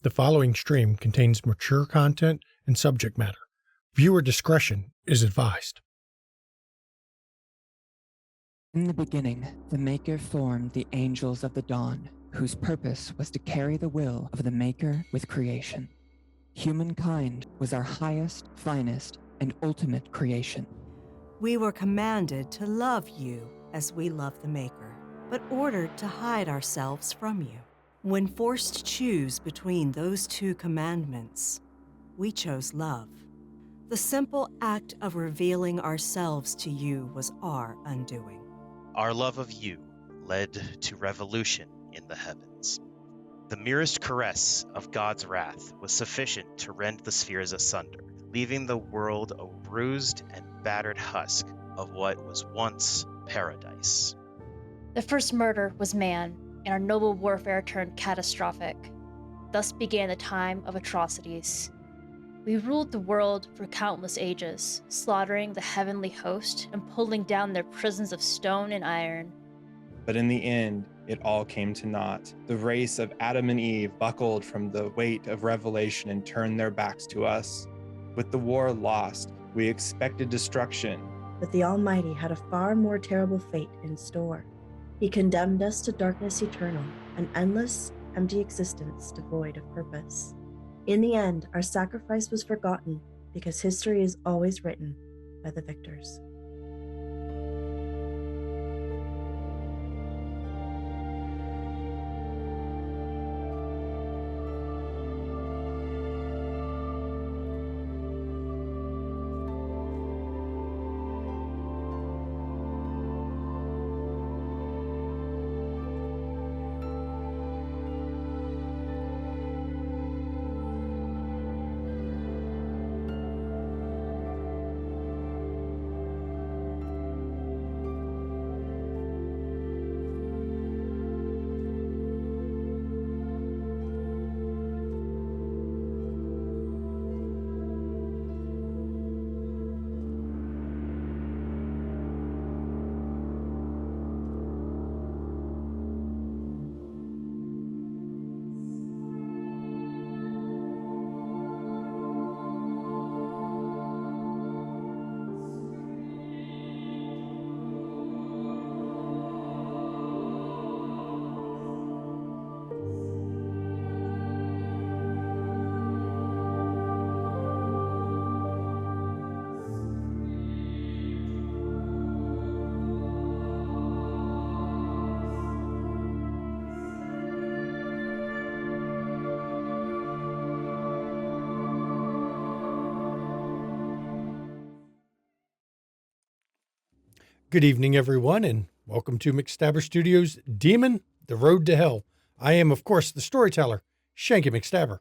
The following stream contains mature content and subject matter. Viewer discretion is advised. In the beginning, the Maker formed the angels of the dawn, whose purpose was to carry the will of the Maker with creation. Humankind was our highest, finest, and ultimate creation. We were commanded to love you as we love the Maker, but ordered to hide ourselves from you. When forced to choose between those two commandments, we chose love. The simple act of revealing ourselves to you was our undoing. Our love of you led to revolution in the heavens. The merest caress of God's wrath was sufficient to rend the spheres asunder, leaving the world a bruised and battered husk of what was once paradise. The first murder was man, and our noble warfare turned catastrophic. Thus began the time of atrocities. We ruled the world for countless ages, slaughtering the heavenly host and pulling down their prisons of stone and iron. But in the end, it all came to naught. The race of Adam and Eve buckled from the weight of revelation and turned their backs to us. With the war lost, we expected destruction. But the Almighty had a far more terrible fate in store. He condemned us to darkness eternal, an endless, empty existence devoid of purpose. In the end, our sacrifice was forgotten because history is always written by the victors. Good evening, everyone, and welcome to McStabber Studios' Demon, The Road to Hell. I am, of course, the storyteller, Shanky McStabber.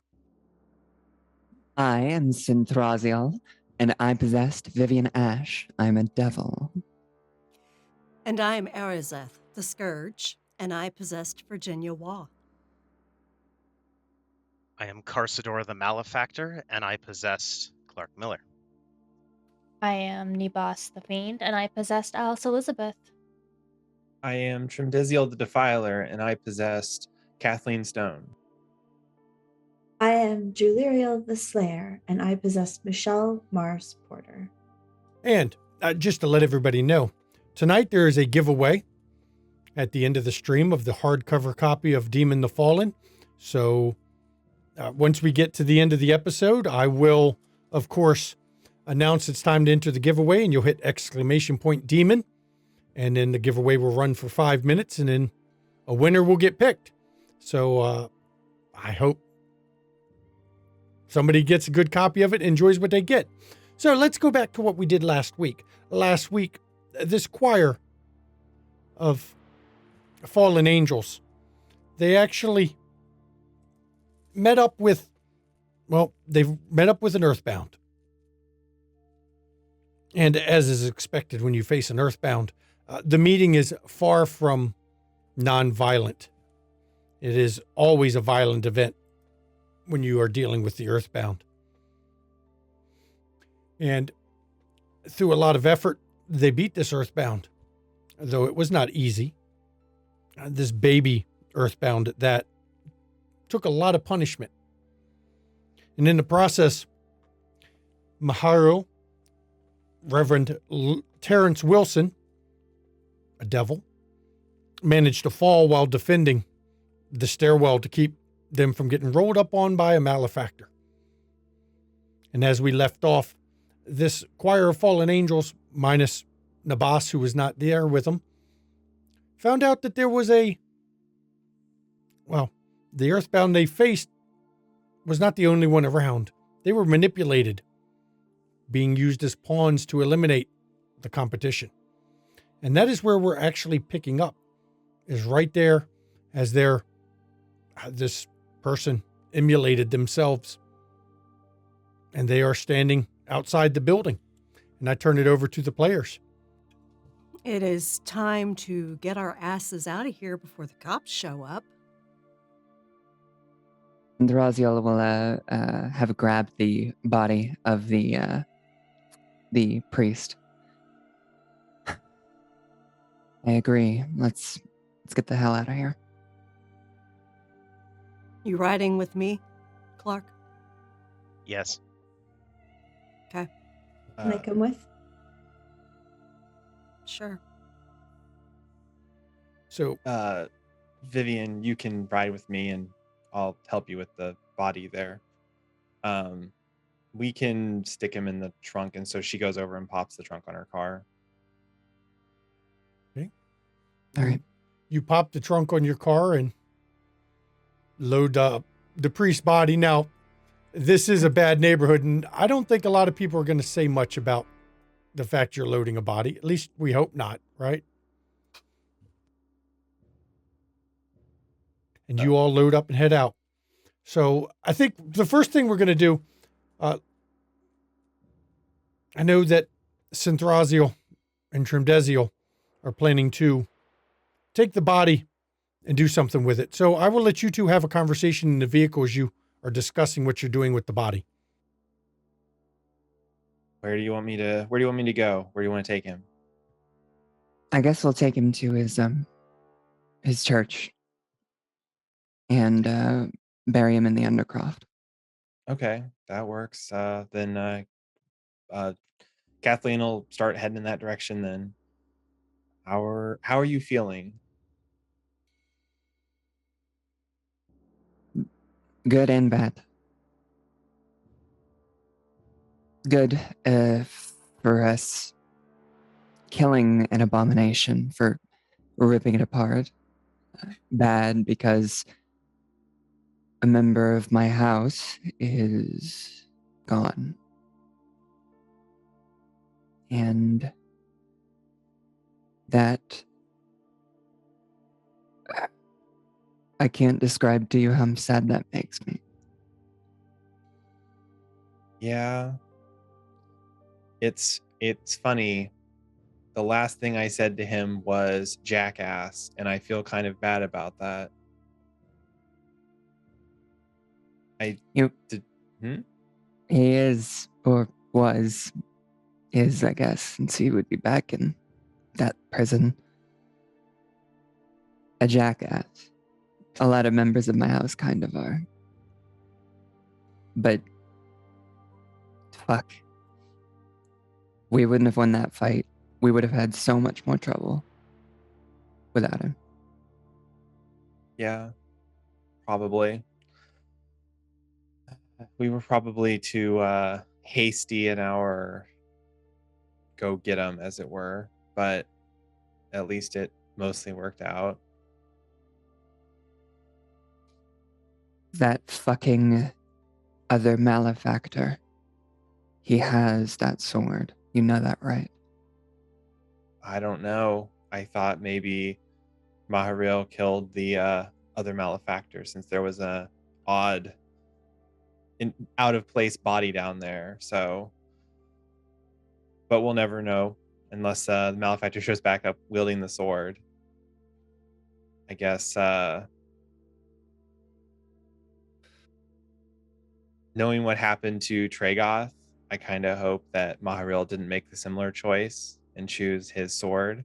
I am Synthraziel, and I possessed Vivian Ash. I'm a devil. And I am Arizeth, the Scourge, and I possessed Virginia Waugh. I am Carsador the Malefactor, and I possessed Clark Miller. I am Nebas the Fiend, and I possessed Alice Elizabeth. I am Trimdiziel the Defiler, and I possessed Kathleen Stone. I am Juliriel the Slayer, and I possess Michelle Mars Porter. And just to let everybody know, tonight there is a giveaway at the end of the stream of the hardcover copy of Demon the Fallen. So once we get to the end of the episode, I will, of course, announce it's time to enter the giveaway, and you'll hit !Demon, and then the giveaway will run for 5 minutes, and then a winner will get picked. So I hope somebody gets a good copy of it, enjoys what they get. So let's go back to what we did last week. Last week, this choir of fallen angels, they actually met up with an earthbound. And as is expected when you face an earthbound, the meeting is far from non-violent. It is always a violent event when you are dealing with the earthbound. And through a lot of effort, they beat this earthbound, though it was not easy. This baby earthbound that took a lot of punishment And in the process, Maharu, Reverend Terrence Wilson, a devil, managed to fall while defending the stairwell to keep them from getting rolled up on by a malefactor. And as we left off, this choir of fallen angels, minus Nabas, who was not there with them, found out that there was the earthbound they faced was not the only one around. They were manipulated, being used as pawns to eliminate the competition. And that is where we're actually picking up, is right there as this person emulated themselves. And they are standing outside the building. And I turn it over to the players. It is time to get our asses out of here before the cops show up. Raziel will have grabbed the body of the priest. I agree. Let's get the hell out of here. You riding with me, Clark? Yes. Okay. Can I come with? Sure. So, Vivian, you can ride with me and I'll help you with the body there. We can stick him in the trunk, and so she goes over and pops the trunk on her car. okay. All right. You pop the trunk on your car and load up the priest's body. Now, this is a bad neighborhood, and I don't think a lot of people are going to say much about the fact you're loading a body. At least we hope not, right? And you all load up and head out. So I think the first thing we're going to do, I know that Synthraziel and Trimdeziel are planning to take the body and do something with it. So I will let you two have a conversation in the vehicle as you are discussing what you're doing with the body. Where do you want me to go? Where do you want to take him? I guess we'll take him to his church and bury him in the Undercroft. Okay, that works. Then Kathleen will start heading in that direction then. How are you feeling? Good and bad. Good for us killing an abomination, for ripping it apart. Bad because a member of my house is gone. And that I can't describe to you how sad that makes me. Yeah. It's funny. The last thing I said to him was jackass, and I feel kind of bad about that. He is, or is, I guess, since he would be back in that prison. A jackass. A lot of members of my house kind of are. But fuck. We wouldn't have won that fight. We would have had so much more trouble without him. Yeah, probably. We were probably too hasty in our go get him, as it were, but at least it mostly worked out. That fucking other malefactor. He has that sword. You know that, right? I don't know. I thought maybe Maharil killed the other malefactor, since there was a odd out of place body down there. So, but we'll never know unless the malefactor shows back up wielding the sword. I guess knowing what happened to Tragoth, I kind of hope that Maharil didn't make the similar choice and choose his sword.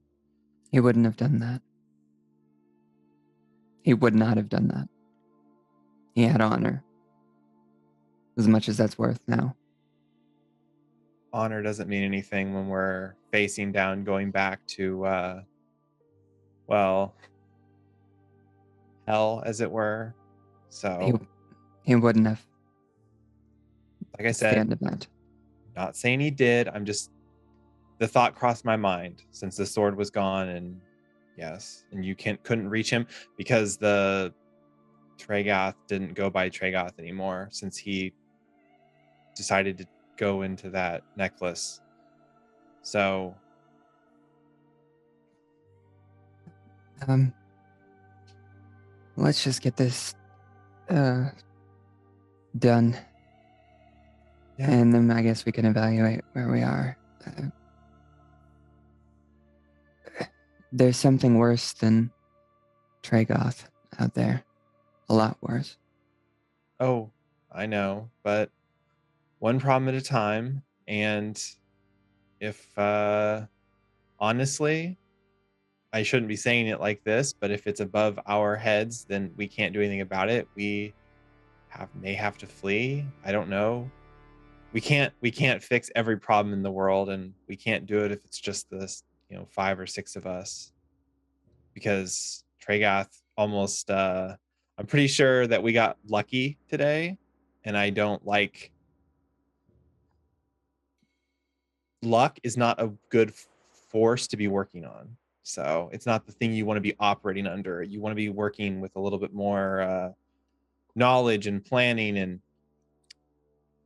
He wouldn't have done that. He would not have done that. He had honor. as much as that's worth now. Honor doesn't mean anything when we're facing down, going back to, well, hell, as it were. So, He wouldn't have. like I It's the said, end of that. not saying he did. The thought crossed my mind since the sword was gone, and yes, and you couldn't reach him because the Tragoth didn't go by Tragoth anymore since he decided to go into that necklace. So, Let's just get this done. yeah. And then I guess we can evaluate where we are. There's something worse than Tragoth out there. A lot worse. Oh, I know, but one problem at a time. And if, honestly, I shouldn't be saying it like this, but if it's above our heads, then we can't do anything about it. We may have to flee. I don't know. We can't fix every problem in the world, and we can't do it if it's just this, 5 or 6 of us. Because Tragoth almost, I'm pretty sure that we got lucky today, and I don't like luck is not a good force to be working on. So it's not the thing you want to be operating under. You want to be working with a little bit more knowledge and planning and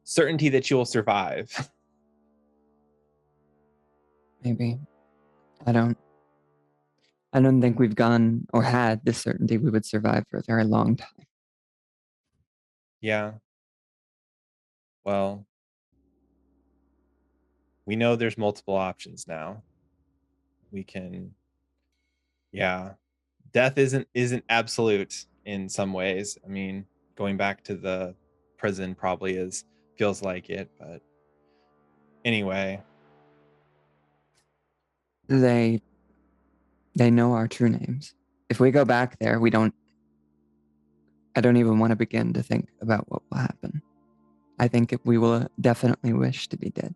certainty that you'll survive. Maybe. I don't think we've gone or had this certainty we would survive for a very long time. Yeah. Well, we know there's multiple options now. We can, yeah. Death isn't absolute in some ways. I mean, going back to the prison probably feels like it, but anyway. They know our true names. If we go back there, I don't even want to begin to think about what will happen. I think we will definitely wish to be dead.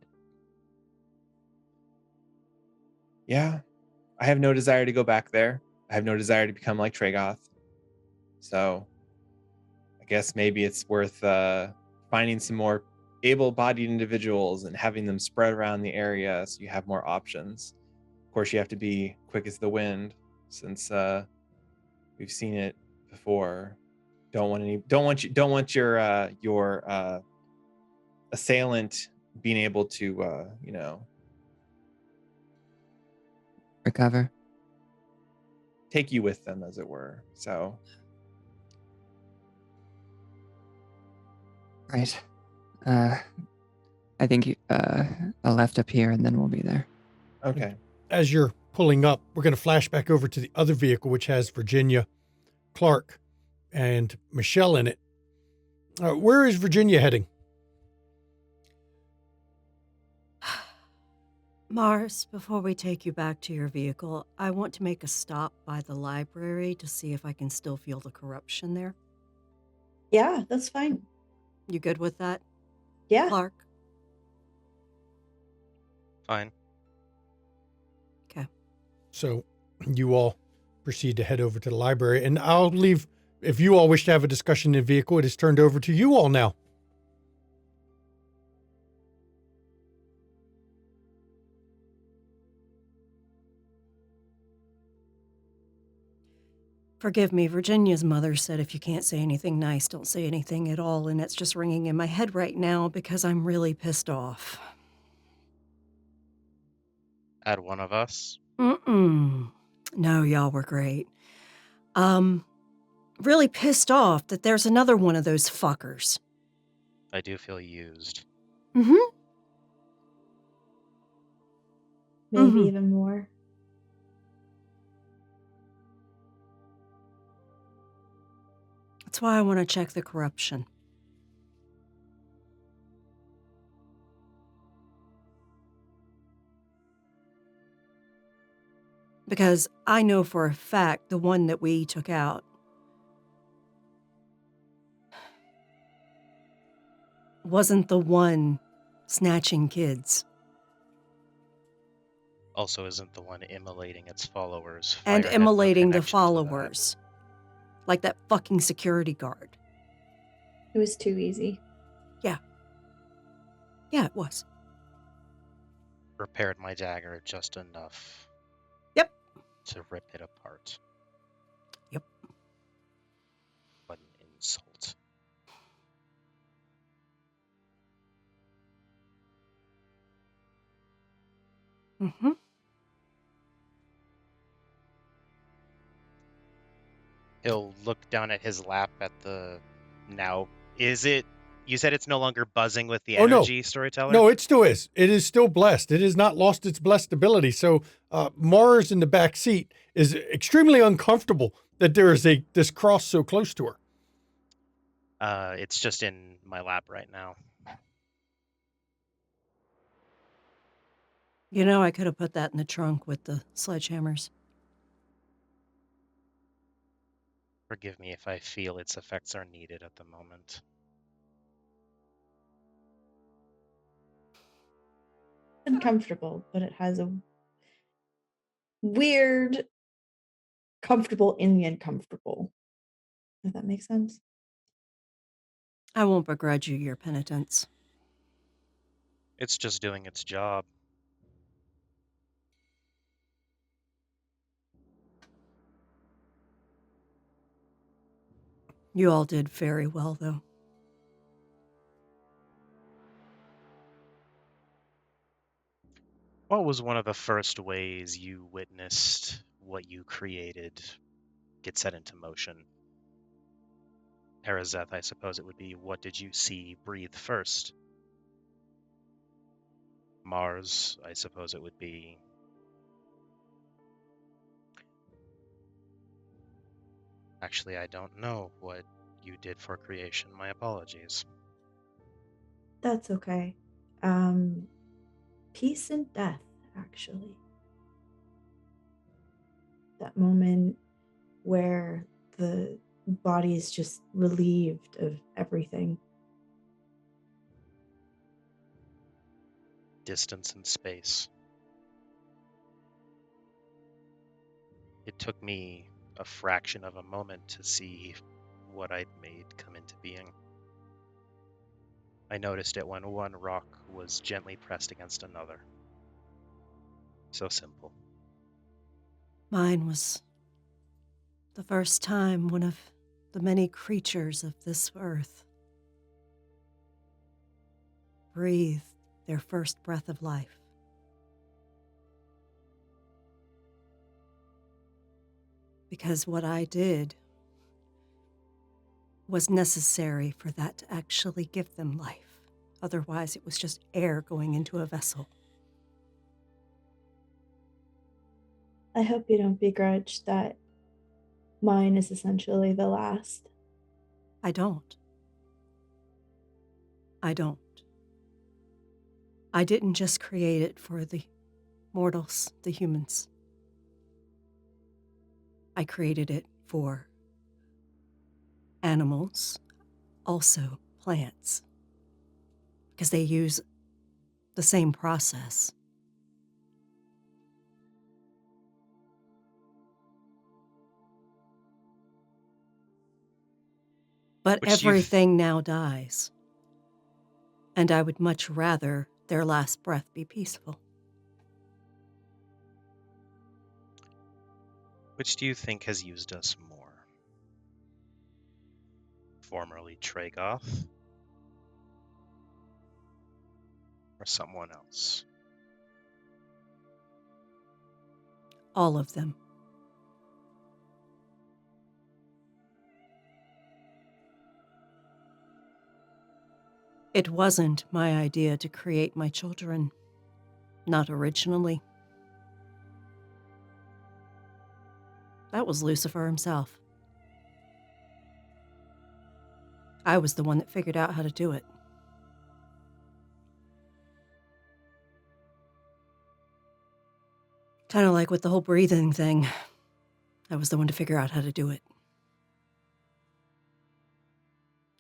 Yeah. I have no desire to go back there. I have no desire to become like Tragoth. So I guess maybe it's worth finding some more able-bodied individuals and having them spread around the area so you have more options. Of course, you have to be quick as the wind since we've seen it before. Don't want your assailant being able to Recover. take you with them, as it were. So, Right. I think I'll left up here and then we'll be there. okay. As you're pulling up, we're going to flash back over to the other vehicle, which has Virginia, Clark, and Michelle in it. Where is Virginia heading? Mars, before we take you back to your vehicle, I want to make a stop by the library to see if I can still feel the corruption there. Yeah, that's fine. You good with that, Yeah. Clark? Fine. Okay. So you all proceed to head over to the library, and I'll leave. If you all wish to have a discussion in the vehicle, it is turned over to you all now. Forgive me, Virginia's mother said if you can't say anything nice, don't say anything at all, and it's just ringing in my head right now because I'm really pissed off. Add one of us. No, y'all were great. Really pissed off that there's another one of those fuckers. I do feel used. Maybe Mhm. even more. That's why I want to check the corruption. Because I know for a fact the one that we took out wasn't the one snatching kids. Also isn't the one immolating its followers. And Fire had no immolating the connection to that. followers. Like that fucking security guard. It was too easy. Yeah, it was. Repaired my dagger just enough. Yep. To rip it apart. Yep. What an insult. Mm-hmm. He'll look down at his lap at the now. Is it? You said it's no longer buzzing with the Oh, no. energy, storyteller? No, it still is. It is still blessed. It has not lost its blessed ability. So Mars in the back seat is extremely uncomfortable that there is this cross so close to her. It's just in my lap right now. You know, I could have put that in the trunk with the sledgehammers. Forgive me if I feel its effects are needed at the moment. Uncomfortable, but it has a weird comfortable in the uncomfortable. Does that make sense? I won't begrudge you your penitence. It's just doing its job. You all did very well, though. What was one of the first ways you witnessed what you created get set into motion? Arazeth, I suppose it would be, what did you see breathe first? Mars, I suppose it would be. Actually, I don't know what you did for creation. My apologies. That's okay. Peace and death, actually. That moment where the body is just relieved of everything. Distance and space. It took me a fraction of a moment to see what I'd made come into being. I noticed it when one rock was gently pressed against another. So simple. Mine was the first time one of the many creatures of this earth breathed their first breath of life. Because what I did was necessary for that to actually give them life. Otherwise, it was just air going into a vessel. I hope you don't begrudge that mine is essentially the last. I don't. I don't. I didn't just create it for the mortals, the humans. I created it for animals, also plants, because they use the same process. But Which do you everything now dies. And I would much rather their last breath be peaceful. Which do you think has used us more? Formerly Tragoth? Or someone else? All of them. It wasn't my idea to create my children. Not originally. That was Lucifer himself. I was the one that figured out how to do it. Kind of like with the whole breathing thing. I was the one to figure out how to do it.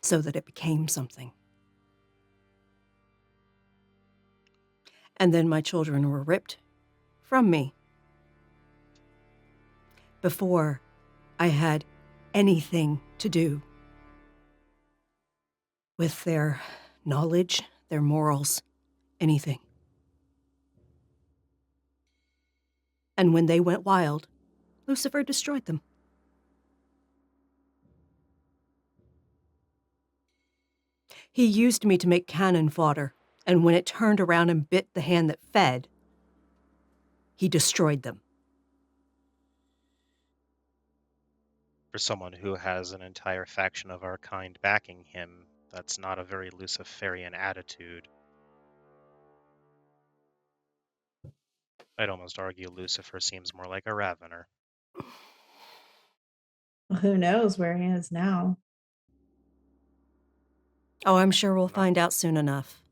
So that it became something. And then my children were ripped from me. Before I had anything to do with their knowledge, their morals, anything. And when they went wild, Lucifer destroyed them. He used me to make cannon fodder, and when it turned around and bit the hand that fed, he destroyed them. For someone who has an entire faction of our kind backing him, that's not a very Luciferian attitude. I'd almost argue Lucifer seems more like a Ravener. Well, who knows where he is now? Oh, I'm sure we'll find out soon enough.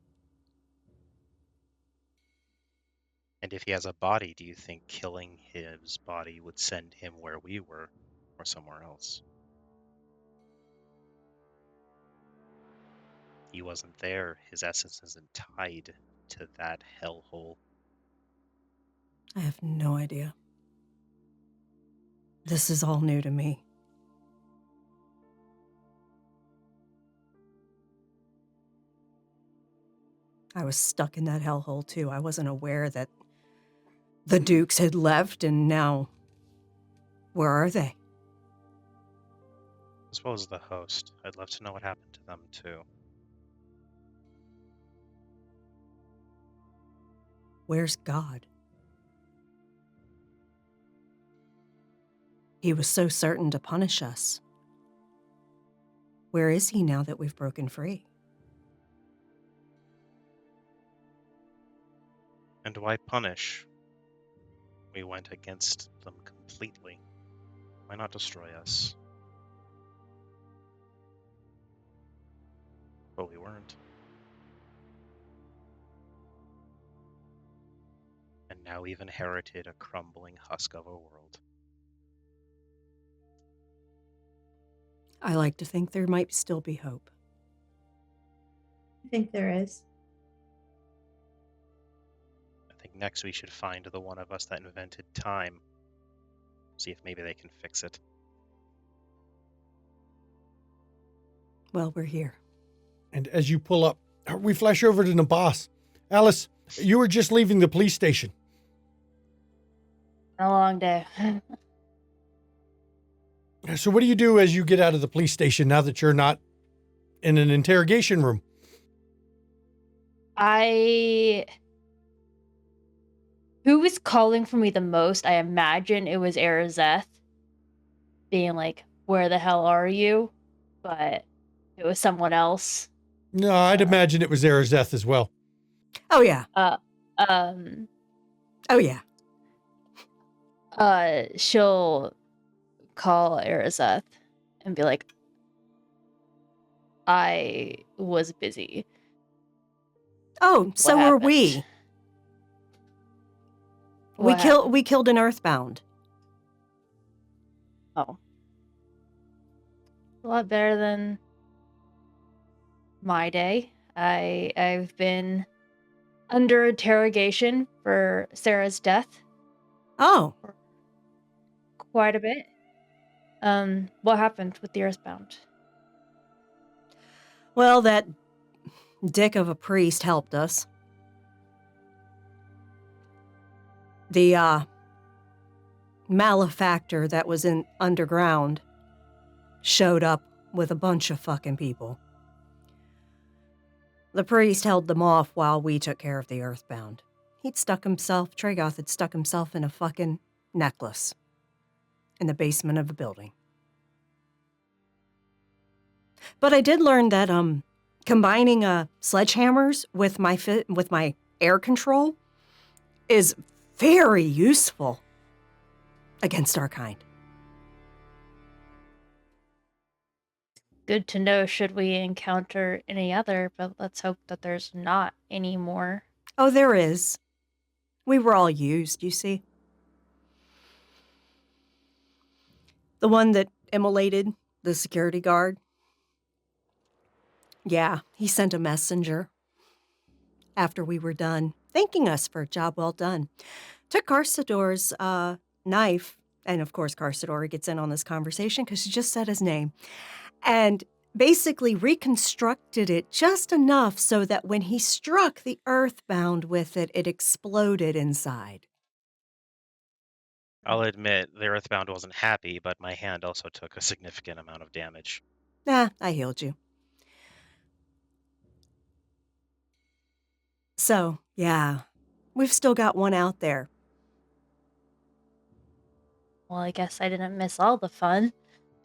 And if he has a body, do you think killing his body would send him where we were, or somewhere else? He wasn't there. His essence isn't tied to that hellhole. I have no idea. This is all new to me. I was stuck in that hellhole too. I wasn't aware that the Dukes had left, and now, where are they? As well as the host. I'd love to know what happened to them, too. Where's God? He was so certain to punish us. Where is he now that we've broken free? And why punish? We went against them completely. Why not destroy us? But we weren't. And now we've inherited a crumbling husk of a world. I like to think there might still be hope. I think there is. I think next we should find the one of us that invented time. See if maybe they can fix it. Well, we're here. And as you pull up, we flash over to the boss. Alice, you were just leaving the police station. A long day. So what do you do as you get out of the police station now that you're not in an interrogation room? Who was calling for me the most? I imagine it was Arazeth being like, where the hell are you? But it was someone else. No, I'd imagine it was Arazeth as well. Oh, yeah. Um, Oh, yeah. she'll call Arazeth and be like, I was busy. Oh, so What were happened? we. We killed an Earthbound. Oh. A lot better than my day. I've been under interrogation for Sarah's death Oh, quite a bit. What happened with the Earthbound? well, that dick of a priest helped us. The malefactor that was in underground showed up with a bunch of fucking people. The priest held them off while we took care of the Earthbound. Tragoth had stuck himself in a fucking necklace in the basement of a building. But I did learn that combining sledgehammers with my air control is very useful against our kind. Good to know should we encounter any other, but let's hope that there's not any more. Oh, there is. We were all used, you see. The one that immolated the security guard. Yeah, he sent a messenger after we were done. thanking us for a job well done. Took Carsador's knife, and of course Carsador gets in on this conversation because she just said his name, and basically reconstructed it just enough so that when he struck the earthbound with it, it exploded inside. I'll admit the Earthbound wasn't happy, but my hand also took a significant amount of damage. Nah, I healed you. So, yeah, we've still got one out there. Well, I guess I didn't miss all the fun.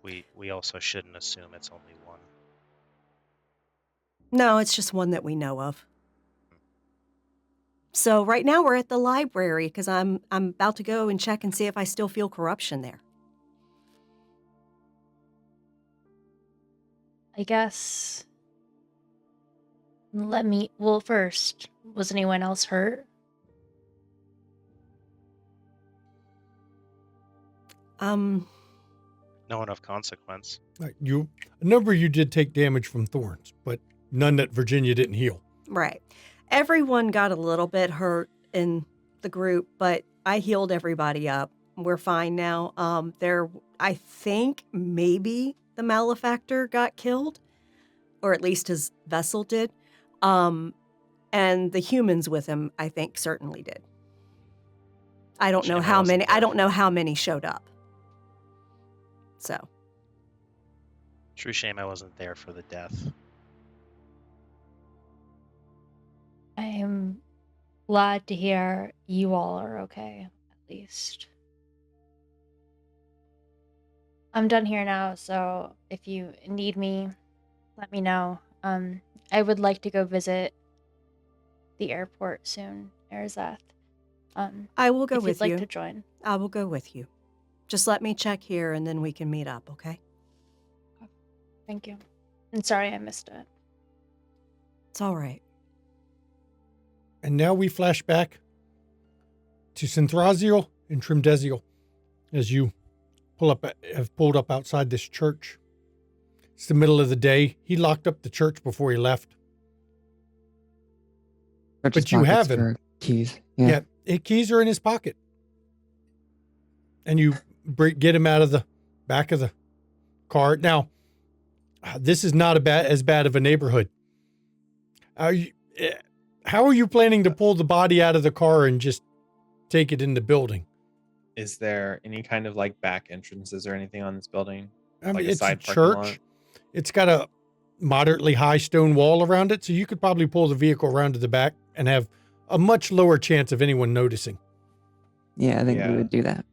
We also shouldn't assume it's only one. No, it's just one that we know of. So right now we're at the library because I'm about to go and check and see if I still feel corruption there. I guess. Well, first, was anyone else hurt? No one of consequence. A number of you did take damage from thorns, but none that Virginia didn't heal. Right. Everyone got a little bit hurt in the group, but I healed everybody up. We're fine now. I think maybe the malefactor got killed, or at least his vessel did. And the humans with him, I think, certainly did. I don't know how many. I don't know how many showed up. So. True shame I wasn't there for the death. I am glad to hear you all are okay, at least. I'm done here now, so if you need me, let me know. I would like to go visit the airport soon, Arzeth. I will go if with you'd you. like to join. I will go with you. Just let me check here and then we can meet up, okay? Thank you. And sorry I missed it. It's all right. And now we flash back to Synthraziel and Trimdeziel as you have pulled up outside this church. It's the middle of the day. He locked up the church before he left. But you have him. Keys. Yeah, keys are in his pocket. And you get him out of the back of the car. Now, this is not as bad of a neighborhood. How are you planning to pull the body out of the car and just take it in the building? Is there any kind of like back entrances or anything on this building? I mean, Like it's a side parking lot? church. It's got a moderately high stone wall around it, so you could probably pull the vehicle around to the back and have a much lower chance of anyone noticing. Yeah, I think we would do that.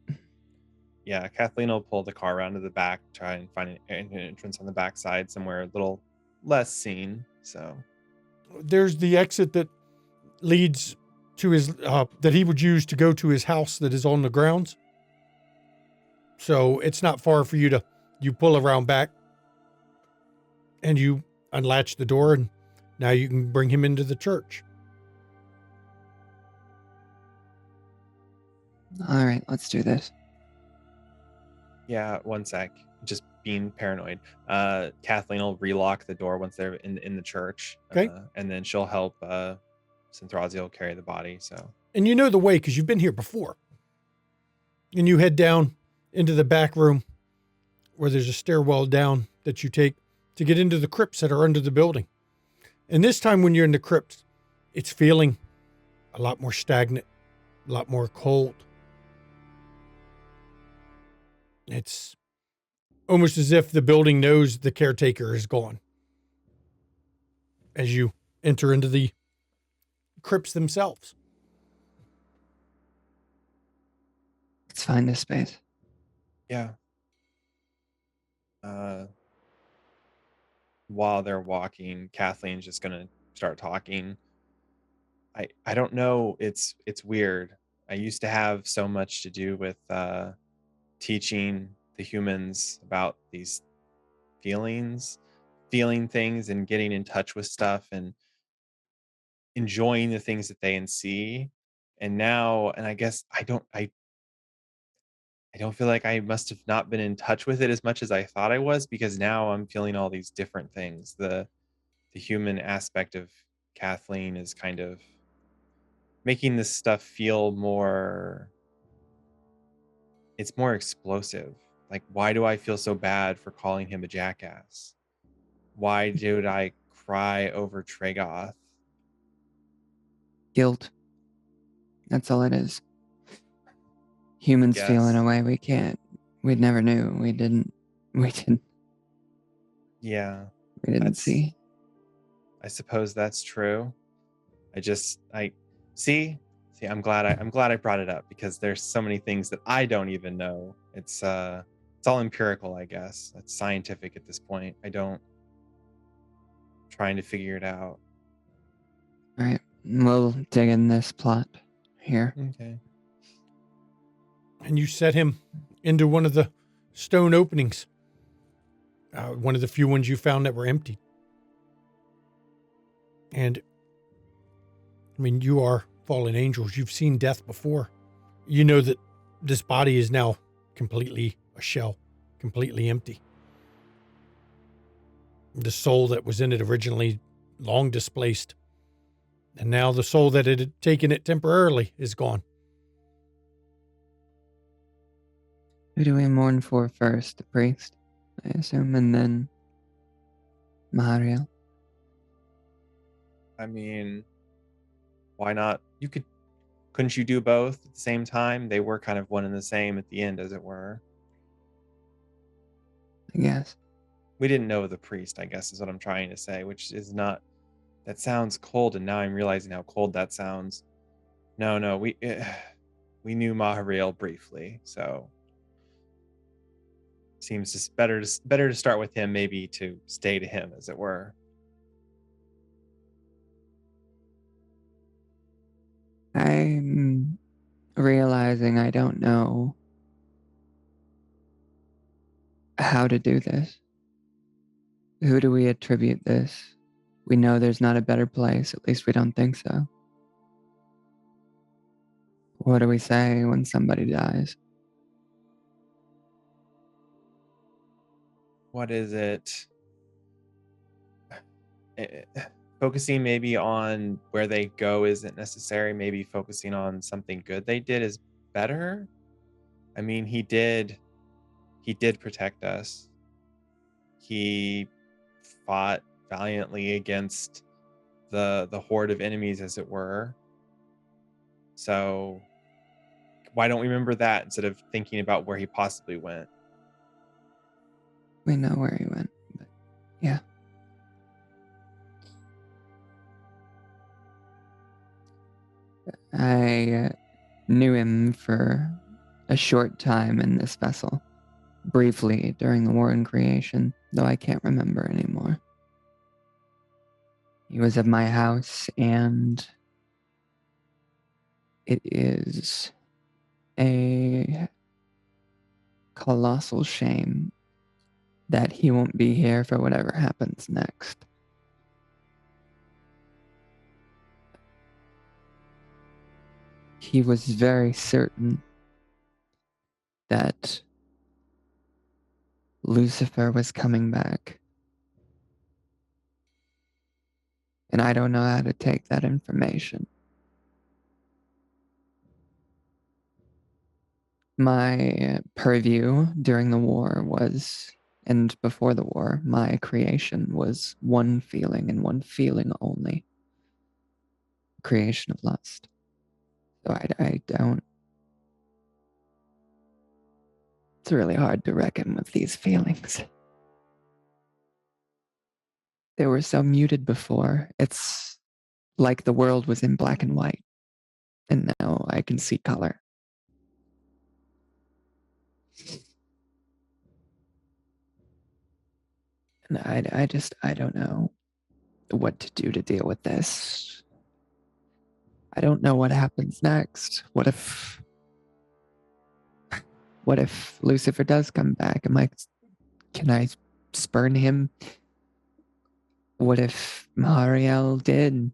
Yeah, Kathleen will pull the car around to the back, try and find an entrance on the back side somewhere a little less seen. So there's the exit that leads to his that he would use to go to his house that is on the grounds. So it's not far for you pull around back and you unlatch the door, and now you can bring him into the church. All right, let's do this. Yeah, one sec. Just being paranoid. Kathleen will relock the door once they're in the church. Okay. And then she'll help Synthraziel carry the body. So. And you know the way because you've been here before. And you head down into the back room where there's a stairwell down that you take to get into the crypts that are under the building. And this time when you're in the crypts, it's feeling a lot more stagnant, a lot more cold. It's almost as if the building knows the caretaker is gone as you enter into the crypts themselves. Let's find this space. Yeah. While they're walking, Kathleen's just gonna start talking. I don't know. It's weird. I used to have so much to do with teaching the humans about these feeling things and getting in touch with stuff and enjoying the things that they see. And now, and I guess I don't feel like I must have not been in touch with it as much as I thought I was, because now I'm feeling all these different things. The human aspect of Kathleen is kind of making this stuff feel more, it's more explosive. Like, why do I feel so bad for calling him a jackass? Why did I cry over Tragoth? Guilt. That's all it is. Humans feel in Yes. a way we can't. We never knew. We didn't Yeah, that's, see. I suppose that's true. I see, I'm glad I brought it up, because there's so many things that I don't even know. It's all empirical, I guess. It's scientific at this point. I don't trying to figure it out. All right. We'll dig in this plot here. Okay. And you set him into one of the stone openings, one of the few ones you found that were empty. And I mean, you are fallen angels. You've seen death before. You know that this body is now completely a shell, completely empty. The soul that was in it originally long displaced. And now the soul that had taken it temporarily is gone. Who do we mourn for first? The priest, I assume, and then Mahariel. I mean, why not? Couldn't you do both at the same time? They were kind of one and the same at the end, as it were. I guess. We didn't know the priest, I guess, is what I'm trying to say, which is not, that sounds cold, and now I'm realizing how cold that sounds. No, we knew Mahariel briefly, so seems just better to start with him, maybe to stay to him, as it were. I'm realizing I don't know how to do this. Who do we attribute this? We know there's not a better place. At least we don't think so. What do we say when somebody dies? What is it? Focusing maybe on where they go isn't necessary. Maybe focusing on something good they did is better. I mean, he did protect us. He fought valiantly against the horde of enemies, as it were. So why don't we remember that instead of thinking about where he possibly went? We know where he went, but yeah. I knew him for a short time in this vessel, briefly during the War in Creation, though I can't remember anymore. He was at my house, and it is a colossal shame that he won't be here for whatever happens next. He was very certain that Lucifer was coming back. And I don't know how to take that information. My purview during the war was, and before the war, my creation was one feeling and one feeling only. Creation of lust. So I don't. It's really hard to reckon with these feelings. They were so muted before. It's like the world was in black and white. And now I can see color. And I don't know what to do to deal with this. I don't know what happens next. What if Lucifer does come back? Can I spurn him? What if Mariel did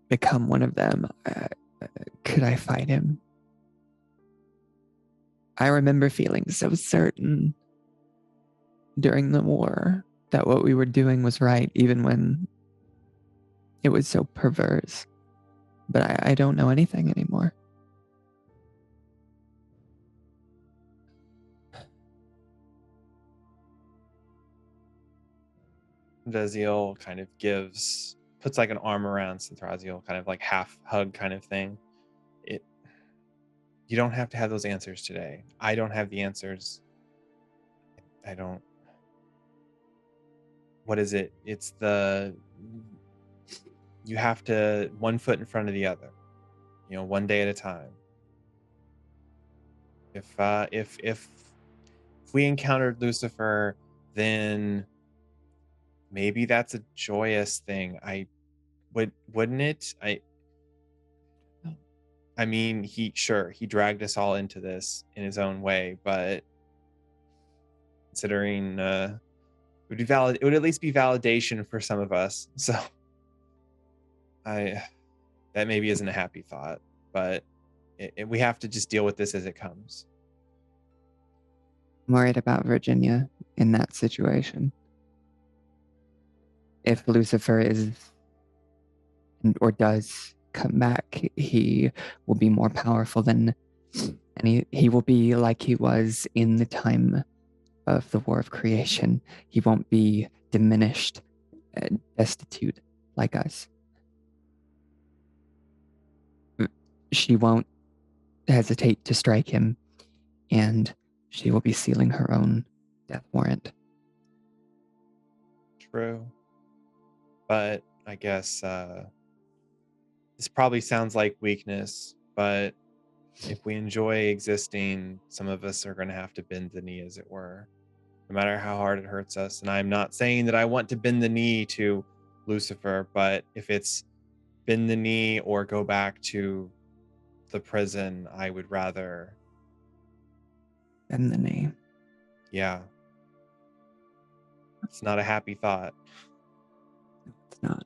become one of them? Could I fight him? I remember feeling so certain during the war that what we were doing was right, even when it was so perverse. But I don't know anything anymore. Veziel kind of puts like an arm around Synthraziel, kind of like half hug kind of thing. You don't have to have those answers today. I don't have the answers. I don't. What is it? It's you have to one foot in front of the other, one day at a time. If we encountered Lucifer, then maybe that's a joyous thing. Wouldn't it? I mean, he dragged us all into this in his own way, but considering it would at least be validation for some of us. So that maybe isn't a happy thought, but we have to just deal with this as it comes. I'm worried about Virginia in that situation. If Lucifer is or does come back, he will be more powerful than, and he will be like he was in the time of the War of Creation. He won't be diminished, destitute like us. She won't hesitate to strike him, and she will be sealing her own death warrant. True. But I guess this probably sounds like weakness, but if we enjoy existing, some of us are going to have to bend the knee, as it were, no matter how hard it hurts us. And I'm not saying that I want to bend the knee to Lucifer, but if it's bend the knee or go back to the prison, I would rather Bend the knee. Yeah. It's not a happy thought. It's not.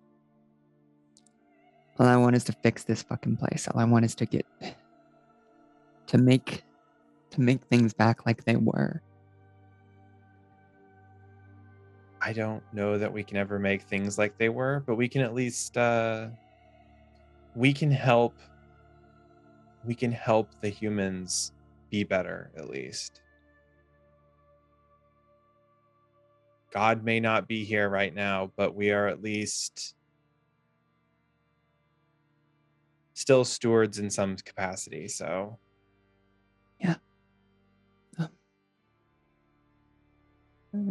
All I want is to fix this fucking place. All I want is to get to make things back like they were. I don't know that we can ever make things like they were, but we can at least we can help the humans be better, at least. God may not be here right now, but we are at least still stewards in some capacity, so Yeah.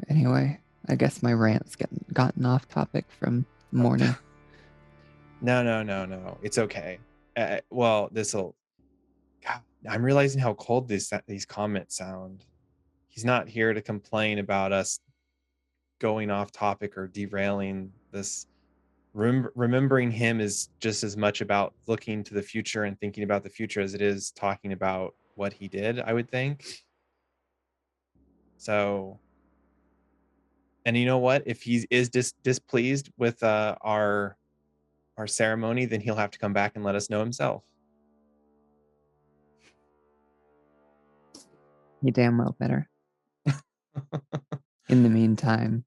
Anyway, I guess my rant's gotten off topic from the morning. No. It's okay. Well, God, I'm realizing how cold these comments sound. He's not here to complain about us going off topic or derailing this. Remembering him is just as much about looking to the future and thinking about the future as it is talking about what he did, I would think. So, and you know what? If he is displeased with our ceremony, then he'll have to come back and let us know himself. You damn well better. In the meantime,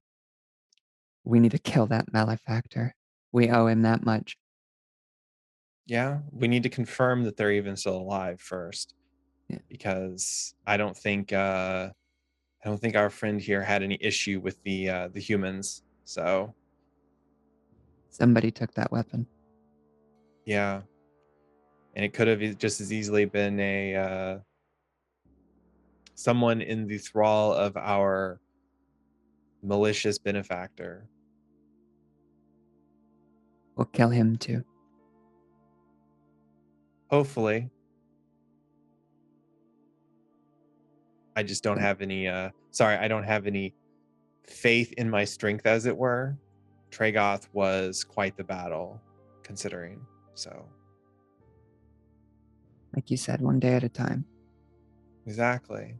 we need to kill that malefactor. We owe him that much. Yeah, we need to confirm that they're even still alive first. Yeah. Because I don't think our friend here had any issue with the humans. So Somebody took that weapon. yeah, and it could have just as easily been a someone in the thrall of our malicious benefactor. We'll kill him too. Hopefully. I just don't have any I don't have any faith in my strength, as it were. Tragoth was quite the battle, considering. So Like you said, one day at a time. exactly.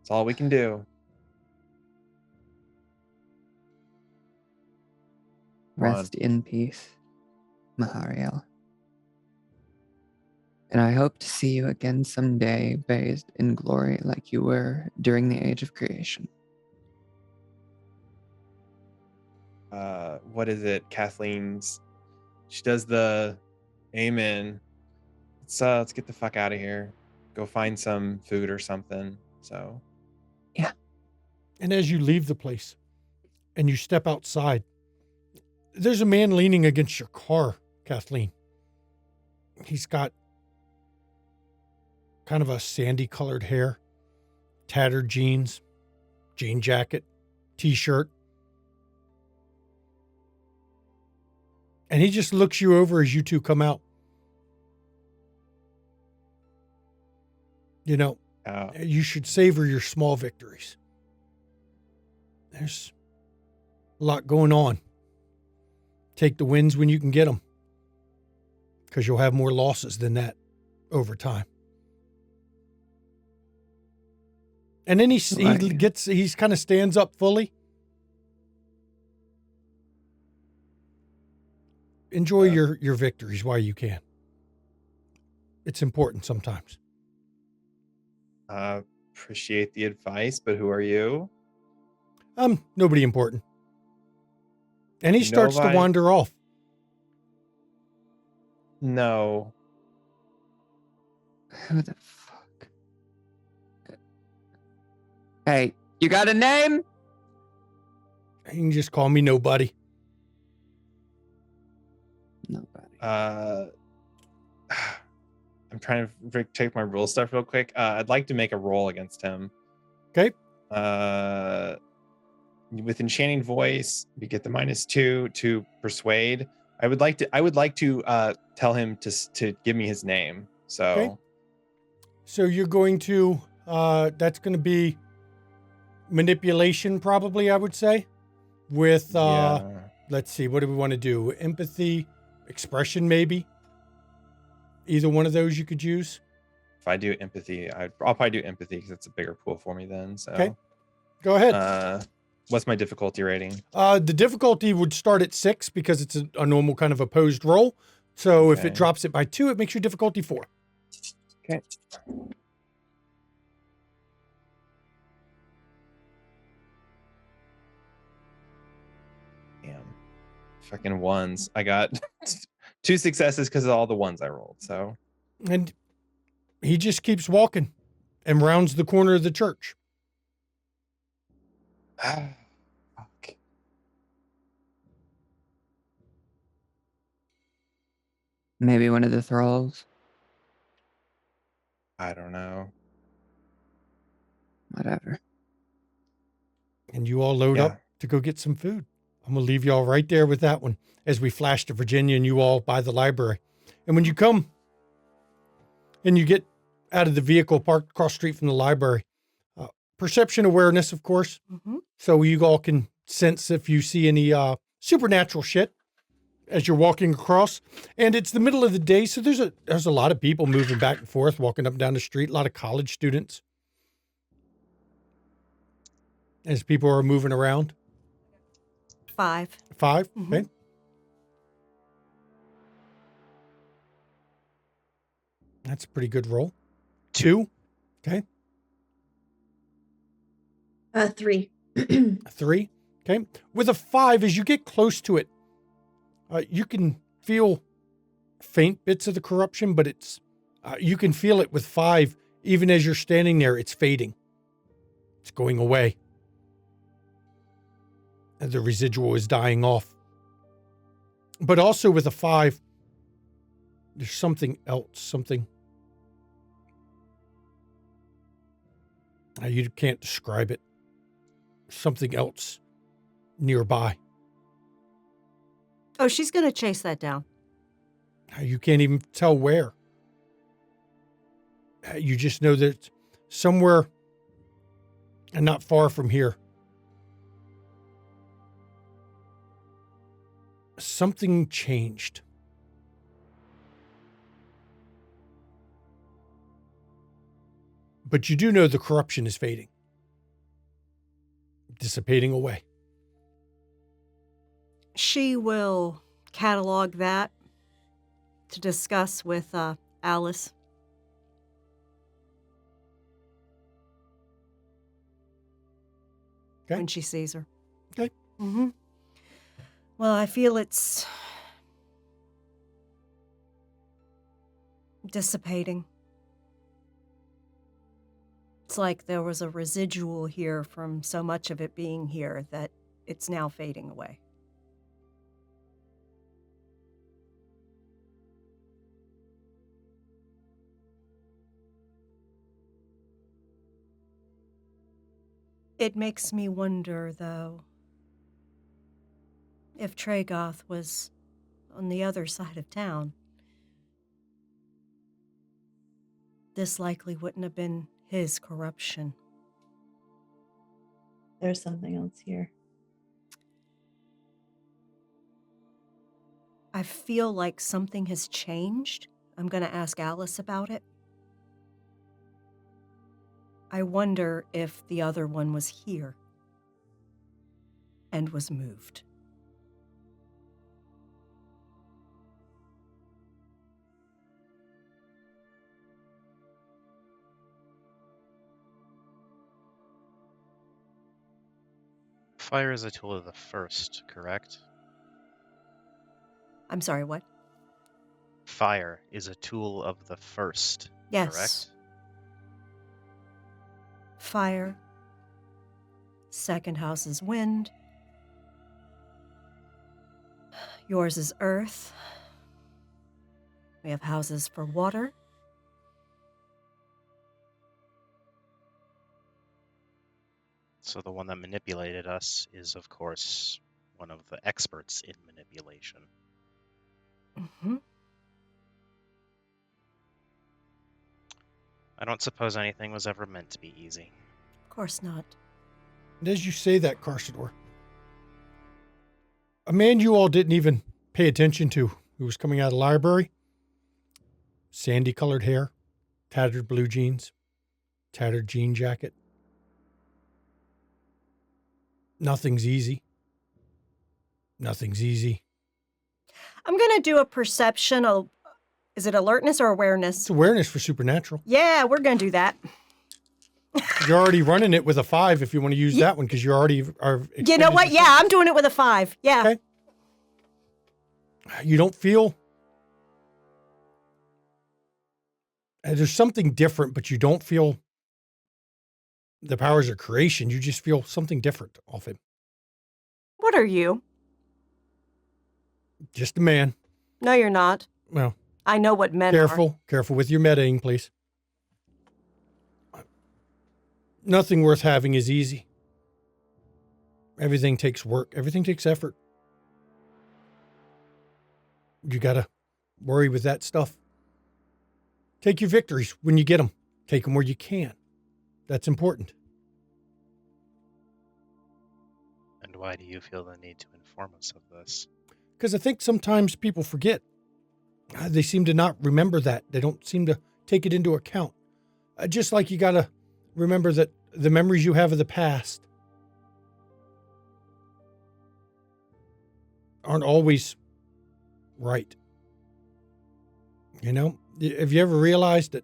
It's all we can do. Rest in peace, Mahariel. And I hope to see you again someday, bathed in glory like you were during the age of creation. What is it? Kathleen's. She does the Amen. Let's get the fuck out of here. Go find some food or something. So. And as you leave the place and you step outside, there's a man leaning against your car, Kathleen. He's got kind of a sandy colored hair, tattered jeans, jean jacket, t-shirt. And he just looks you over as you two come out. You know, you should savor your small victories. There's a lot going on. Take the wins when you can get them, because you'll have more losses than that over time. And then he kind of stands up fully. Enjoy your victories while you can. It's important sometimes. Appreciate the advice, but who are you? Nobody important. And he starts to wander off. No. Who the fuck? Hey, you got a name? You can just call me Nobody. Nobody. I'm trying to check my rule stuff real quick. I'd like to make a roll against him. Okay. With enchanting voice, we get the -2 to persuade. I would like to tell him to give me his name. So. Okay. So you're going to that's going to be manipulation, probably, I would say. With let's see, what do we want to do? Empathy, expression, maybe. Either one of those you could use. If I do empathy, I'll probably do empathy because it's a bigger pool for me then. So. Okay. Go ahead. What's my difficulty rating? The difficulty would start at 6 because it's a normal kind of opposed roll. So if it drops it by 2, it makes your difficulty 4. Okay. Damn. Fucking ones. I got 2 successes because of all the ones I rolled. So. And he just keeps walking and rounds the corner of the church. Fuck. Maybe one of the thralls. I don't know. Whatever. And you all load up to go get some food. I'm going to leave you all right there with that one as we flash to Virginia and you all by the library. And when you come and you get out of the vehicle parked across the street from the library, perception awareness, of course. Mm-hmm. So you all can sense if you see any supernatural shit as you're walking across. And it's the middle of the day, so there's a lot of people moving back and forth, walking up and down the street, a lot of college students. As people are moving around. 5. 5? Mm-hmm. Okay. That's a pretty good roll. 2? Okay. 3. 3? Okay. With a 5, as you get close to it, you can feel faint bits of the corruption, but it's you can feel it with 5. Even as you're standing there, it's fading. It's going away. And the residual is dying off. But also with a 5, there's something else, something. You can't describe it. Something else nearby. Oh, she's going to chase that down. You can't even tell where. You just know that it's somewhere and not far from here. Something changed. But you do know the corruption is fading. Dissipating away. She will catalog that to discuss with Alice. Okay. When she sees her. Okay. Mm-hmm. Well, I feel it's Dissipating. It's like there was a residual here from so much of it being here that it's now fading away. It makes me wonder, though, if Tragoth was on the other side of town. This likely wouldn't have been his corruption. There's something else here. I feel like something has changed. I'm going to ask Alice about it. I wonder if the other one was here and was moved. Fire is a tool of the first, correct? I'm sorry, what? Fire is a tool of the first, Yes. correct? Fire. Second house is wind. Yours is earth. We have houses for water. So the one that manipulated us is, of course, one of the experts in manipulation. Mm-hmm. I don't suppose anything was ever meant to be easy. Of course not. And as you say that, Carsador, a man you all didn't even pay attention to who was coming out of the library, sandy-colored hair, tattered blue jeans, tattered jean jacket. Nothing's easy. Nothing's easy. I'm going to do a perception. Is it alertness or awareness? It's awareness for supernatural. Yeah, we're going to do that. You're already running it with a 5 if you want to use that one because you already are. You know what? Yeah, I'm doing it with a 5. Yeah. Okay. You don't feel. There's something different, but you don't feel the powers of creation. You just feel something different off him. What are you? Just a man. No, you're not. Well, I know what men are. Careful with your metaing, please. Nothing worth having is easy. Everything takes work. Everything takes effort. You got to worry with that stuff. Take your victories when you get them. Take them where you can. That's important. And why do you feel the need to inform us of this? Because I think sometimes people forget. They seem to not remember that. They don't seem to take it into account. Just like you got to remember that the memories you have of the past aren't always right. You know, have you ever realized that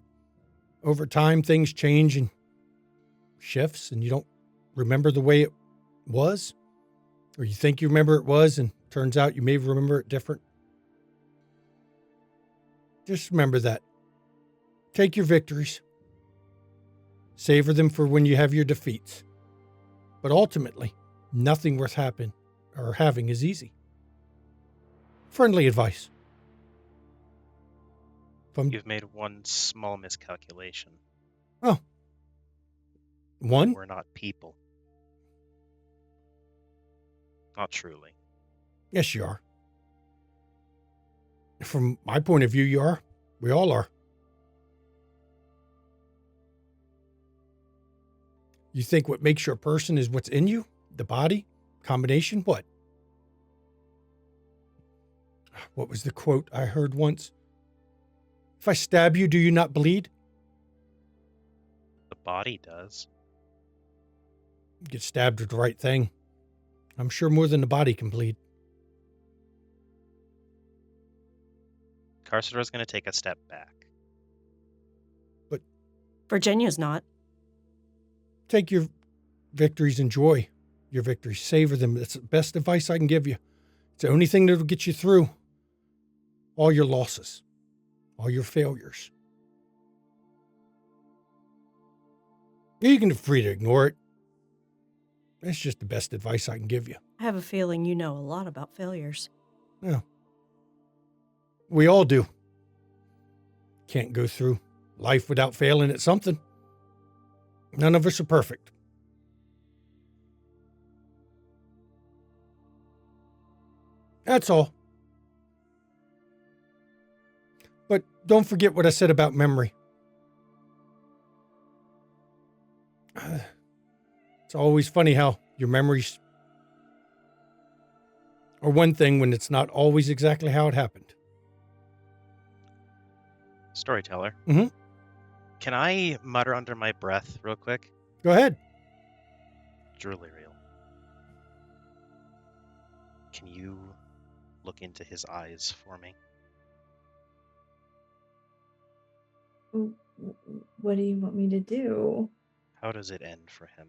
over time things change and shifts and you don't remember the way it was? Or you think you remember it was and turns out you may remember it different? Just remember that. Take your victories. Savor them for when you have your defeats. But ultimately, nothing worth having is easy. Friendly advice. You've made one small miscalculation. Oh. One? We're not people. Not truly. Yes, you are. From my point of view, you are. We all are. You think what makes you a person is what's in you? The body? Combination? What? What was the quote I heard once? If I stab you, do you not bleed? The body does. Get stabbed with the right thing. I'm sure more than the body can bleed. Carsador's going to take a step back. But Virginia's not. take your victories, enjoy your victories, savor them. That's the best advice I can give you. It's the only thing that'll get you through all your losses, all your failures. You can feel free to ignore it. It's just the best advice I can give you. I have a feeling you know a lot about failures. Yeah. We all do. Can't go through life without failing at something. None of us are perfect. That's all. But don't forget what I said about memory. It's always funny how your memories are one thing when it's not always exactly how it happened. Storyteller. Mhm. Can I mutter under my breath real quick? Go ahead. Drillerial. Can you look into his eyes for me? What do you want me to do? How does it end for him?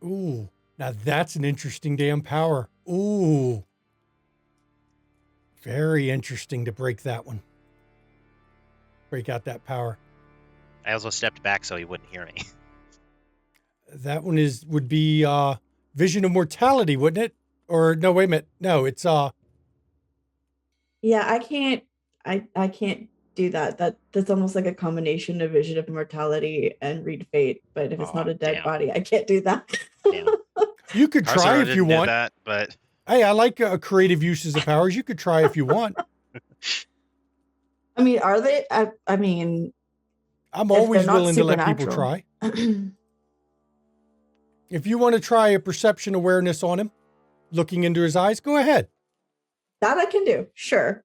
Ooh, now that's an interesting damn power. Ooh. Very interesting to break that one. Break out that power. I also stepped back so he wouldn't hear me. That one would be Vision of Mortality, wouldn't it? Or no, wait a minute. No, it's Yeah, I can't do that. That's almost like a combination of Vision of Mortality and Read Fate. But if it's not a dead damn. body, I can't do that. Damn. you could try Carcer if you didn't do want. that, but Hey, I like creative uses of powers. You could try if you want. I mean, are they? I mean, I'm if always they're not willing to let people supernatural. try. If you want to try a perception awareness on him, looking into his eyes, go ahead. That I can do, sure.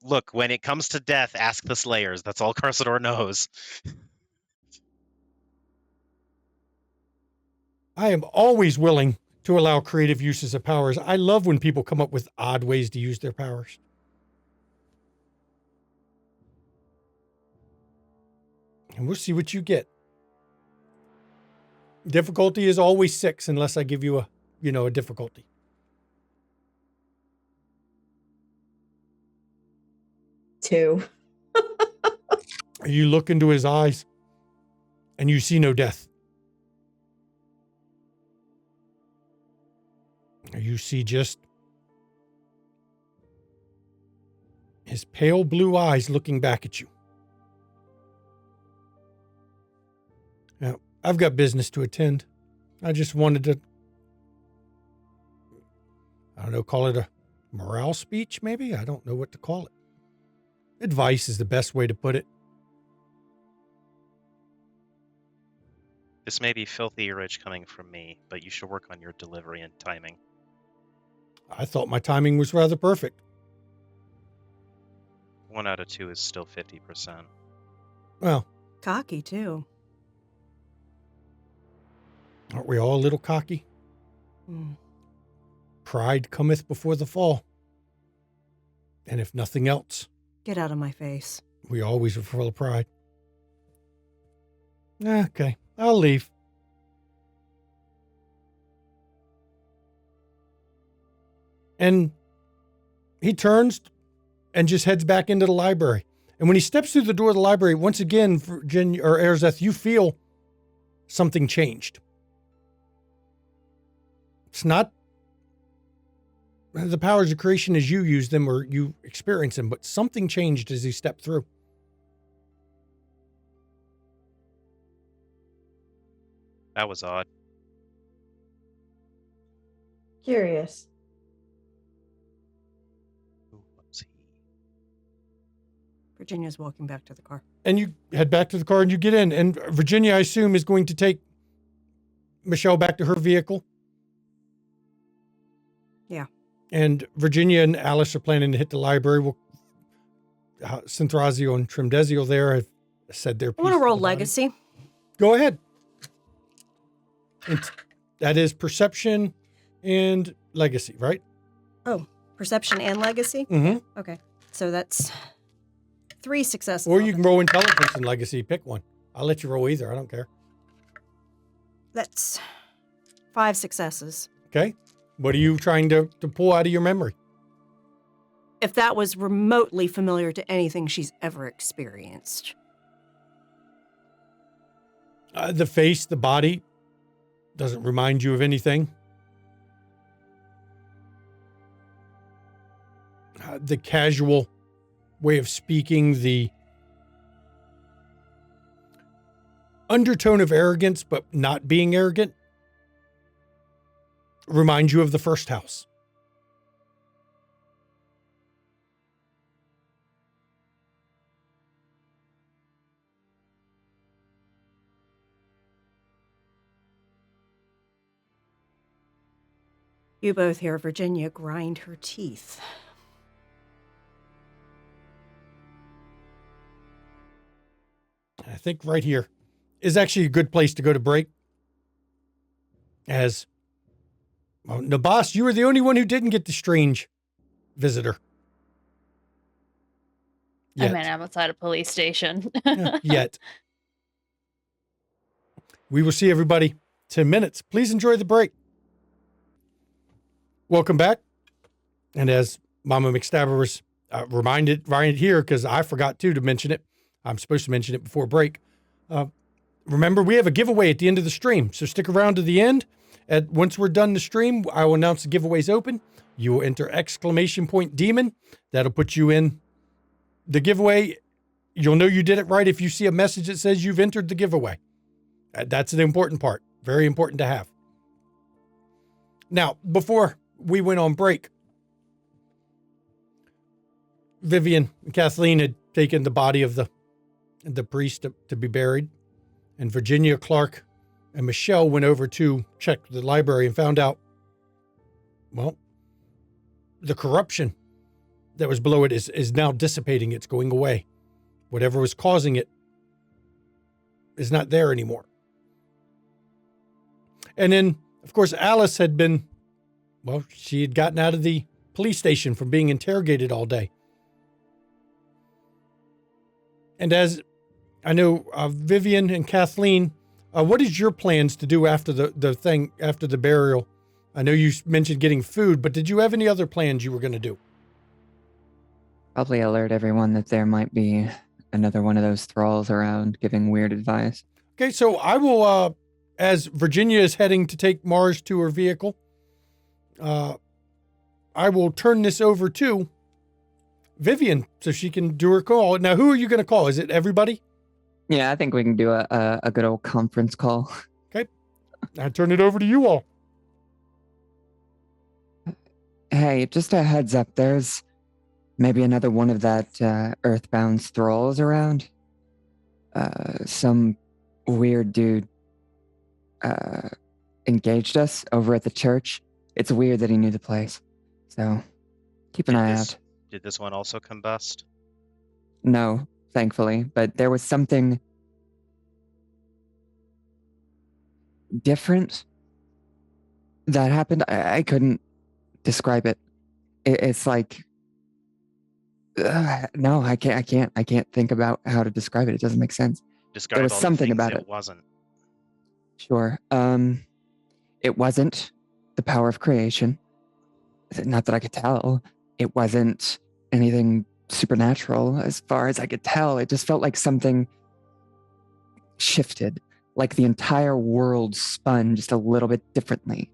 look, when it comes to death, ask the Slayers. That's all Carsador knows. I am always willing to allow creative uses of powers. I love when people come up with odd ways to use their powers. And we'll see what you get. Difficulty is always 6 unless I give you a difficulty. Two. You look into his eyes and you see no death. You see just his pale blue eyes looking back at you. Now, I've got business to attend. I just wanted to, call it a morale speech, maybe? I don't know what to call it. Advice is the best way to put it. This may be filthy rich coming from me, but you should work on your delivery and timing. I thought my timing was rather perfect. 1 out of 2 is still 50%. Well, Cocky, too. aren't we all a little cocky? Mm. Pride cometh before the fall. And if nothing else, Get out of my face. we always are full of pride. Okay, I'll leave. And he turns and just heads back into the library. And when he steps through the door of the library, once again, Virginia or Arzeth, you feel something changed. It's not the powers of creation as you use them or you experience them, but something changed as he stepped through. That was odd. Curious. Who was he? Virginia's walking back to the car. And you head back to the car and you get in. And Virginia, I assume, is going to take Michelle back to her vehicle. Yeah. And Virginia and Alice are planning to hit the library. Synthrazio and Trimdesio there have said their piece. I want to roll about it. legacy. Go ahead. And that is perception and legacy, right? Oh, perception and legacy? Mm-hmm. Okay. So that's 3 successes. Or you can roll intelligence and legacy. Pick one. I'll let you roll either. I don't care. That's 5 successes. Okay. What are you trying to pull out of your memory? if that was remotely familiar to anything she's ever experienced. The face, the body, doesn't remind you of anything. The casual way of speaking, the undertone of arrogance, but not being arrogant, reminds you of the first house. You both hear Virginia grind her teeth. I think right here is actually a good place to go to break. As, well, Nabas, you were the only one who didn't get the strange visitor. I mean, I'm outside a police station. Yet. We will see everybody 10 minutes. Please enjoy the break. Welcome back. And as Mama McStabber was reminded right here, because I forgot to mention it. I'm supposed to mention it before break. Remember, we have a giveaway at the end of the stream. So stick around to the end. Once we're done the stream, I will announce the giveaway's open. You will enter !demon. That'll put you in the giveaway. You'll know you did it right if you see a message that says you've entered the giveaway. That's an important part. Very important to have. Now, before we went on break, Vivian and Kathleen had taken the body of the priest to be buried. And Virginia, Clark, and Michelle went over to check the library and found out, well, the corruption that was below it is now dissipating. It's going away. Whatever was causing it is not there anymore. And then, of course, Alice had been, well, she had gotten out of the police station from being interrogated all day. And as I know, Vivian and Kathleen, what is your plans to do after after the burial? I know you mentioned getting food, but did you have any other plans you were going to do? Probably alert everyone that there might be another one of those thralls around giving weird advice. Okay, so I will, as Virginia is heading to take Mars to her vehicle, I will turn this over to Vivian so she can do her call. Now, who are you going to call? Is it everybody? Yeah, I think we can do a good old conference call. Okay. I turn it over to you all. Hey, just a heads up, there's maybe another one of that Earthbound thralls around. Some weird dude engaged us over at the church. It's weird that he knew the place. So keep an eye out. Did this one also combust? No, thankfully, but there was something different that happened. I couldn't describe it. It's like no, I can't think about how to describe it. It doesn't make sense. Describe there was all something the things about it. Wasn't. Sure. It wasn't the power of creation. Not that I could tell. It wasn't anything supernatural as far as I could tell. It just felt like something shifted, like the entire world spun just a little bit differently.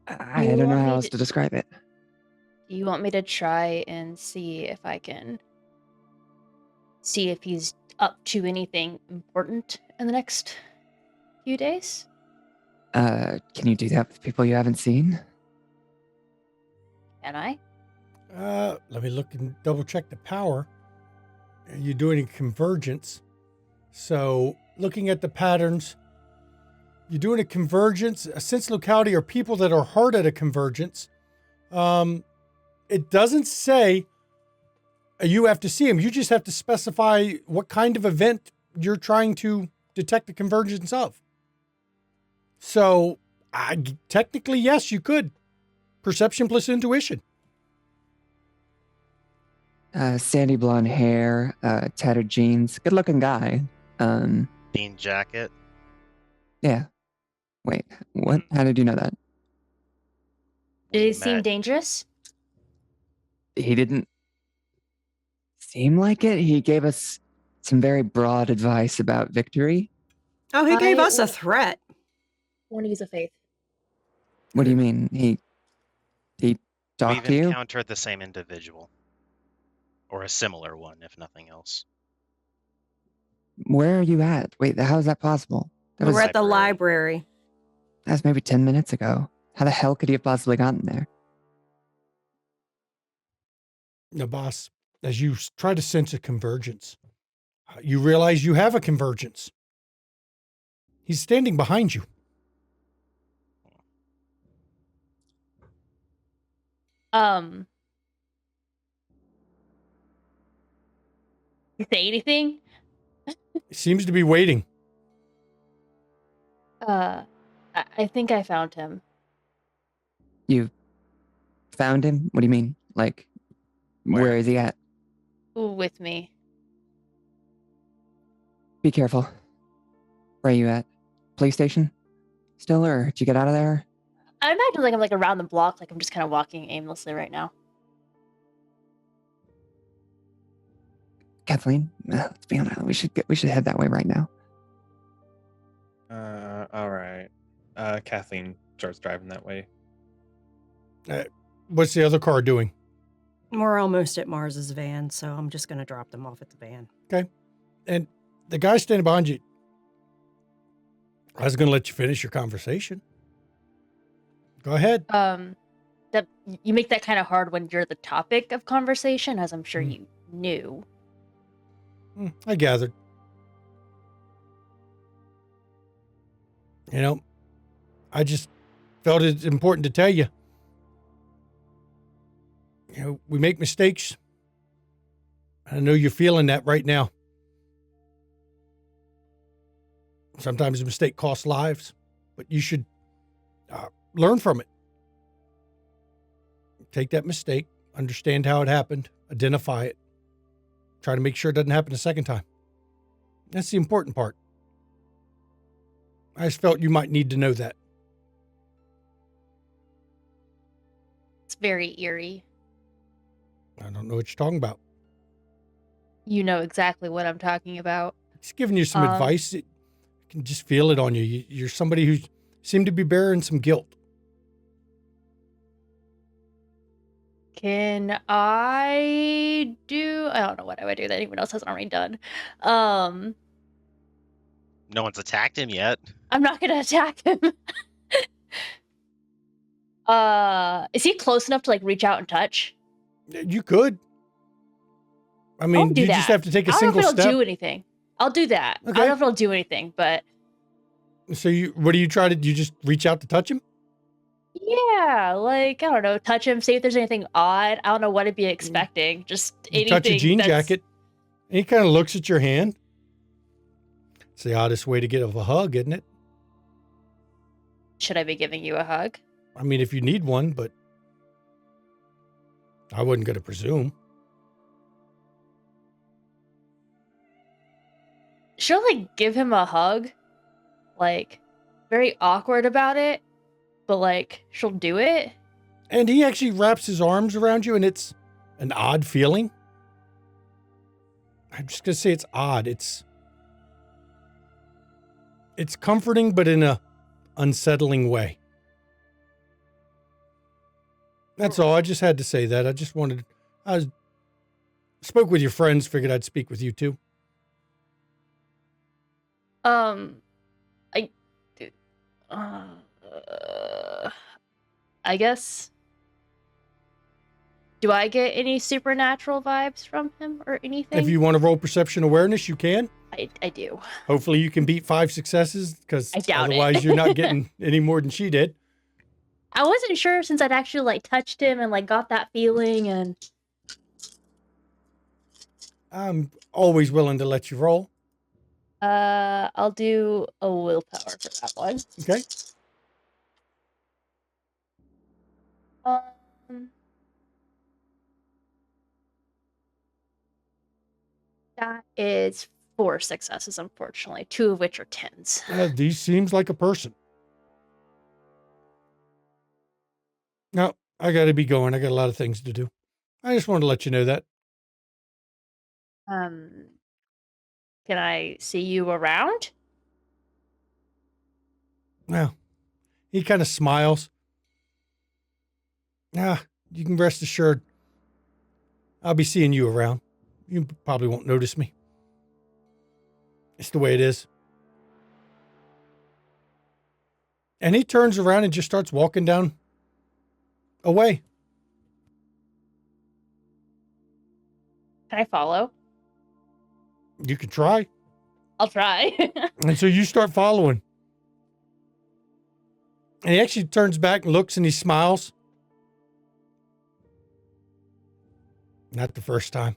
I don't know how else to describe it. Do you want me to try and see if I can see if he's up to anything important in the next few days? Can you do that with people you haven't seen? Can I? Let me look and double check the power. You're doing a convergence. So looking at the patterns, you're doing a convergence. A sense locality are people that are hard at a convergence. It doesn't say you have to see them. You just have to specify what kind of event you're trying to detect the convergence of. So technically, yes, you could. Perception plus intuition. Sandy blonde hair, tattered jeans, good looking guy. Jean jacket. Yeah. Wait, what? How did you know that? Did We he seem met. dangerous? He didn't seem like it. He gave us some very broad advice about victory. Oh, he gave I us a would- threat. Want to use a faith? What do you mean? He talked to We've you? encountered the same individual. Or a similar one, if nothing else. Where are you at? Wait, how is that possible? That We're was, at the library. that was maybe 10 minutes ago. How the hell could he have possibly gotten there? Now, boss, as you try to sense a convergence, you realize you have a convergence. He's standing behind you. Say anything? He seems to be waiting. I think I found him. You found him? What do you mean? Like, where is he at? With me. Be careful. Where are you at? Police station? Still, or did you get out of there? I imagine like I'm like around the block, like I'm just kind of walking aimlessly right now. Kathleen, let's be honest. We should head that way right now. All right. Kathleen starts driving that way. What's the other car doing? We're almost at Mars's van, so I'm just going to drop them off at the van. Okay. And the guy standing behind you, I was going to let you finish your conversation. Go ahead. That you make that kind of hard when you're the topic of conversation, as I'm sure you knew. I gathered. You know, I just felt it's important to tell you. You know, we make mistakes. I know you're feeling that right now. Sometimes a mistake costs lives, but you should learn from it. Take that mistake, understand how it happened, identify it, try to make sure it doesn't happen a second time. That's the important part. I just felt you might need to know that. It's very eerie. I don't know what you're talking about. You know exactly what I'm talking about. Just giving you some advice. I can just feel it on you. You're somebody who seemed to be bearing some guilt. Can I do? I don't know what I would do that anyone else hasn't already done. No one's attacked him yet. I'm not gonna attack him. Is he close enough to like reach out and touch? You could. I mean, do you that. just have to take a I don't single know if step. it'll do anything. I'll do that. I Okay. don't know if it'll do anything, but So what do you try to do? You just reach out to touch him? yeah, like I don't know, touch him, see if there's anything odd. I don't know what I'd be expecting. Just You anything. touch a jean that's- jacket, and he kind of looks at your hand. It's the oddest way to get a hug, isn't it? Should I be giving you a hug? I mean, if you need one, but I wasn't going to presume. Should I like give him a hug? Like very awkward about it, but like she'll do it. And he actually wraps his arms around you, and it's an odd feeling. I'm just going to say it's odd. It's comforting, but in a unsettling way. That's all. I just had to say that. I spoke with your friends, figured I'd speak with you too. I guess. Do I get any supernatural vibes from him or anything? If you want to roll perception awareness, you can. I do. Hopefully you can beat 5 successes, because I doubt it. otherwise you're not getting any more than she did. I wasn't sure since I'd actually like touched him and like got that feeling, and I'm always willing to let you roll. I'll do a willpower for that one. Okay. That is 4 successes, unfortunately, 2 of which are 10s. These seems like a person. No, I got to be going. I got a lot of things to do. I just wanted to let you know that. Can I see you around? Well, he kind of smiles. You can rest assured. I'll be seeing you around. You probably won't notice me. It's the way it is. And he turns around and just starts walking down away. Can I follow? You can try. I'll try. And so you start following. And he actually turns back and looks and he smiles. Not the first time.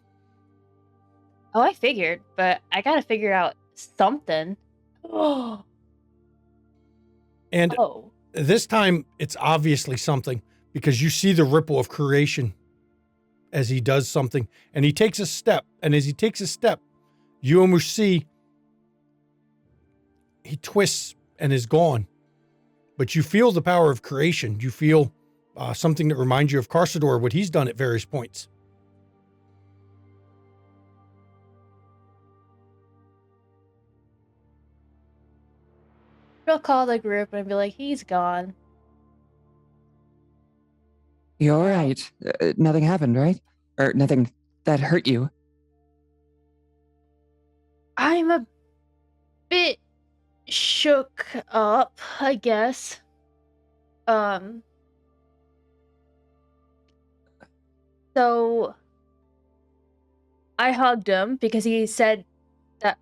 Oh, I figured, but I gotta figure out something. Oh. And this time it's obviously something because you see the ripple of creation as he does something and he takes a step. And as he takes a step, you almost see he twists and is gone. But you feel the power of creation. You feel something that reminds you of Carsador, what he's done at various points. I'll call the group and be like, he's gone. You're all right. Nothing happened, right? Or nothing that hurt you. I'm a bit shook up, I guess. So I hugged him because he said that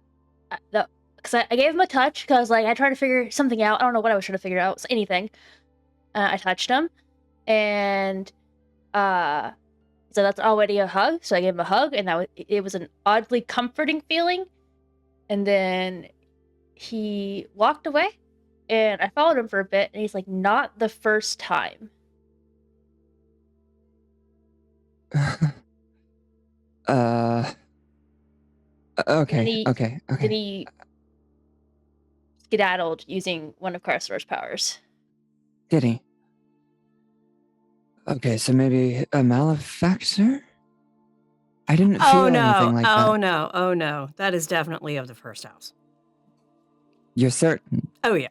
because I gave him a touch because like I tried to figure something out. I don't know what I was trying to figure out. Anything. I touched him, and so that's already a hug. So I gave him a hug, and it was an oddly comforting feeling. And then he walked away, and I followed him for a bit, and he's like, "Not the first time." Okay. Then he skedaddled using one of Carcer's powers. Did he? Okay, so maybe a malefactor? I didn't feel anything like that. Oh no. That is definitely of the first house. You're certain? Oh yeah.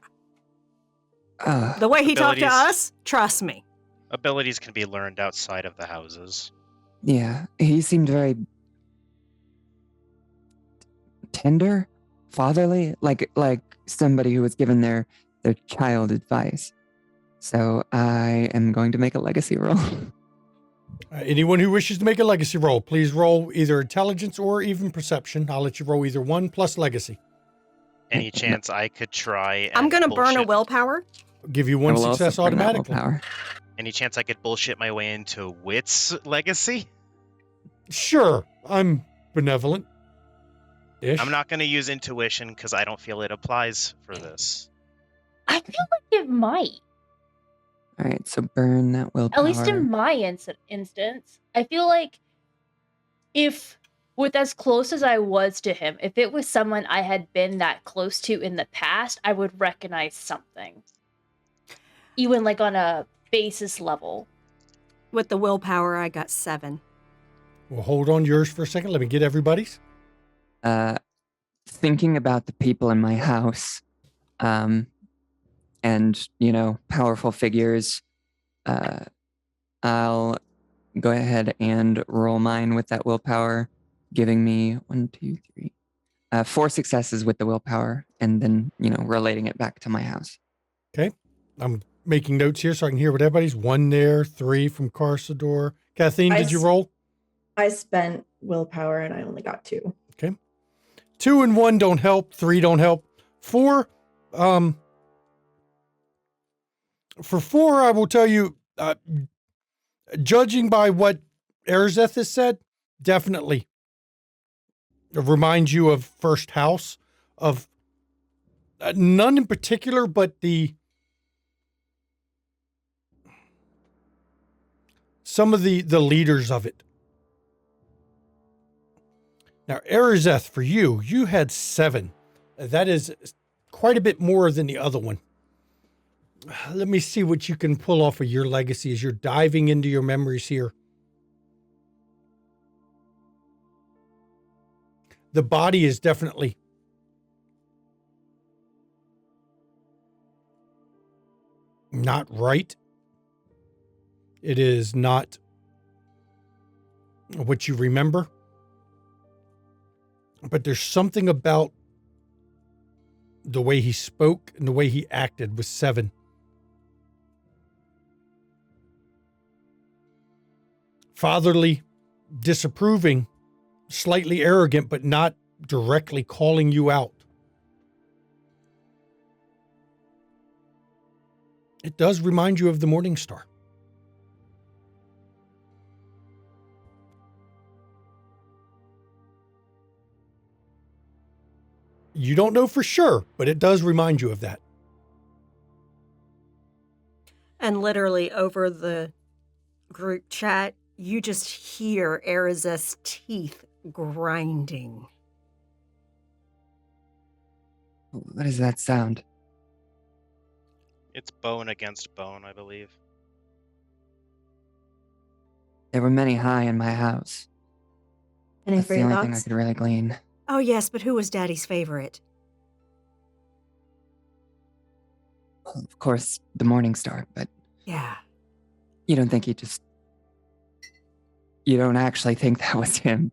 The way he talked to us, trust me. Abilities can be learned outside of the houses. Yeah, he seemed very tender, fatherly, like somebody who was given their child advice. So I am going to make a legacy roll. Anyone who wishes to make a legacy roll, please roll either intelligence or even perception. I'll let you roll either one plus legacy. Any chance I could try? I'm going to burn a willpower. Give you one success automatically. Any chance I could bullshit my way into Wit's legacy? Sure, I'm benevolent. I'm not going to use intuition because I don't feel it applies for this. I feel like it might. All right, so burn that willpower. At least in my instance, I feel like if, with as close as I was to him, if it was someone I had been that close to in the past, I would recognize something. Even like on a basis level. With the willpower, I got 7. Well, hold on yours for a second. Let me get everybody's. Thinking about the people in my house, and, powerful figures, I'll go ahead and roll mine with that willpower, giving me 4 successes with the willpower, and then, relating it back to my house. Okay. I'm making notes here so I can hear what everybody's. 1 there, 3 from Carsador. Kathleen, did you roll? I spent willpower and I only got 2. Okay. 2 and 1 don't help. 3 don't help. 4, for 4, I will tell you, judging by what Erzeth has said, definitely reminds you of First House, of none in particular, but some of the leaders of it. Now, Erzeth, for you had 7. That is quite a bit more than the other one. Let me see what you can pull off of your legacy as you're diving into your memories here. The body is definitely not right. It is not what you remember. But there's something about the way he spoke and the way he acted with Seven. Fatherly, disapproving, slightly arrogant, but not directly calling you out. It does remind you of the Morning Star. You don't know for sure, but it does remind you of that. And literally over the group chat, you just hear Arizeth's teeth grinding. What is that sound? It's bone against bone, I believe. There were many high in my house. Any That's the favorite only thing I thoughts? could really glean. Oh, yes, but who was Daddy's favorite? Well, of course, the Morning Star, but Yeah. you don't think you don't actually think that was him.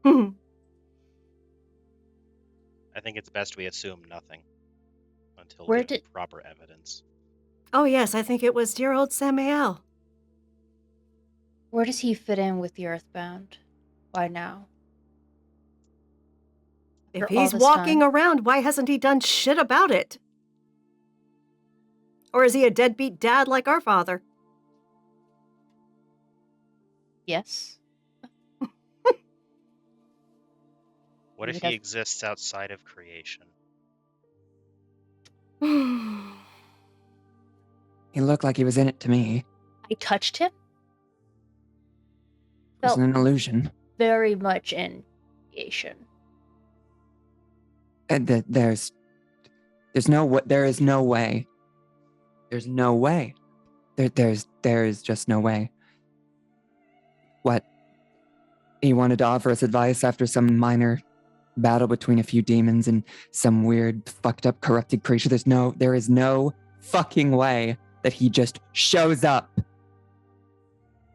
I think it's best we assume nothing until Where we have did- proper evidence. Oh, yes, I think it was dear old Samael. Where does he fit in with the Earthbound? Why now? If After all he's this walking time? around, why hasn't he done shit about it? Or is he a deadbeat dad like our father? Yes. What Maybe if he that's- exists outside of creation? He looked like he was in it to me. I touched him? It was Felt an illusion. very much in creation. And there is no way. There's no way. There is just no way. What? He wanted to offer us advice after some minor battle between a few demons and some weird, fucked up, corrupted creature. There is no fucking way that he just shows up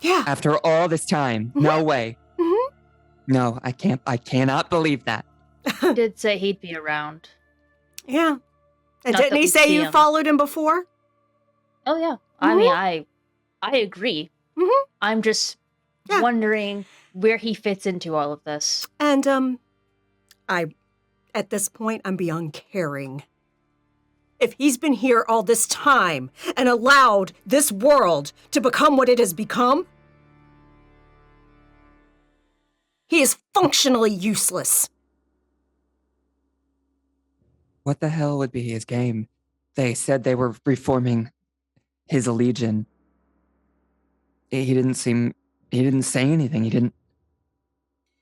Yeah. after all this time. No way. Mhm. No, I cannot believe that. He did say he'd be around. Yeah. And Not didn't that he we say see you him. followed him before? Oh yeah. I mean, I agree. Mhm. I'm just Yeah. wondering where he fits into all of this. And, at this point, I'm beyond caring. If he's been here all this time and allowed this world to become what it has become, he is functionally useless. What the hell would be his game? They said they were reforming his legion. He didn't say anything.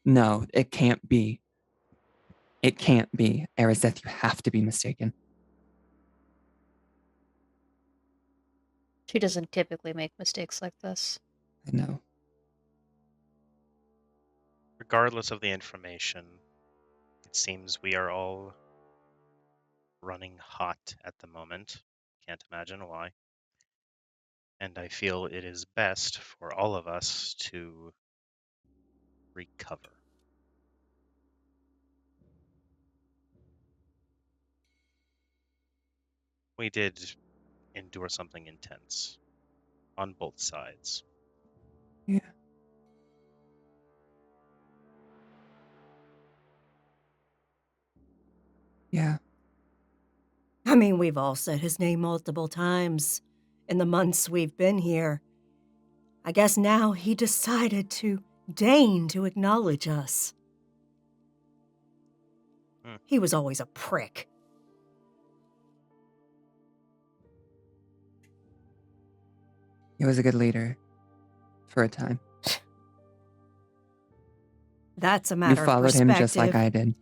No, it can't be. It can't be. Arizeth, you have to be mistaken. She doesn't typically make mistakes like this. I know. Regardless of the information, it seems we are all running hot at the moment. Can't imagine why. And I feel it is best for all of us to recover. We did endure something intense on both sides. Yeah. Yeah. I mean, we've all said his name multiple times in the months we've been here. I guess now he decided to deign to acknowledge us. He was always a prick. He was a good leader. For a time. That's a You matter of followed perspective. him just like I did.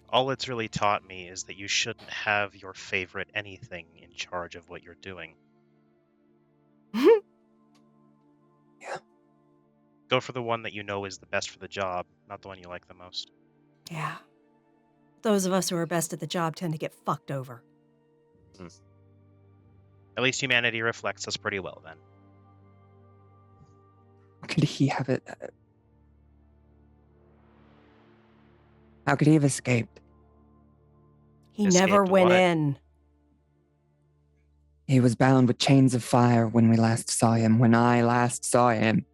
All it's really taught me is that you shouldn't have your favorite anything in charge of what you're doing. Yeah. Go for the one that you know is the best for the job, not the one you like the most. Yeah. Those of us who are best at the job tend to get fucked over. At least humanity reflects us pretty well, then. Could he have it? How could he have escaped? He never Escaped went what? in. He was bound with chains of fire when we last saw him, when I last saw him.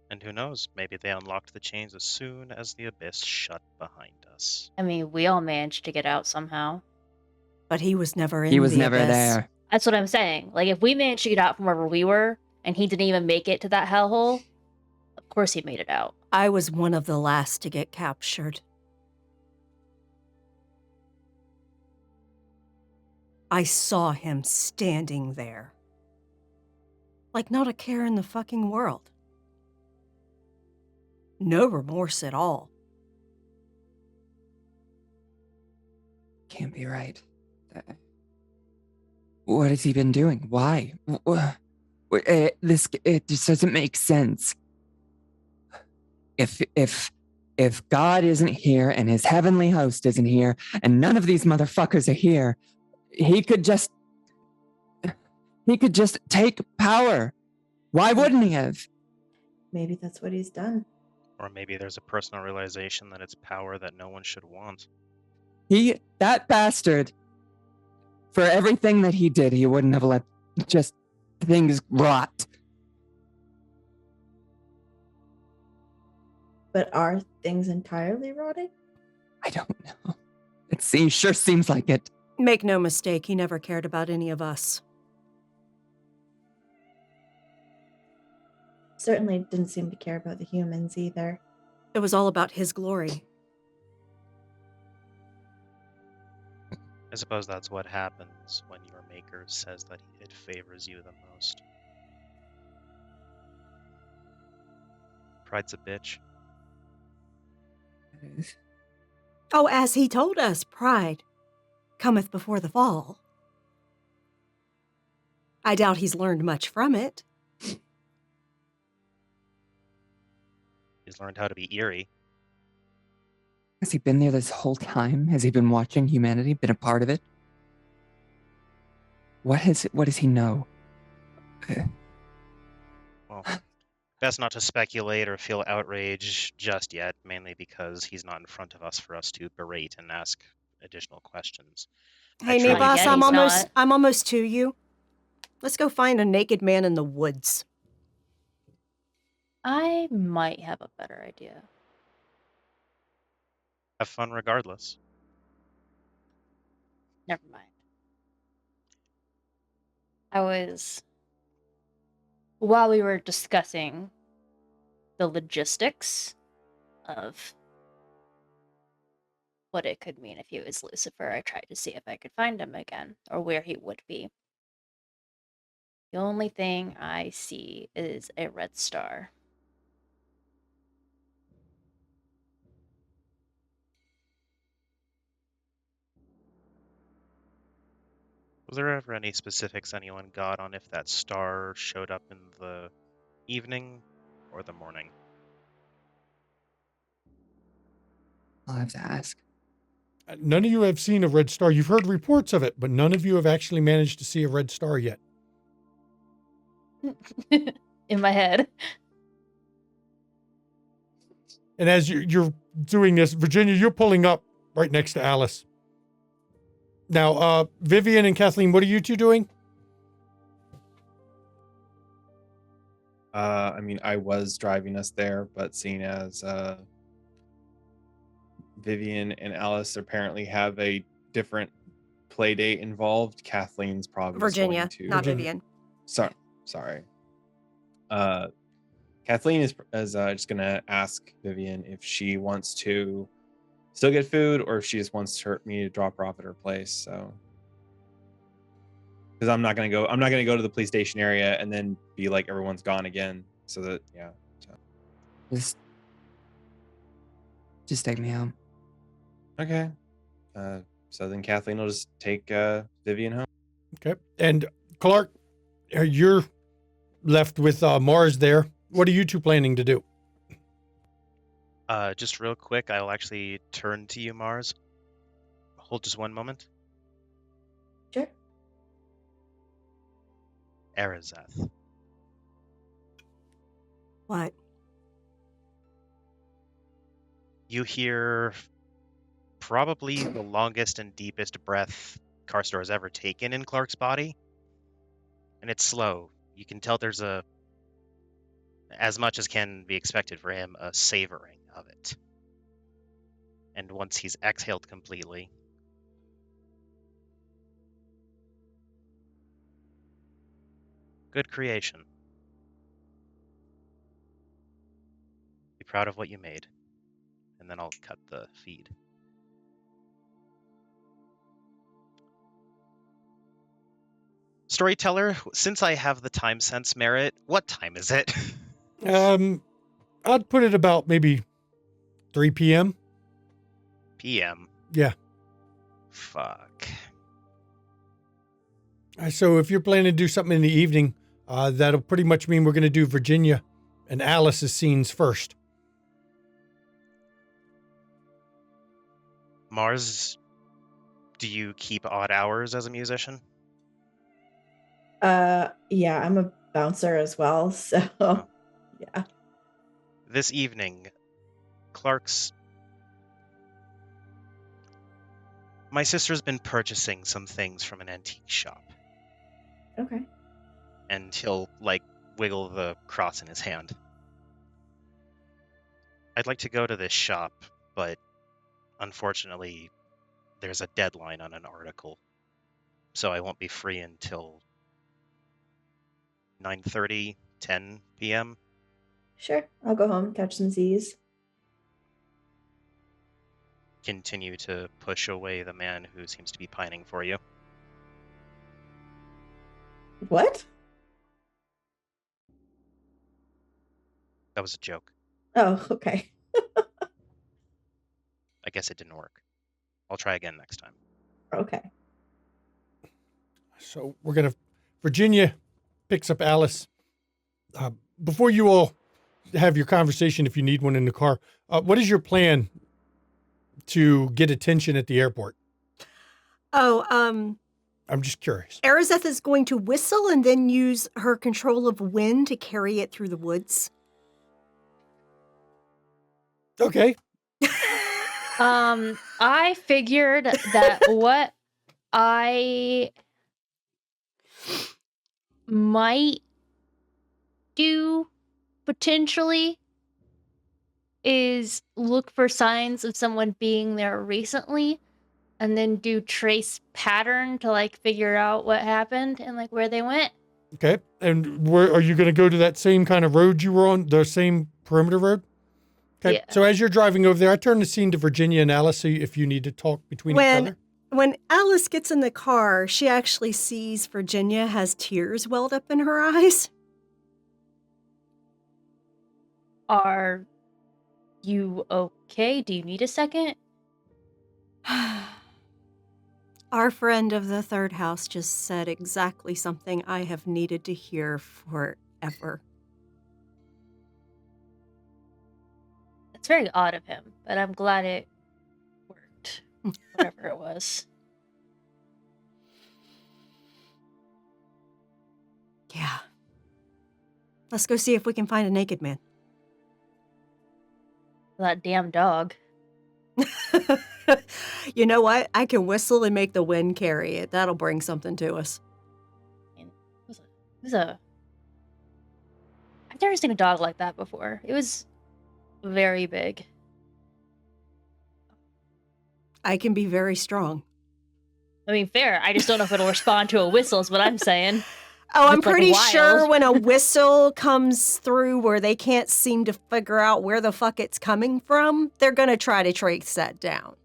And who knows, maybe they unlocked the chains as soon as the abyss shut behind us. I mean, we all managed to get out somehow. But he was never in He was the never abyss. there. That's what I'm saying. Like, if we managed to get out from wherever we were, and he didn't even make it to that hellhole, of course he made it out. I was one of the last to get captured. I saw him standing there. Like not a care in the fucking world. No remorse at all. Can't be right. What has he been doing? Why? It just doesn't make sense. If God isn't here and his heavenly host isn't here and none of these motherfuckers are here, he could just take power. Why wouldn't he have? Maybe that's what he's done. Or maybe there's a personal realization that it's power that no one should want. That bastard, for everything that he did, he wouldn't have let just things rot. But are things entirely rotting? I don't know. Sure seems like it. Make no mistake, he never cared about any of us. Certainly didn't seem to care about the humans either. It was all about his glory. I suppose that's what happens when your maker says that it favors you the most. Pride's a bitch. Oh, as he told us, pride cometh before the fall. I doubt he's learned much from it. He's learned how to be eerie. Has he been there this whole time? Has he been watching humanity, been a part of it? What does he know? Well, best not to speculate or feel outrage just yet, mainly because he's not in front of us for us to berate and ask additional questions. Hey, truly Nabas, Yeah, he's I'm almost to you. Let's go find a naked man in the woods. I might have a better idea. Have fun regardless. Never mind. While we were discussing the logistics of what it could mean if he was Lucifer, I tried to see if I could find him again, or where he would be. The only thing I see is a red star. Was there ever any specifics anyone got on if that star showed up in the evening or the morning? I'll have to ask. None of you have seen a red star. You've heard reports of it, but none of you have actually managed to see a red star yet. In my head. And as you're doing this, Virginia, you're pulling up right next to Alice. Now, Vivian and Kathleen, what are you two doing? I mean, I was driving us there, but seeing as Vivian and Alice apparently have a different play date involved, Kathleen's probably just Virginia, going to... not Virginia. Vivian. Sorry. Kathleen is just going to ask Vivian if she wants to still get food or if she just wants me to drop her off at her place. So, because I'm not going to go to the police station area and then be like everyone's gone again. So that, yeah. So. Just take me home. Okay. So then Kathleen will just take Vivian home. Okay. And Clark, you're left with Mars there. What are you two planning to do? Just real quick, I'll actually turn to you, Mars. Hold just one moment. Sure. Arazeth. What? You hear probably the longest and deepest breath Karstor has ever taken in Clark's body. And it's slow. You can tell there's as much as can be expected for him, a savoring of it. And once he's exhaled completely, good creation. Be proud of what you made. And then I'll cut the feed. Storyteller, since I have the time sense merit, what time is it? I'd put it about maybe 3 p.m. PM. Yeah. Fuck. So if you're planning to do something in the evening, that'll pretty much mean we're going to do Virginia and Alice's scenes first. Mars, do you keep odd hours as a musician? Yeah, I'm a bouncer as well, so yeah. This evening, my sister's been purchasing some things from an antique shop. Okay. And he'll, wiggle the cross in his hand. I'd like to go to this shop, but unfortunately, there's a deadline on an article, so I won't be free until 9:30, 10 p.m. Sure. I'll go home, catch some Z's. Continue to push away the man who seems to be pining for you. What? That was a joke. Oh, okay. I guess it didn't work. I'll try again next time. Okay. So Virginia picks up Alice. Before you all have your conversation, if you need one in the car, what is your plan to get attention at the airport? Oh, I'm just curious. Arazeth is going to whistle and then use her control of wind to carry it through the woods. Okay. I figured that what I might do potentially is look for signs of someone being there recently and then do trace pattern to figure out what happened and where they went. Okay. And where are you going to go to that same kind of road you were on, the same perimeter road? Okay. Yeah. So as you're driving over there, I turn the scene to Virginia and Alice, see if you need to talk between each other. When Alice gets in the car, she actually sees Virginia has tears welled up in her eyes. Are you okay? Do you need a second? Our friend of the third house just said exactly something I have needed to hear forever. It's very odd of him, but I'm glad it worked. Whatever it was. Yeah. Let's go see if we can find a naked man. That damn dog. You know what? I can whistle and make the wind carry it. That'll bring something to us. I've never seen a dog like that before. It was very big. I can be very strong. I mean, fair. I just don't know if it'll respond to a whistle is what I'm saying. Oh, I'm It's, pretty wild. sure when a whistle comes through where they can't seem to figure out where the fuck it's coming from, they're going to try to trace that down.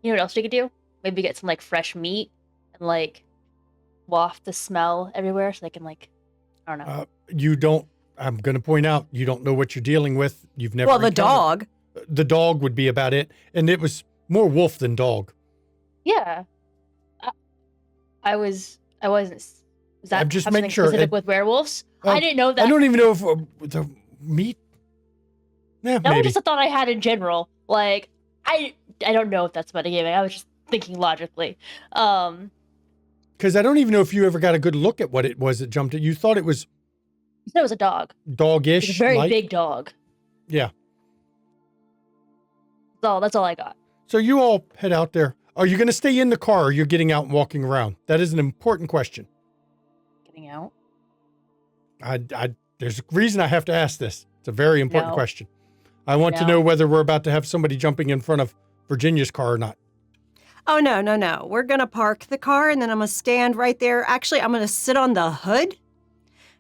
You know what else we could do? Maybe get some fresh meat and waft the smell everywhere so they can I don't know. You don't, I'm going to point out, you don't know what you're dealing with. You've never Well, the encountered- dog. The dog would be about it. And it was more wolf than dog. Yeah. I wasn't. Was that I'm just something making sure specific it- with werewolves? I didn't know that. I don't even know if the meat Yeah, That was maybe. just a thought I had in general. Like, I don't know if that's metagaming. I was just thinking logically. Because I don't even know if you ever got a good look at what it was that jumped at you. Thought it was You said it was a dog. It was a doggish. very like. big dog. Yeah. That's all I got. So you all head out there. Are you going to stay in the car or are you getting out and walking around? That is an important question. Getting out. There's a reason I have to ask this. It's a very important No. question. I want to No. know whether we're about to have somebody jumping in front of Virginia's car or not. Oh, no. We're going to park the car and then I'm going to stand right there. Actually, I'm going to sit on the hood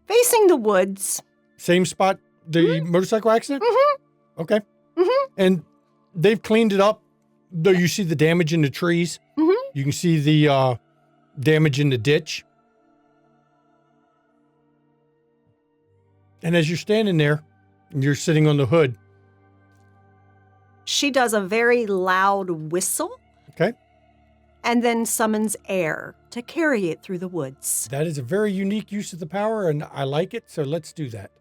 facing the woods. Same spot the motorcycle accident? Mm-hmm. Okay. Mm-hmm. And they've cleaned it up, though you see the damage in the trees. Mm-hmm. You can see the damage in the ditch. And as you're standing there, and you're sitting on the hood. She does a very loud whistle. Okay. And then summons air to carry it through the woods. That is a very unique use of the power, and I like it, so let's do that.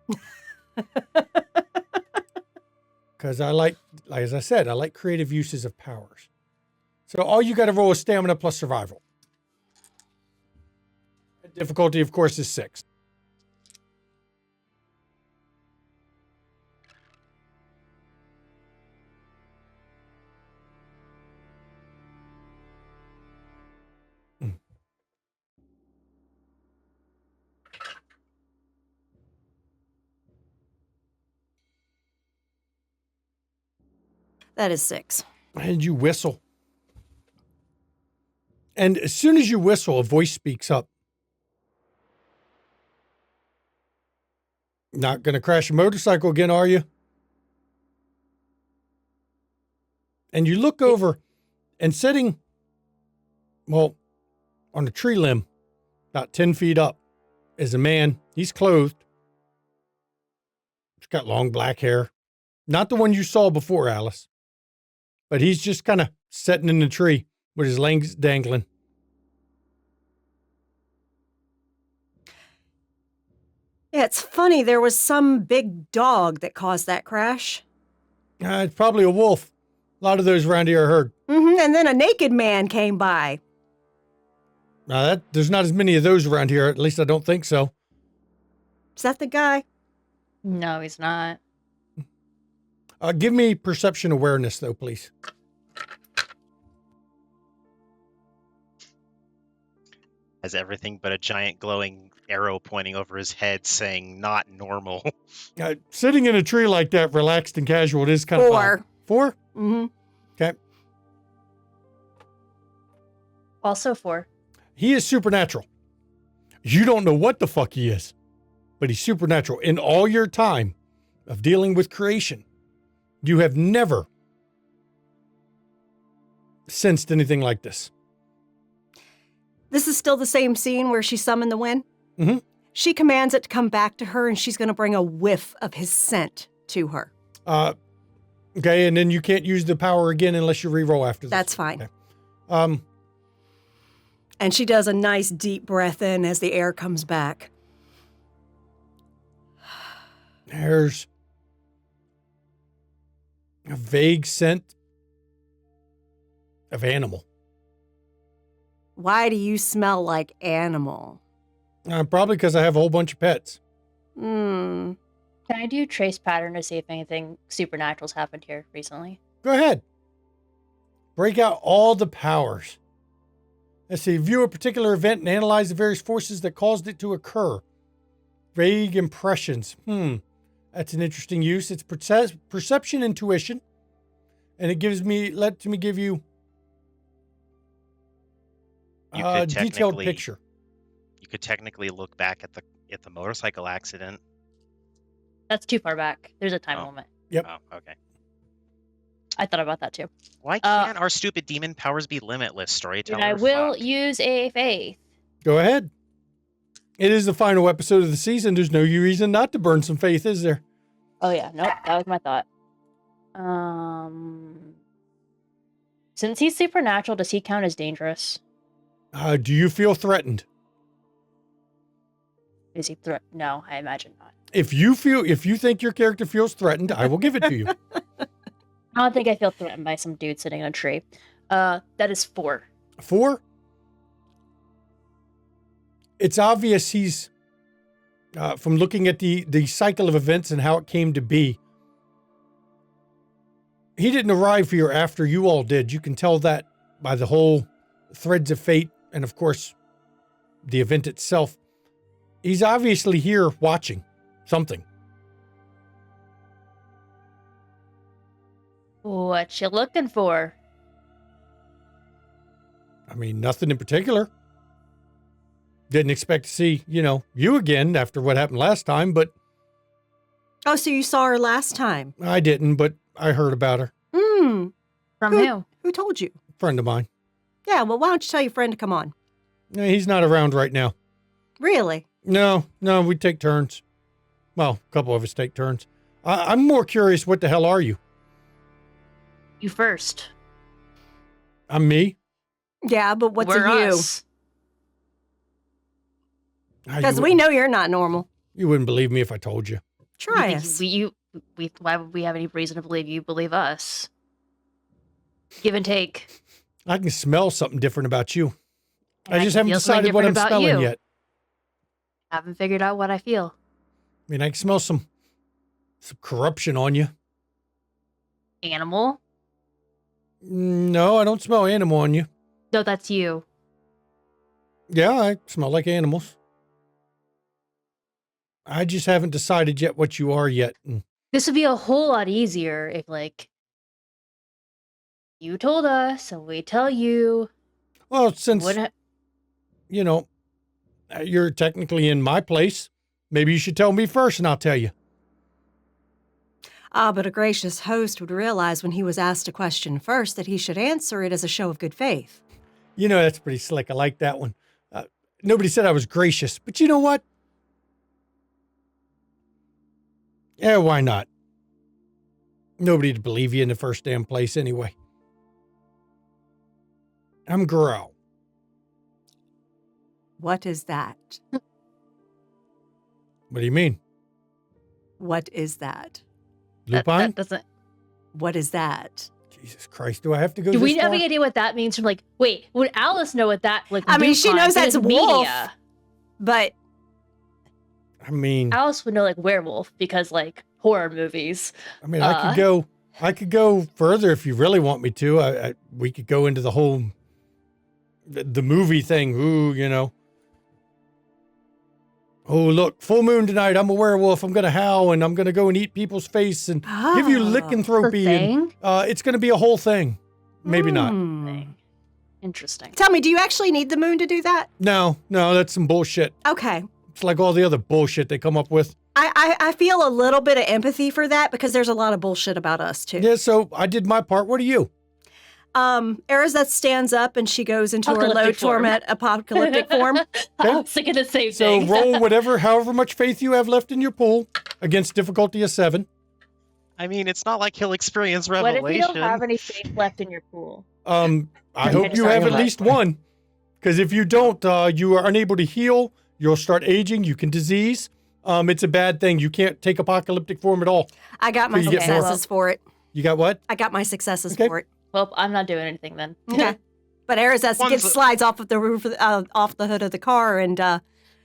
Because I like, as I said, I like creative uses of powers. So all you got to roll is stamina plus survival. The difficulty, of course, is 6. That is 6. And you whistle. And as soon as you whistle, a voice speaks up. Not going to crash a motorcycle again, are you? And you look over and sitting, well, on a tree limb, about 10 feet up, is a man. He's clothed. He's got long black hair. Not the one you saw before, Alice. But he's just kind of sitting in the tree with his legs dangling. Yeah, it's funny. There was some big dog that caused that crash. It's probably a wolf. A lot of those around here are heard. Mm-hmm. And then a naked man came by. There's not as many of those around here. At least I don't think so. Is that the guy? No, he's not. Give me perception awareness, though, please. Has everything but a giant glowing arrow pointing over his head saying not normal. Sitting in a tree like that, relaxed and casual, it is kind of 4. odd. 4? Mm-hmm. Okay. Also 4. He is supernatural. You don't know what the fuck he is, but he's supernatural. In all your time of dealing with creation, you have never sensed anything like this. This is still the same scene where she summoned the wind? Mm-hmm. She commands it to come back to her, and she's going to bring a whiff of his scent to her. Okay, and then you can't use the power again unless you re-roll after this. That's fine. Okay. And she does a nice deep breath in as the air comes back. There's a vague scent of animal. Why do you smell like animal? Probably because I have a whole bunch of pets. Can I do trace pattern to see if anything supernatural's happened here recently? Go ahead. Break out all the powers. Let's see. View a particular event and analyze the various forces that caused it to occur. Vague impressions. That's an interesting use. It's perception intuition. And it lets me give you a detailed picture. You could technically look back at the motorcycle accident. That's too far back. There's a time limit. Yep. Oh, okay. I thought about that too. Why can't our stupid demon powers be limitless, storyteller? And I will Fuck. use a faith. Go ahead. It is the final episode of the season. There's no reason not to burn some faith, is there? Oh yeah, nope, that was my thought. Since he's supernatural, does he count as dangerous? Do you feel threatened? Is he No, I imagine not. If you think your character feels threatened, I will give it to you. I don't think I feel threatened by some dude sitting on a tree. That is 4. 4? It's obvious he's, from looking at the cycle of events and how it came to be, he didn't arrive here after you all did. You can tell that by the whole threads of fate and, of course, the event itself. He's obviously here watching something. What you looking for? I mean, nothing in particular. Didn't expect to see, you again after what happened last time, but Oh, so you saw her last time? I didn't, but I heard about her. Hmm. From who? Who told you? Friend of mine. Yeah, well, why don't you tell your friend to come on? He's not around right now. Really? No, we take turns. Well, a couple of us take turns. I'm more curious, what the hell are you? You first. I'm me? Yeah, but what's We're a you? us. Because we know you're not normal. You wouldn't believe me if I told you. Try You us. think why would we have any reason to believe you believe us? Give and take. I can smell something different about you. And I just can haven't feel something decided what I'm different about smelling you. yet. Haven't figured out what I feel. I mean, I can smell some corruption on you. Animal? No, I don't smell animal on you. No, that's you. Yeah, I smell like animals. I just haven't decided yet what you are yet. This would be a whole lot easier if, you told us and we tell you. Well, since, Wouldn't you're technically in my place, maybe you should tell me first and I'll tell you. Ah, but a gracious host would realize when he was asked a question first that he should answer it as a show of good faith. That's pretty slick. I like that one. Nobody said I was gracious, but you know what? Yeah, why not? Nobody'd believe you in the first damn place anyway. I'm Growl. What is that? What do you mean? What is that? Lupine? That doesn't. What is that? Jesus Christ, do I have to go Do this we have far? any idea what that means? From wait, would Alice know what that I mean, she lupine knows that's is wolf. media. But I mean, Alice would know werewolf because horror movies. I could go further if you really want me to. We could go into the whole the movie thing. Ooh, Oh, look, full moon tonight. I'm a werewolf. I'm going to howl and I'm going to go and eat people's face and give you lycanthropy. And, it's going to be a whole thing. Maybe not. Thing. Interesting. Tell me, do you actually need the moon to do that? No, that's some bullshit. Okay. It's like all the other bullshit they come up with. I feel a little bit of empathy for that because there's a lot of bullshit about us too. Yeah, so I did my part. What are you? Arizeth stands up and she goes into her low Apocalyptic form. torment apocalyptic form. I was thinking the same So thing. roll however much faith you have left in your pool against difficulty of 7. I mean, it's not like he'll experience What revelation. if you don't have any faith left in your pool? I Okay, hope just you sorry have at about least that. one. Because if you don't, you are unable to heal. You'll start aging. You can disease. It's a bad thing. You can't take apocalyptic form at all. I got my So you get more. successes for it. You got what? I got my successes Okay. for it. Well, I'm not doing anything then. Okay. But Arizeth One's- slides off of the roof, off the hood of the car, and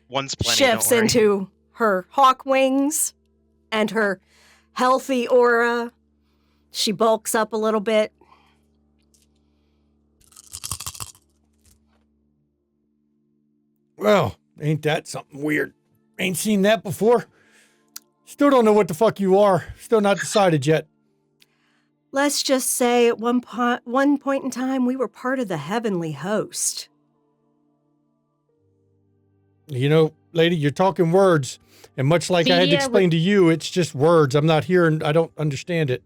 One's plenty. shifts don't worry. into her hawk wings and her healthy aura. She bulks up a little bit. Well, ain't that something weird? Ain't seen that before. Still don't know what the fuck you are. Still not decided yet. Let's just say at one point in time, we were part of the heavenly host. Lady, you're talking words. And much like I had to Media explain to you, it's just words. I'm not here and I don't understand it.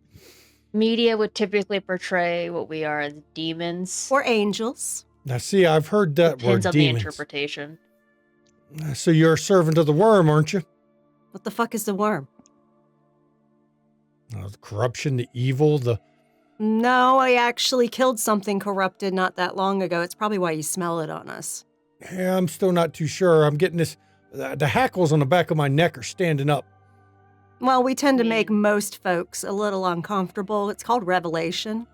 Media would typically portray what we are as demons. Or angels. Now, see, I've heard that Depends word, on the demons. interpretation. So you're a servant of the worm, aren't you? What the fuck is the worm? The corruption, the evil, No, I actually killed something corrupted not that long ago. It's probably why you smell it on us. Yeah, I'm still not too sure. I'm getting this. The hackles on the back of my neck are standing up. Well, we tend to make most folks a little uncomfortable. It's called revelation.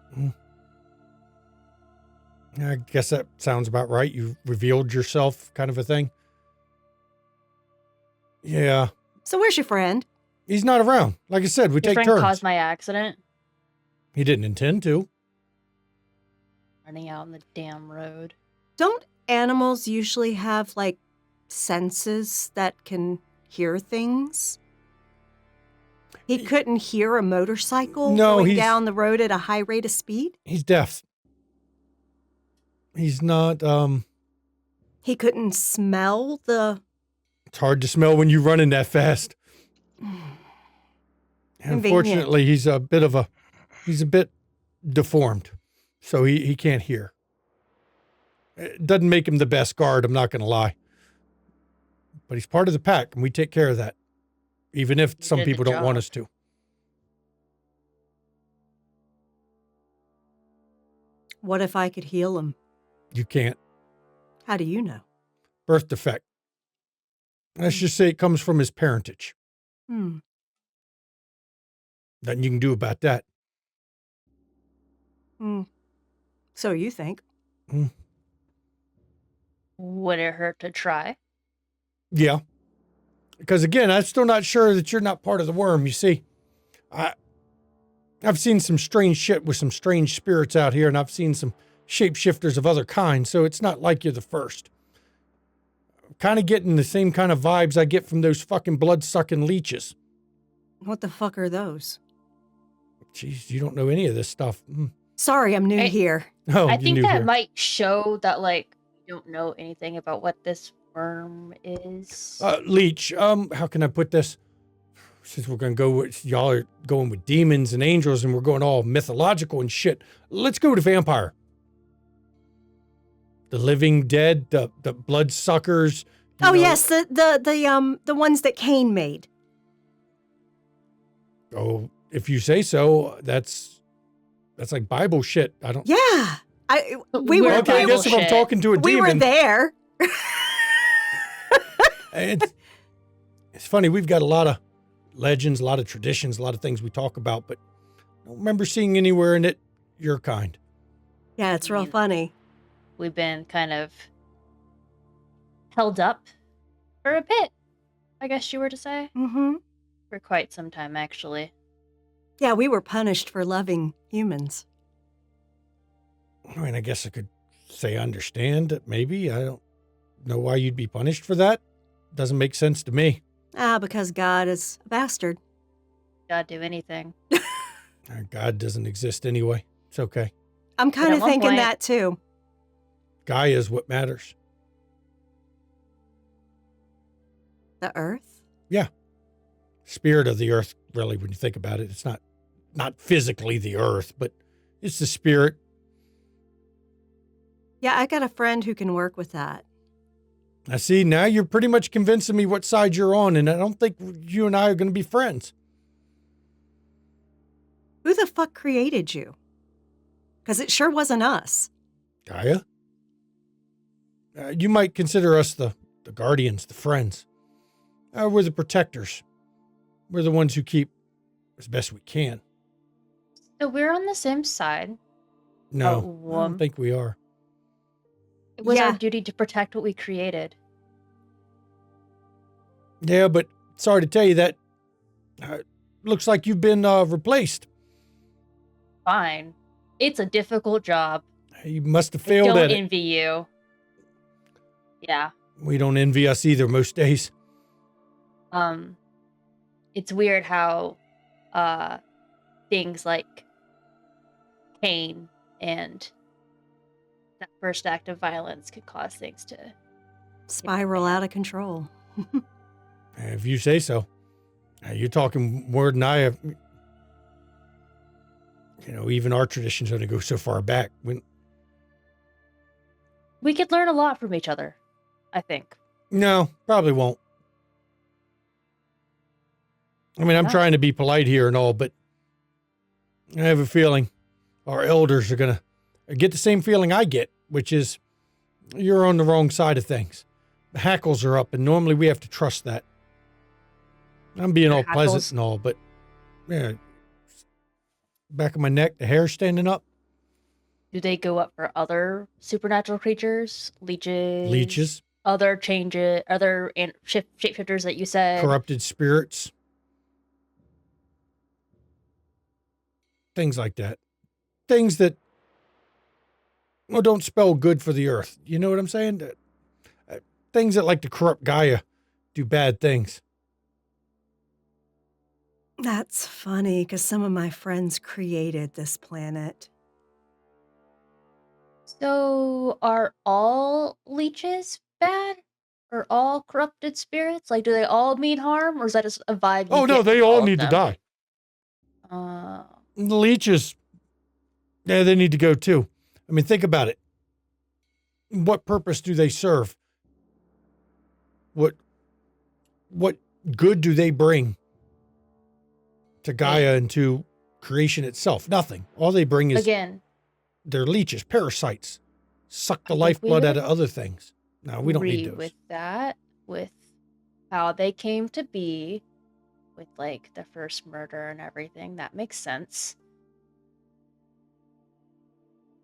I guess that sounds about right. You revealed yourself, kind of a thing. Yeah. So where's your friend? He's not around. Like I said, we Your take friend turns. caused my accident. He didn't intend to. Running out on the damn road. Don't animals usually have, like, senses that can hear things? He couldn't hear a motorcycle going down the road at a high rate of speed? He's deaf. He's not, He couldn't smell the... It's hard to smell when you're running that fast. Unfortunately, he's a bit deformed, so he can't hear. It doesn't make him the best guard, I'm not going to lie. But he's part of the pack, and we take care of that, even if some people don't want us to. What if I could heal him? You can't. How do you know? Birth defect. Let's just say it comes from his parentage. Nothing you can do about that. So you think. Would it hurt to try? Yeah. Because again, I'm still not sure that you're not part of the worm, you see. I've seen some strange shit with some strange spirits out here, and I've seen some shapeshifters of other kinds, so it's not like you're the first. I'm kind of getting the same kind of vibes I get from those fucking blood-sucking leeches. What the fuck are those? Jeez, you don't know any of this stuff. Sorry, I'm new here. Oh, I you're think new that here. might show that, like, you don't know anything about what this worm is. Leech, how can I put this? Since we're going to go with, y'all are going with demons and angels and we're going all mythological and shit, let's go to vampire. The living dead, the bloodsuckers. Oh, yes, the ones that Cain made. Oh, if you say so, that's like Bible shit. I don't. Yeah. We were Okay, I guess if I'm talking to a demon. We were there. It's funny, we've got a lot of legends, a lot of traditions, a lot of things we talk about, but I don't remember seeing anywhere in it your kind. Yeah, it's real funny. We've been kind of held up for a bit, I guess you were to say. Mm-hmm. For quite some time, actually. Yeah, we were punished for loving humans. I mean, I guess I could say understand, maybe. I don't know why you'd be punished for that. Doesn't make sense to me. Because God is a bastard. God do anything. God doesn't exist anyway. It's okay. I'm kind of thinking that too. Gaia is what matters. The earth? Yeah. Spirit of the earth, really, when you think about it. It's not physically the earth, but it's the spirit. Yeah, I got a friend who can work with that. I see, now you're pretty much convincing me what side you're on, and I don't think you and I are going to be friends. Who the fuck created you? Because it sure wasn't us. Gaia? You might consider us the guardians, the friends. We're the protectors. We're the ones who keep as best we can. So we're on the same side. No, I don't think we are. It was our duty to protect what we created. Yeah, but sorry to tell you that looks like you've been replaced. Fine. It's a difficult job. You must have failed at it. I don't envy you. Yeah. We don't envy us either most days. It's weird how things like Cain and that first act of violence could cause things to spiral out of control. If you say so. You're talking more than I have. You know, even our traditions only go so far back. We could learn a lot from each other, I think. No, probably won't. I mean, I'm trying to be polite here and all, but I have a feeling our elders are going to get the same feeling I get, which is you're on the wrong side of things. The hackles are up, and normally we have to trust that. I'm being Your all hackles. pleasant and all, but yeah, back of my neck, the hair standing up. Do they go up for other supernatural creatures? Leeches, Other changes, other shapeshifters that you said? corrupted spirits, things like that. Things that don't spell good for the earth. You know what I'm saying? Things that like to corrupt Gaia, do bad things. That's funny because some of my friends created this planet. So are all leeches bad? Or all corrupted spirits? Like, do they all mean harm? Or is that just a vibe you Oh, no, get they from all of need to them? die. Uh, The leeches, yeah, they need to go too. I mean, think about it. What purpose do they serve? What good do they bring to Gaia and to creation itself? Nothing. All they bring is again, they're leeches, parasites. Suck the I think we lifeblood would out of other things. No, we don't need agree those. with that, with how they came to be, with like the first murder and everything. That makes sense.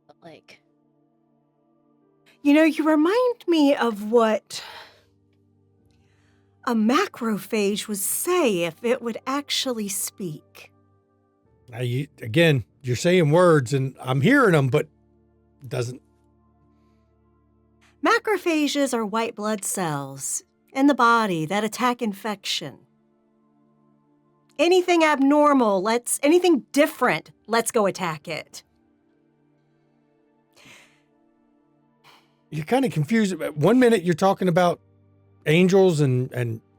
But like, You remind me of what a macrophage would say if it would actually speak. Now you're saying words and I'm hearing them, but it doesn't. Macrophages are white blood cells in the body that attack infection. Anything abnormal, anything different, let's go attack it. You're kind of confused. 1 minute you're talking about angels and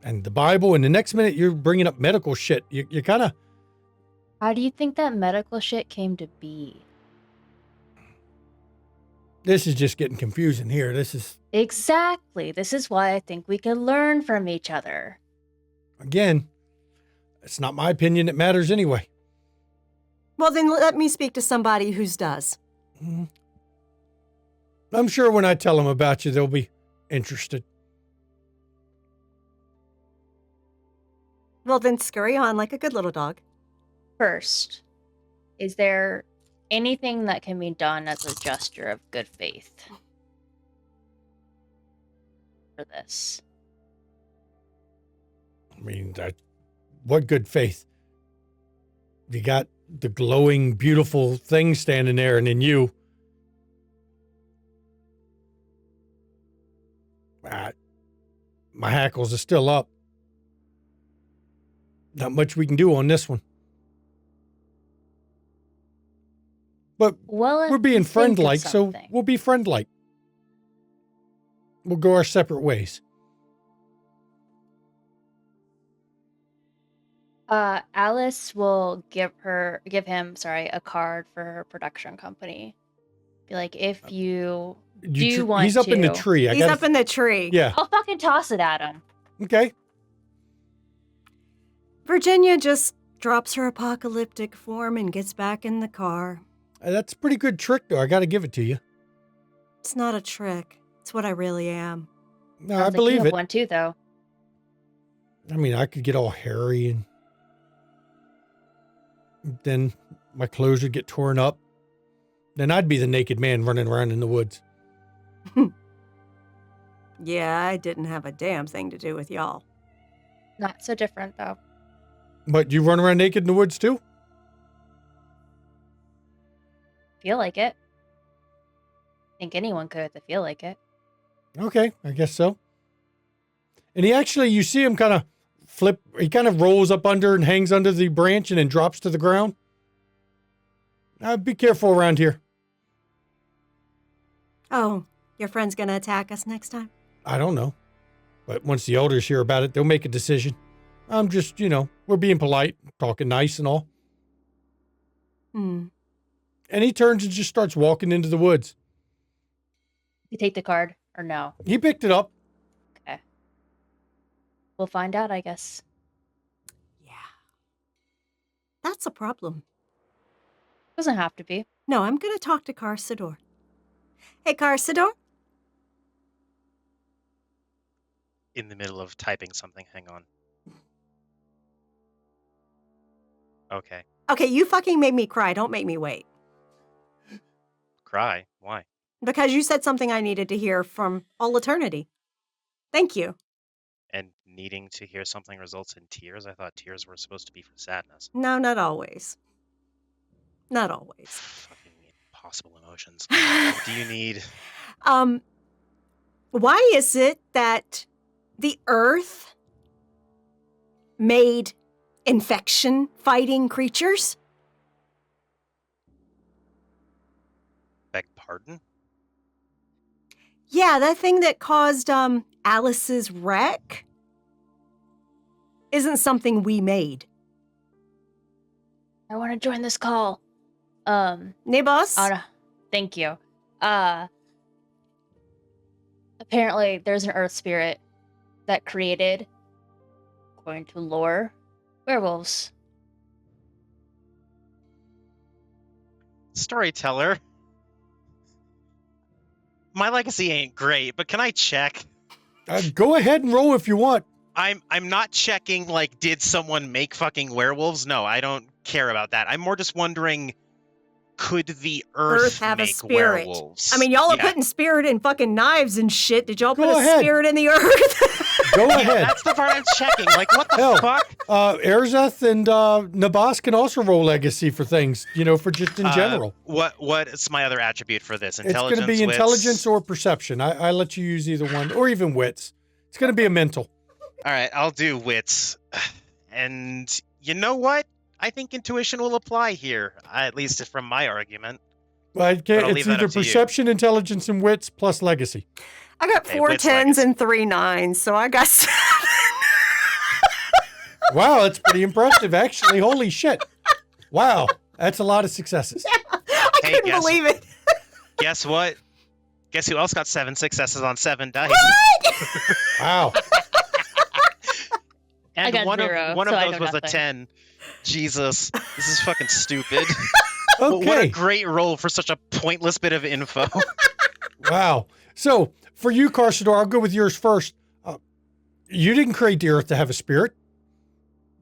the Bible, and the next minute you're bringing up medical shit. You're kind of. how do you think that medical shit came to be? This is just getting confusing here. This is, Exactly. This is why I think we can learn from each other. again, it's not my opinion that matters anyway. Well, then let me speak to somebody whose does. I'm sure when I tell them about you, they'll be interested. Well, then scurry on like a good little dog. First, is there anything that can be done as a gesture of good faith for this? I mean, what good faith? You got the glowing, beautiful thing standing there, and then you. My hackles are still up. Not much we can do on this one. But Well, if we're being you think of friend-like, so something. we'll be friend-like. We'll go our separate ways. Alice will give him a card for her production company. Be like, if you do want He's up in the to- tree. He's up in the tree. Yeah. I'll fucking toss it at him. Okay. Virginia just drops her apocalyptic form and gets back in the car. That's a pretty good trick, though. I got to give it to you. It's not a trick. It's what I really am. No, Sounds I like you believe have it. one too, though. I mean, I could get all hairy and then my clothes would get torn up. Then I'd be the naked man running around in the woods. Yeah, I didn't have a damn thing to do with y'all. Not so different, though. But you run around naked in the woods, too? Feel like it. Think anyone could if they feel like it. Okay, I guess so. And you see him kind of he kind of rolls up under and hangs under the branch and then drops to the ground. Be careful around here. Oh, your friend's gonna attack us next time? I don't know. But once the elders hear about it, they'll make a decision. I'm just, we're being polite, talking nice and all. And he turns and just starts walking into the woods. You take the card, or no? He picked it up. Okay. We'll find out, I guess. Yeah. That's a problem. Doesn't have to be. No, I'm gonna talk to Carsador. Hey, Carsador? In the middle of typing something, hang on. Okay. Okay, you fucking made me cry. Don't make me wait. Cry? Why? Because you said something I needed to hear from all eternity. Thank you. And needing to hear something results in tears? I thought tears were supposed to be for sadness. No, not always. Not always. Fucking impossible emotions. What do you need? Why is it that the Earth made infection-fighting creatures? Beg pardon? Yeah, that thing that caused Alice's wreck isn't something we made. I want to join this call. Nibos? Thank you. Apparently, there's an Earth spirit that created, according to lore, werewolves. Storyteller. My legacy ain't great, but can I check? Go ahead and roll if you want. I'm not checking, like, did someone make fucking werewolves? No, I don't care about that. I'm more just wondering, could the Earth have make a spirit? werewolves? I mean, y'all are putting spirit in fucking knives and shit. Did y'all put ahead. a spirit in the Earth? Go ahead. That's the part I'm checking. Like, what the Hell, fuck? Erzeth and Nabas can also roll legacy for things, for just in general. What's my other attribute for this? It's Intelligence, going to be wits? intelligence or perception. I let you use either one, or even wits. It's going to be a mental. All right, I'll do wits. And you know what? I think intuition will apply here, at least from my argument. It's either perception, intelligence, and wits plus legacy. I got 4 wits, 10s legacy. and 3 9s, so I got 7. Wow, that's pretty impressive, actually. Holy shit. Wow, that's a lot of successes. I couldn't believe it. Guess what? Guess who else got 7 successes on 7 dice? Wow. And I got one 0, of so I those know was a nothing. 10. Jesus, this is fucking stupid. Okay. What a great roll for such a pointless bit of info. Wow. So, for you, Carsador, I'll go with yours first. You didn't create the Earth to have a spirit.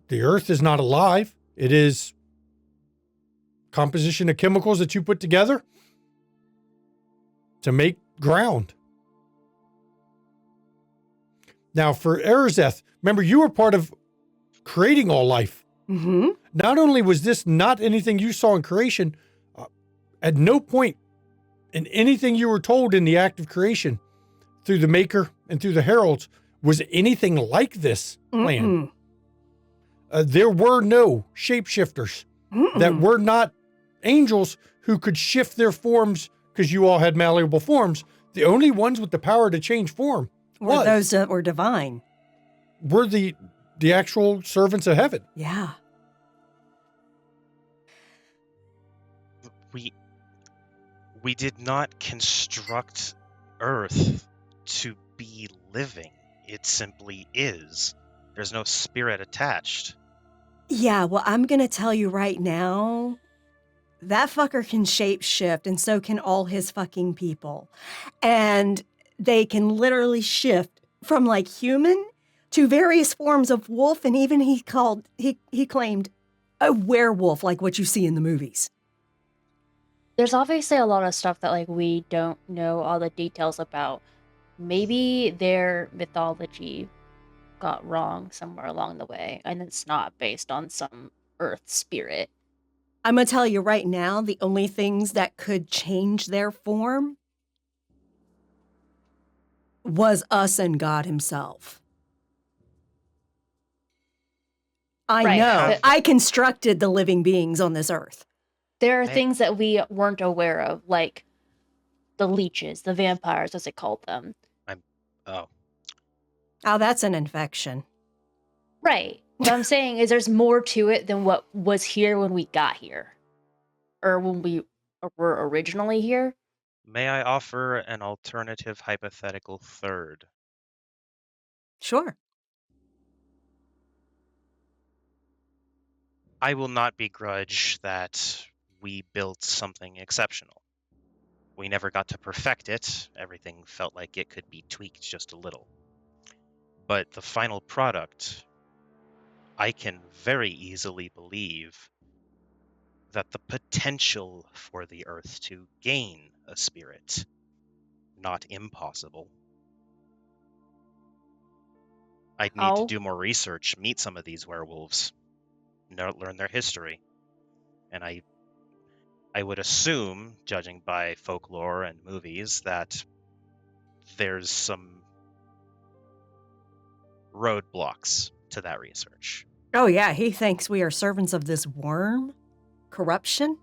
The Earth is not alive. It is composition of chemicals that you put together to make ground. Now, for Erzeth, remember, you were part of creating all life. Mm-hmm. Not only was this not anything you saw in creation, at no point in anything you were told in the act of creation through the Maker and through the Heralds was anything like this plan. There were no shapeshifters that were not angels who could shift their forms because you all had malleable forms. The only ones with the power to change form were those that were divine. Were the actual servants of heaven. Yeah. We did not construct Earth to be living. It simply is. There's no spirit attached. Yeah, well, I'm going to tell you right now, that fucker can shapeshift, and so can all his fucking people. And they can literally shift from like human to various forms of wolf, and even he claimed a werewolf like what you see in the movies. There's obviously a lot of stuff that like we don't know all the details about. Maybe their mythology got wrong somewhere along the way, and it's not based on some earth spirit. I'm going to tell you right now, the only things that could change their form was us and God himself. I know. I constructed the living beings on this earth. There are things that we weren't aware of, like the leeches, the vampires, as they called them. Oh, that's an infection. Right. What I'm saying is there's more to it than what was here when we got here. Or when we were originally here. May I offer an alternative hypothetical third? Sure. I will not begrudge that we built something exceptional. We never got to perfect it. Everything felt like it could be tweaked just a little. But the final product, I can very easily believe, that the potential for the Earth to gain a spirit, not impossible. I'd need to do more research, meet some of these werewolves, learn their history. And I would assume, judging by folklore and movies, that there's some roadblocks to that research. Oh, yeah, he thinks we are servants of this worm? Corruption?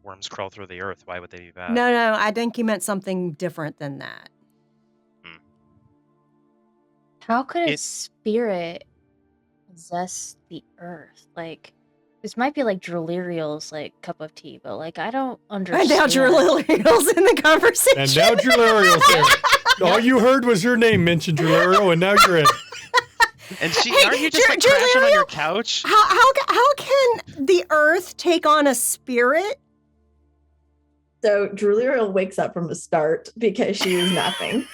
Worms crawl through the earth. Why would they be bad? No, I think he meant something different than that. How could a spirit possess the earth? Like, this might be like Druliriel's like cup of tea, but like I don't understand. And now Druliriel's in the conversation. And now Druliriel's there. All you heard was her name mentioned, Druliriel, and now you're in. And aren't you just like crashing on your couch? How can the earth take on a spirit? So Druliriel wakes up from a start because she is napping.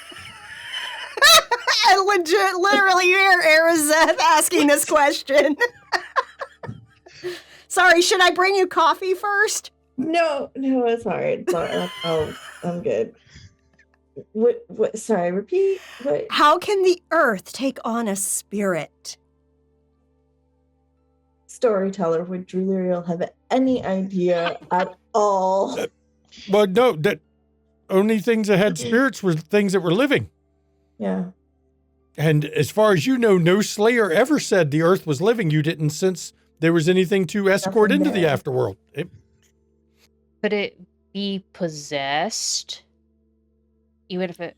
Literally, you hear Arizeth asking this question. Sorry, should I bring you coffee first? No, it's all right. I'm good. What? Sorry, repeat. What? How can the earth take on a spirit? Storyteller, would Druliriel have any idea at all? Well, no, that only things that had spirits were things that were living. Yeah. And as far as you know, no Slayer ever said the earth was living. You didn't sense there was anything to escort into the afterworld. Could it be possessed? Even if it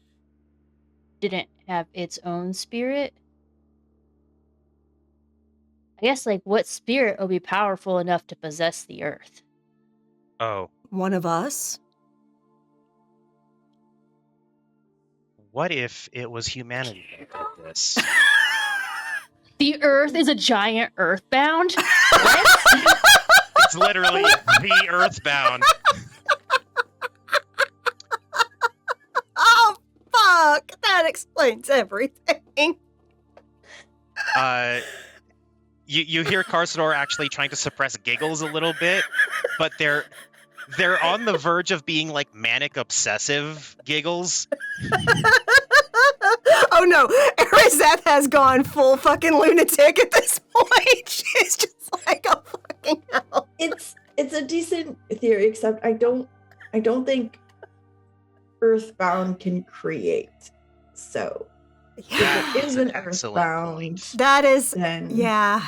didn't have its own spirit? I guess, like, what spirit will be powerful enough to possess the earth? Oh. One of us? What if it was humanity that did this? The earth is a giant earthbound? It's literally the earthbound. Oh, fuck! That explains everything. You hear Carsador actually trying to suppress giggles a little bit, but they're on the verge of being like manic obsessive giggles. Oh no, Arizeth has gone full fucking lunatic at this point. She's just like, oh fucking hell. It's a decent theory, except I don't think Earthbound can create. So if it is an Earthbound, that is then yeah.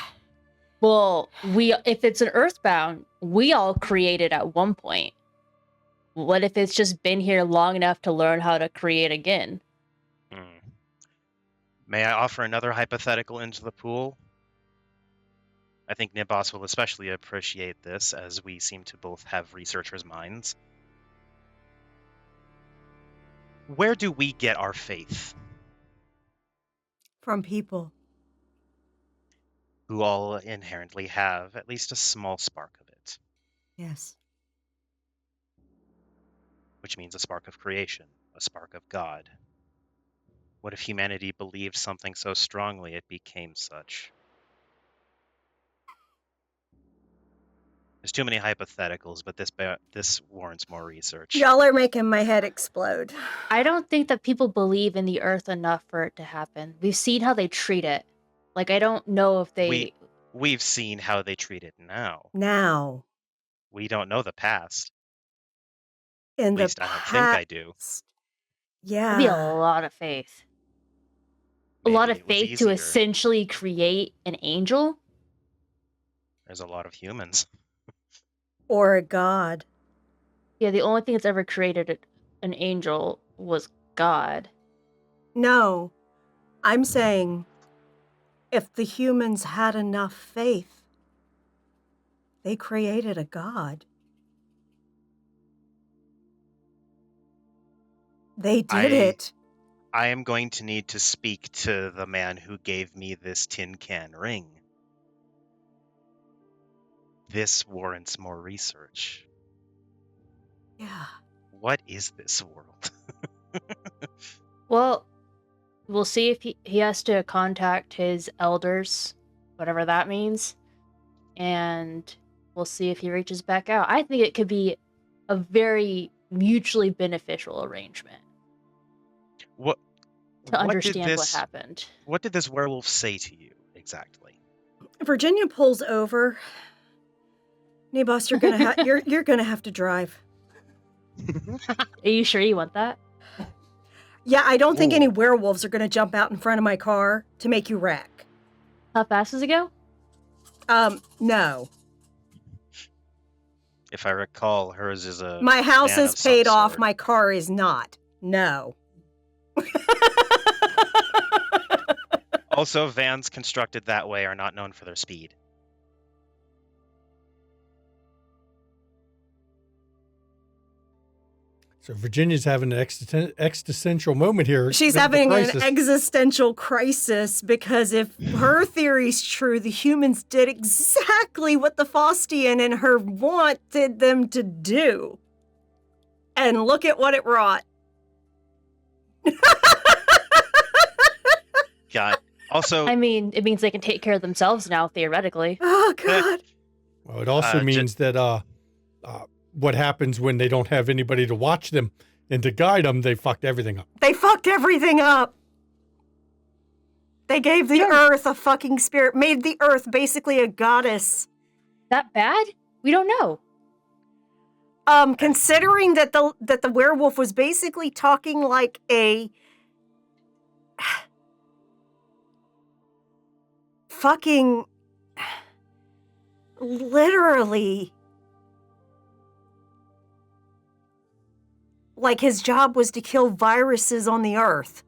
Well, if it's an Earthbound, we all created at one point. What if it's just been here long enough to learn how to create again? May I offer another hypothetical into the pool? I think Nibos will especially appreciate this, as we seem to both have researchers' minds. Where do we get our faith? From people who all inherently have at least a small spark of it. Yes. Which means a spark of creation, a spark of God. What if humanity believed something so strongly it became such? There's too many hypotheticals, but this warrants more research. Y'all are making my head explode. I don't think that people believe in the earth enough for it to happen. We've seen how they treat it. Like, I don't know if they... We've seen how they treat it now. Now. We don't know the past. At least I don't think I do. Yeah. That'd be a lot of faith. Maybe a lot of faith to essentially create an angel. There's a lot of humans. Or a god. Yeah, the only thing that's ever created an angel was God. No. I'm saying if the humans had enough faith, they created a god. They did it. I am going to need to speak to the man who gave me this tin can ring. This warrants more research. Yeah. What is this world? Well, we'll see if he has to contact his elders, whatever that means. And we'll see if he reaches back out. I think it could be a very mutually beneficial arrangement. What to understand what happened. What did this werewolf say to you exactly? Virginia pulls over. Nebos, you're gonna have to drive. Are you sure you want that? Yeah, I don't think any werewolves are gonna jump out in front of my car to make you wreck. How fast does it go? No. If I recall, hers is a My house van is of some paid off, sort. my car is not. No. Also, vans constructed that way are not known for their speed. So Virginia's having an existential moment here. She's having an existential crisis because if her theory's true, the humans did exactly what the Faustian and her wanted them to do. And look at what it wrought. God. Also, I mean, it means they can take care of themselves now, theoretically. Oh, God. Well, it also means that what happens when they don't have anybody to watch them and to guide them, they fucked everything up. They fucked everything up. They gave the earth a fucking spirit, made the earth basically a goddess. That bad? We don't know. Considering that the werewolf was basically talking like a fucking literally like his job was to kill viruses on the earth.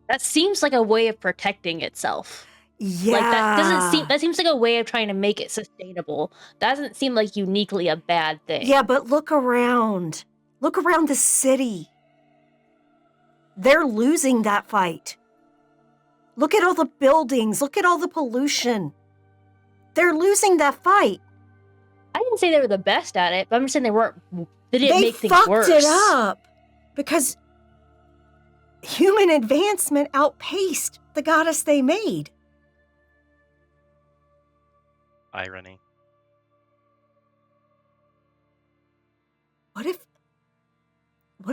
That seems like a way of protecting itself. Yeah. Like that seems like a way of trying to make it sustainable. That doesn't seem like uniquely a bad thing. Yeah, but look around. Look around the city. They're losing that fight. Look at all the buildings. Look at all the pollution. They're losing that fight. I didn't say they were the best at it, but I'm just saying they didn't make things worse. They fucked it up because human advancement outpaced the goddess they made. Irony. What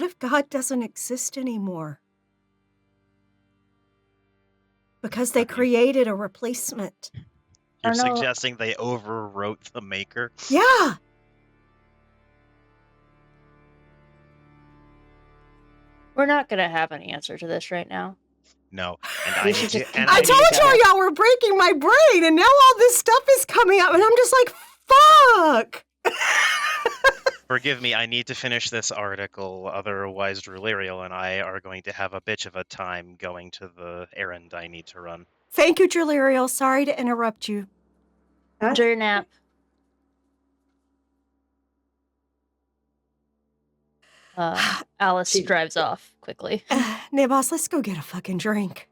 if God doesn't exist anymore? Because they created a replacement. You're suggesting they overwrote the maker? Yeah. We're not going to have an answer to this right now. No. We And should just keep I told y'all were breaking my brain, and now all this stuff is coming up, and I'm just like, fuck. Forgive me, I need to finish this article, otherwise Druliriel and I are going to have a bitch of a time going to the errand I need to run. Thank you, Druliriel. Sorry to interrupt you. Enjoy your nap. Alice drives off quickly. Nebos, let's go get a fucking drink.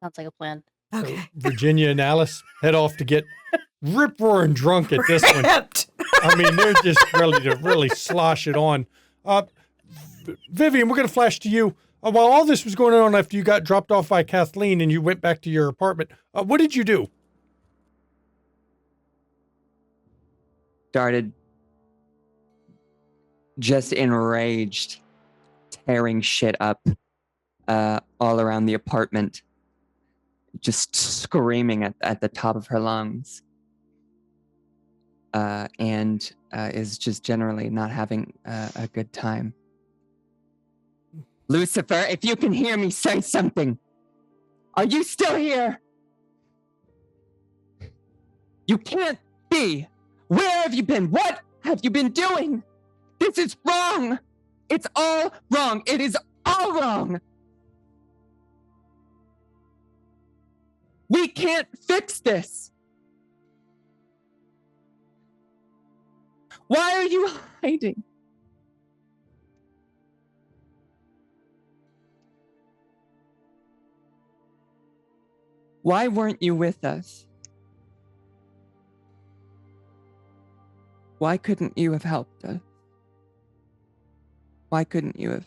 Sounds like a plan. Okay. So Virginia and Alice head off to get rip-roaring drunk at this one. I mean, they're just ready to really slosh it on. Vivian, we're going to flash to you. While all this was going on after you got dropped off by Kathleen and you went back to your apartment, what did you do? Started just enraged, tearing shit up all around the apartment, just screaming at the top of her lungs, and is just generally not having a good time. Lucifer, if you can hear me, say something. Are you still here? You can't be. Where have you been? What have you been doing? This is wrong. It's all wrong. It is all wrong. We can't fix this. Why are you hiding? Why weren't you with us? Why couldn't you have helped us? Why couldn't you have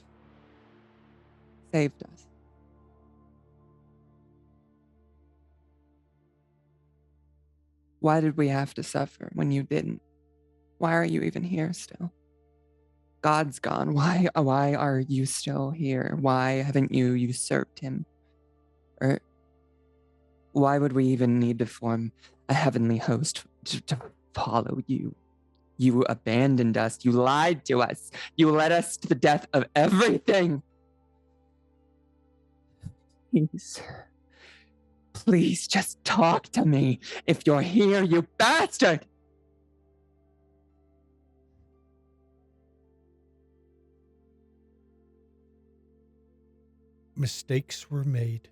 saved us? Why did we have to suffer when you didn't? Why are you even here still? God's gone. Why are you still here? Why haven't you usurped him? Or why would we even need to form a heavenly host to follow you? You abandoned us. You lied to us. You led us to the death of everything. Please just talk to me. If you're here, you bastard! Mistakes were made.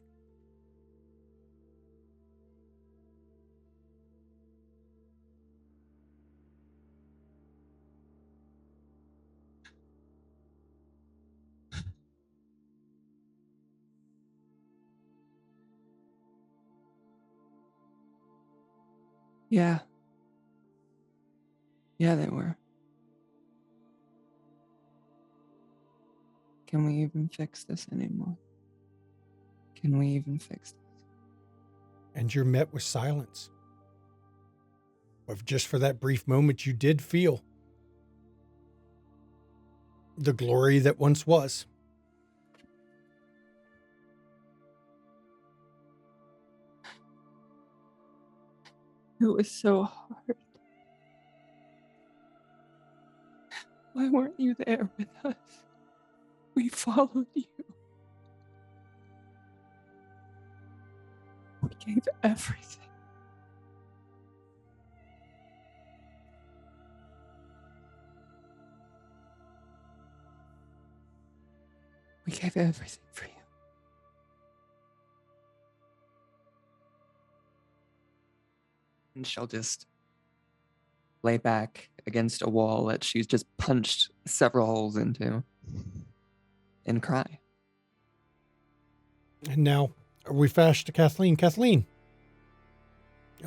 Yeah. Yeah, they were. Can we even fix this anymore? Can we even fix this? And you're met with silence. But just for that brief moment, you did feel the glory that once was. It was so hard. Why weren't you there with us? We followed you. We gave everything. We gave everything for you. And she'll just lay back against a wall that she's just punched several holes into and cry. And now we flash to Kathleen. Kathleen,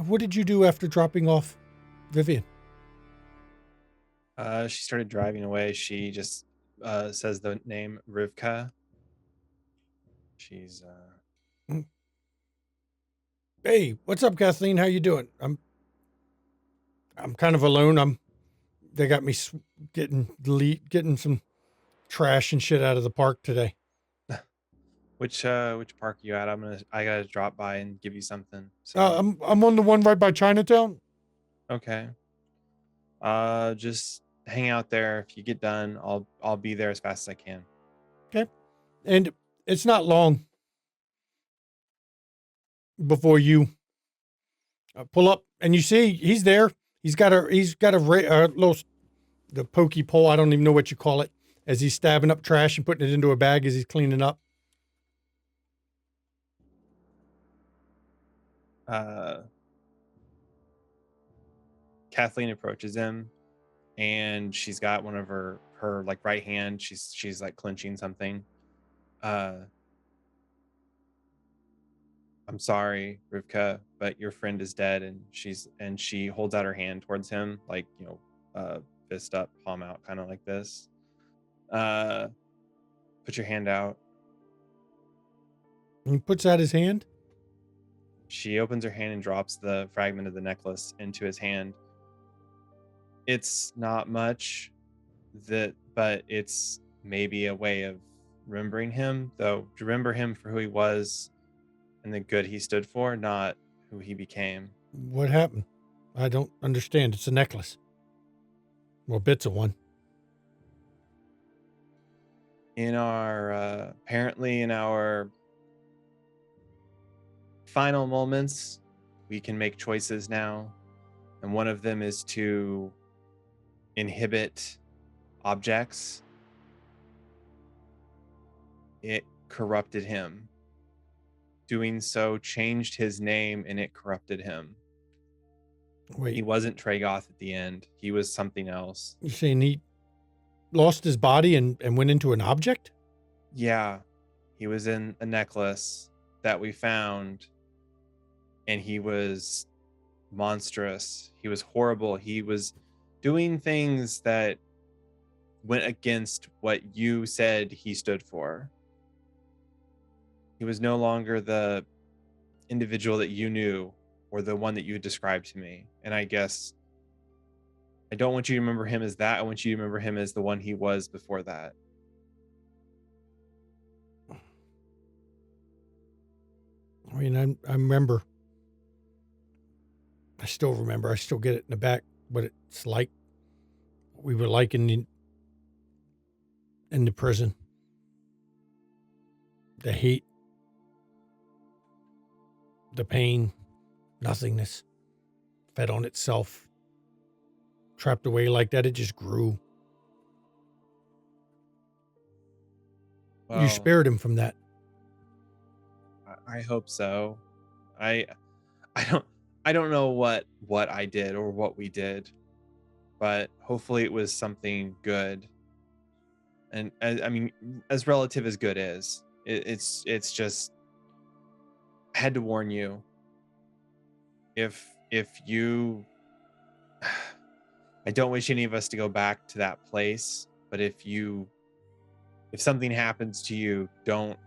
what did you do after dropping off Vivian? She started driving away. She just says the name Rivka. She's Hey, what's up, Kathleen? How you doing? I'm kind of alone. They got me getting some trash and shit out of the park today. which park are you at? I gotta drop by and give you something. So I'm on the one right by Chinatown. okay. Just hang out there. If you get done, I'll be there as fast as I can. Okay. And it's not long before you pull up and you see he's there. He's got a little the pokey pole. I don't even know what you call it, as he's stabbing up trash and putting it into a bag as he's cleaning up. Kathleen approaches him, and she's got one of her like right hand. She's like clenching something. I'm sorry, Rivka, but your friend is dead. And she holds out her hand towards him, like, fist up, palm out, kind of like this. Put your hand out. And he puts out his hand. She opens her hand and drops the fragment of the necklace into his hand. It's not much, but it's maybe a way of remembering him, though. Remember him for who he was and the good he stood for, not who he became. What happened? I don't understand. It's a necklace. Well, bits of one. Apparently in our final moments, we can make choices now. And one of them is to inhibit objects. It corrupted him. Doing so changed his name, and it corrupted him. Wait. He wasn't Tragoth at the end. He was something else. You're saying he lost his body and went into an object? Yeah. He was in a necklace that we found, and he was monstrous. He was horrible. He was doing things that went against what you said he stood for. He was no longer the individual that you knew or the one that you described to me. And I guess I don't want you to remember him as that. I want you to remember him as the one he was before that. I mean, I remember. I still remember. I still get it in the back what it's like. What we were like in the prison. The hate. The pain. Nothingness. Fed on itself. Trapped away like that. It just grew. Well, you spared him from that. I hope so. I don't know what I did or what we did, but hopefully it was something good. And I mean, as relative as good is, it's just, I had to warn you. If you, I don't wish any of us to go back to that place, but if something happens to you, don't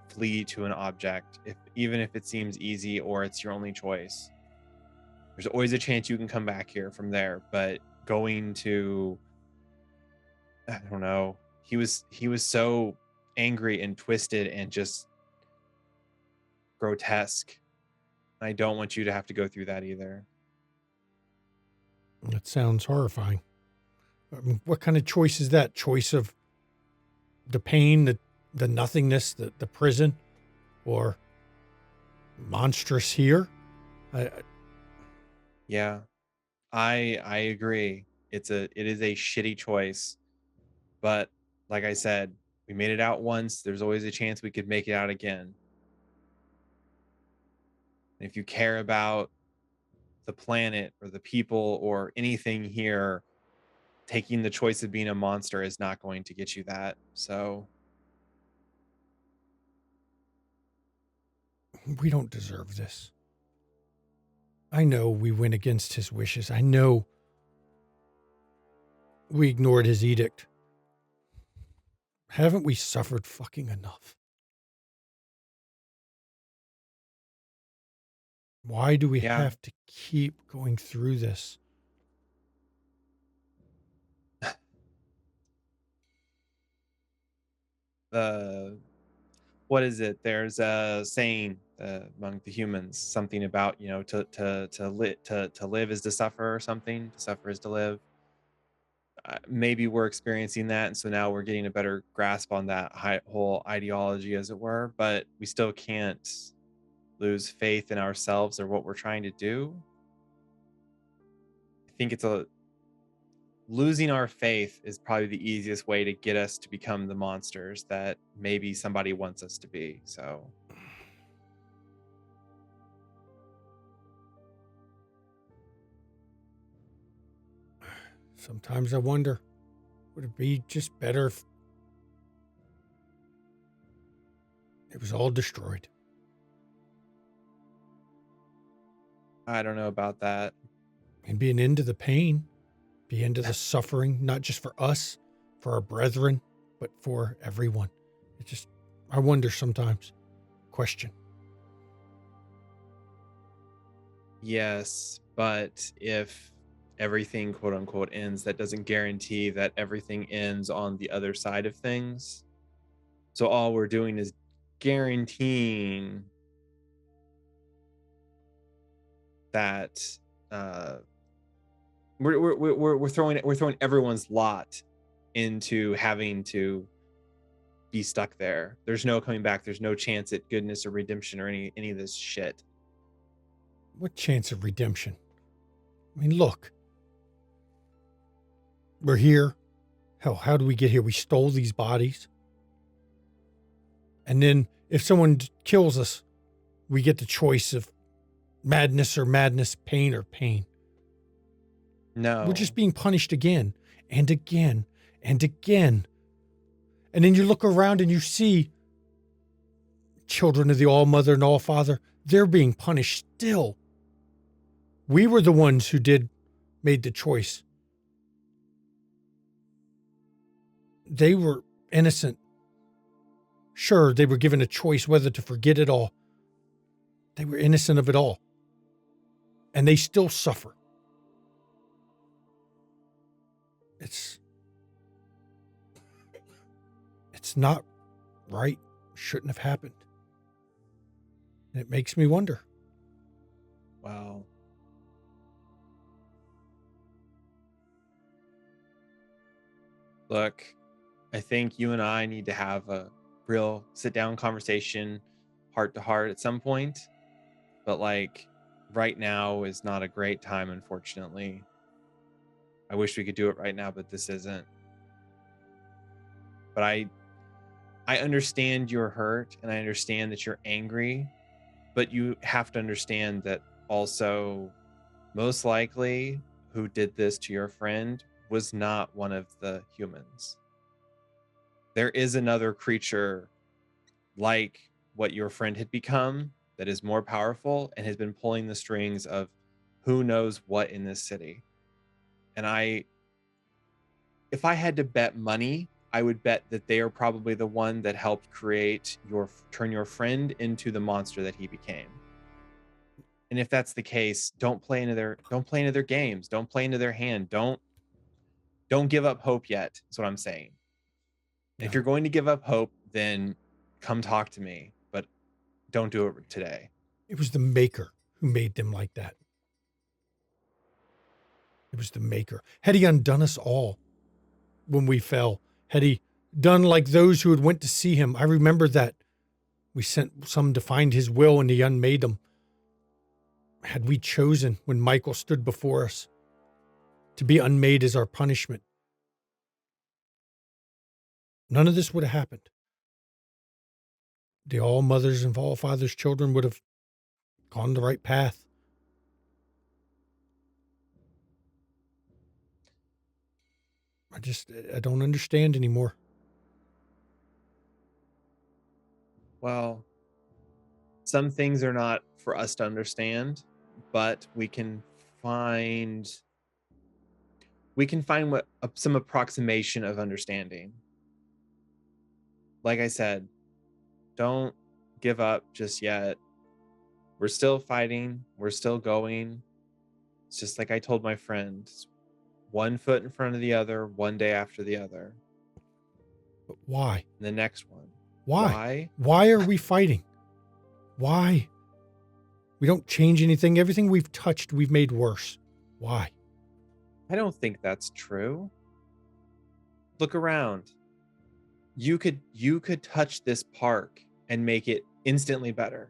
flee to an object, even if it seems easy or it's your only choice. There's always a chance you can come back here from there, but going to, I don't know, he was so angry and twisted and just grotesque. I don't want you to have to go through that either. That sounds horrifying. I mean, what kind of choice is that? Choice of the pain, the nothingness, the prison, or monstrous here? Yeah, I agree. It is a shitty choice, but like I said, we made it out once. There's always a chance we could make it out again. And if you care about the planet or the people or anything here, taking the choice of being a monster is not going to get you that. So we don't deserve this. I know we went against his wishes. I know we ignored his edict. Haven't we suffered fucking enough? Why do we have to keep going through this? What is it? There's a saying among the humans, something about, to live is to suffer, or something. To suffer is to live. Maybe we're experiencing that, and so now we're getting a better grasp on that whole ideology, as it were. But we still can't lose faith in ourselves or what we're trying to do. I think losing our faith is probably the easiest way to get us to become the monsters that maybe somebody wants us to be. So sometimes I wonder, would it be just better if it was all destroyed? I don't know about that. And be an end to the pain, be end to the suffering, not just for us, for our brethren, but for everyone. I wonder sometimes. Question. Yes, but if everything quote unquote ends, that doesn't guarantee that everything ends on the other side of things. So all we're doing is guaranteeing that we're throwing everyone's lot into having to be stuck there. There's no coming back. There's no chance at goodness or redemption or any of this shit. What chance of redemption? I mean, look. We're here. Hell, how do we get here? We stole these bodies. And then if someone kills us, we get the choice of madness or madness, pain or pain. No. We're just being punished again and again and again. And then you look around and you see children of the All-Mother and All-Father, they're being punished still. We were the ones who made the choice. They were innocent. Sure, they were given a choice whether to forget it all. They were innocent of it all. And they still suffer. It's not right. Shouldn't have happened. And it makes me wonder. Wow. Look, I think you and I need to have a real sit-down conversation, heart to heart at some point. But like right now is not a great time, unfortunately. I wish we could do it right now, but this isn't. But I understand you're hurt and I understand that you're angry, but you have to understand that also most likely who did this to your friend was not one of the humans. There is another creature like what your friend had become that is more powerful and has been pulling the strings of who knows what in this city. And if I had to bet money, I would bet that they are probably the one that helped turn your friend into the monster that he became. And if that's the case, don't play into their games. Don't play into their hand. Don't give up hope yet. That's what I'm saying. Yeah. If you're going to give up hope, then come talk to me, but don't do it today. It was the Maker who made them like that. It was the Maker. Had he undone us all when we fell, had he done like those who had went to see him, I remember that we sent some to find his will and he unmade them. Had we chosen when Michael stood before us to be unmade as our punishment, none of this would have happened. The all mothers and all fathers' children would have gone the right path. I don't understand anymore. Well, some things are not for us to understand, but we can find some approximation of understanding. Like I said, don't give up just yet. We're still fighting. We're still going. It's just like I told my friend, one foot in front of the other, one day after the other. But why? And the next one. Why? Why are we fighting? Why? We don't change anything. Everything we've touched, we've made worse. Why? I don't think that's true. Look around. You could touch this park and make it instantly better.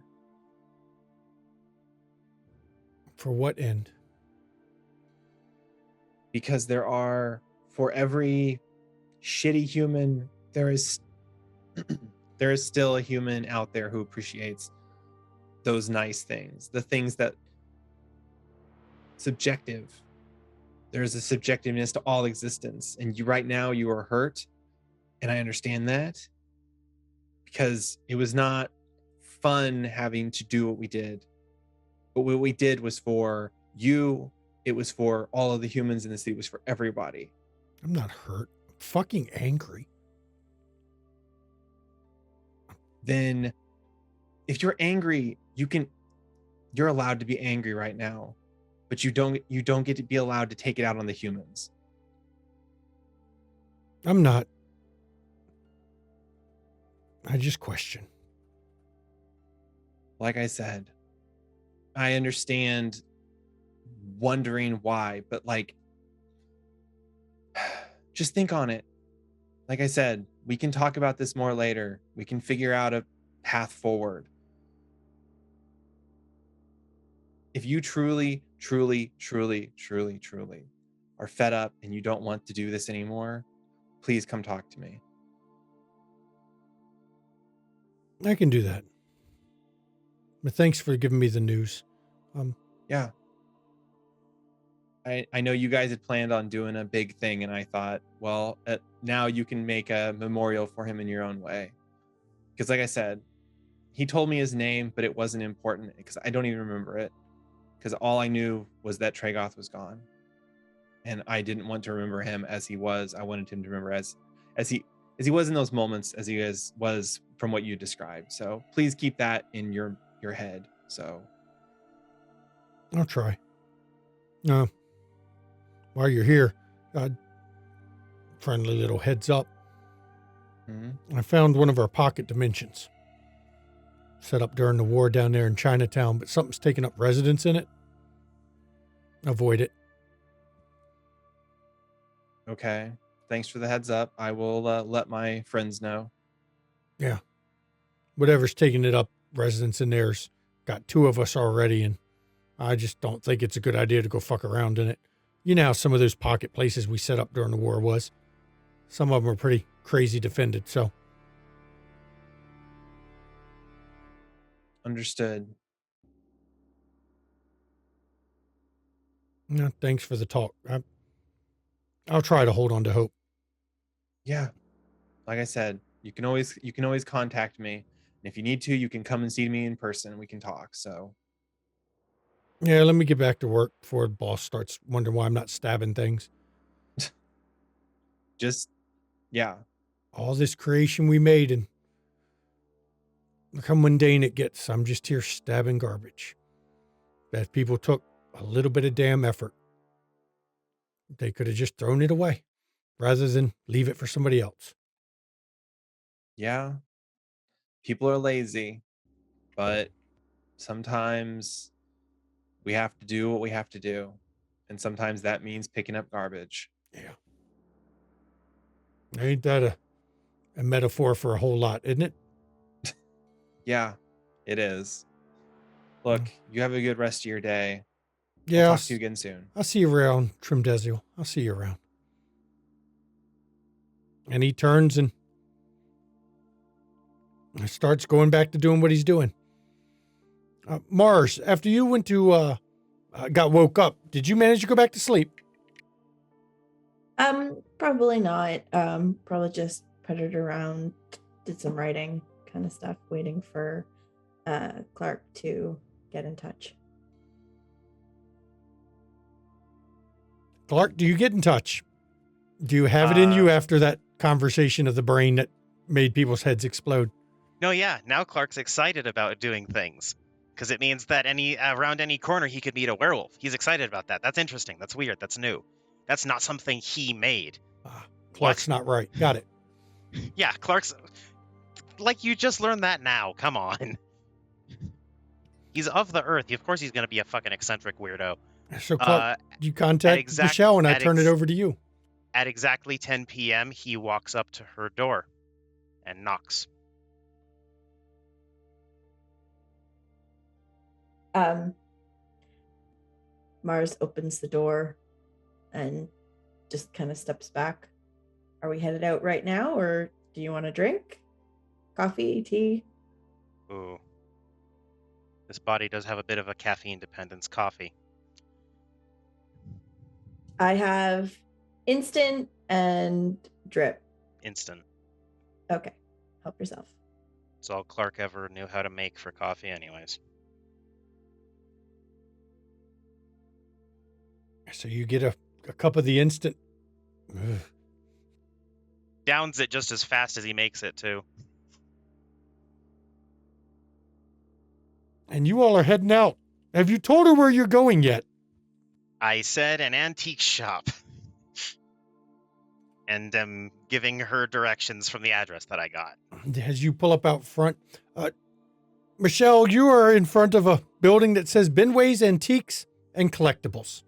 For what end? Because for every shitty human, there is still a human out there who appreciates those nice things, the things that subjective. There's a subjectiveness to all existence, and right now you are hurt, and I understand that because it was not fun having to do what we did, but what we did was for you. It was for all of the humans in the city. It was for everybody. I'm not hurt. I'm fucking angry. Then if you're angry, you're allowed to be angry right now, but you don't get to be allowed to take it out on the humans. I'm not. I just question. Like I said, I understand wondering why, but like, just think on it. Like I said, we can talk about this more later. We can figure out a path forward. If you truly are fed up and you don't want to do this anymore, please come talk to me. I can do that. But thanks for giving me the news. Yeah. I know you guys had planned on doing a big thing, and I thought, well, now you can make a memorial for him in your own way. Because like I said, he told me his name, but it wasn't important because I don't even remember it. Because all I knew was that Tragoth was gone. And I didn't want to remember him as he was. I wanted him to remember as he was in those moments, as he was from what you described. So please keep that in your head. So I'll try. While you're here, friendly little heads up. I found one of our pocket dimensions. Set up during the war down there in Chinatown, but something's taken up residence in it. Avoid it. Okay. Thanks for the heads up. I will let my friends know. Yeah. Whatever's taking it up residence in there's got 2 of us already, and I just don't think it's a good idea to go fuck around in it. You know how some of those pocket places we set up during the war was. Some of them are pretty crazy defended, so. Understood. No, thanks for the talk. I'll try to hold on to hope. Yeah. Like I said, you can always contact me. And if you need to, you can come and see me in person. We can talk. So Yeah, let me get back to work before the boss starts wondering why I'm not stabbing things. just, yeah. All this creation we made, and look how mundane it gets. I'm just here stabbing garbage. That people took a little bit of damn effort. They could have just thrown it away rather than leave it for somebody else. Yeah. People are lazy, but sometimes we have to do what we have to do. And sometimes that means picking up garbage. Yeah. Ain't that a metaphor for a whole lot, isn't it? Yeah, it is. Look, you have a good rest of your day. Yeah. I'll talk to you again soon. I'll see you around, Trimdesiel. I'll see you around. And he turns and starts going back to doing what he's doing. Mars, after you went to, got woke up, did you manage to go back to sleep? Probably not. Probably just puttered around, did some writing kind of stuff, waiting for Clark to get in touch. Clark, do you get in touch? Do you have it in you after that conversation of the brain that made people's heads explode? No, yeah. Now Clark's excited about doing things because it means that around any corner he could meet a werewolf. He's excited about that. That's interesting. That's weird. That's new. That's not something he made. Clark's not right. Got it. Yeah, Clark's like, you just learned that now. Come on. He's of the earth. Of course he's going to be a fucking eccentric weirdo. So Clark, you contact Michelle and I turn it over to you. At exactly 10 p.m., he walks up to her door and knocks. Mars opens the door and just kind of steps back. Are we headed out right now, or do you want a drink? Coffee, tea? Ooh. This body does have a bit of a caffeine dependence. Coffee. I have instant and drip. Instant. Okay. Help yourself. It's all Clark ever knew how to make for coffee anyways. So you get a cup of the instant. Ugh. Downs it just as fast as he makes it, too. And you all are heading out. Have you told her where you're going yet? I said an antique shop. And am giving her directions from the address that I got. As you pull up out front, Michelle, you are in front of a building that says Benway's Antiques and Collectibles.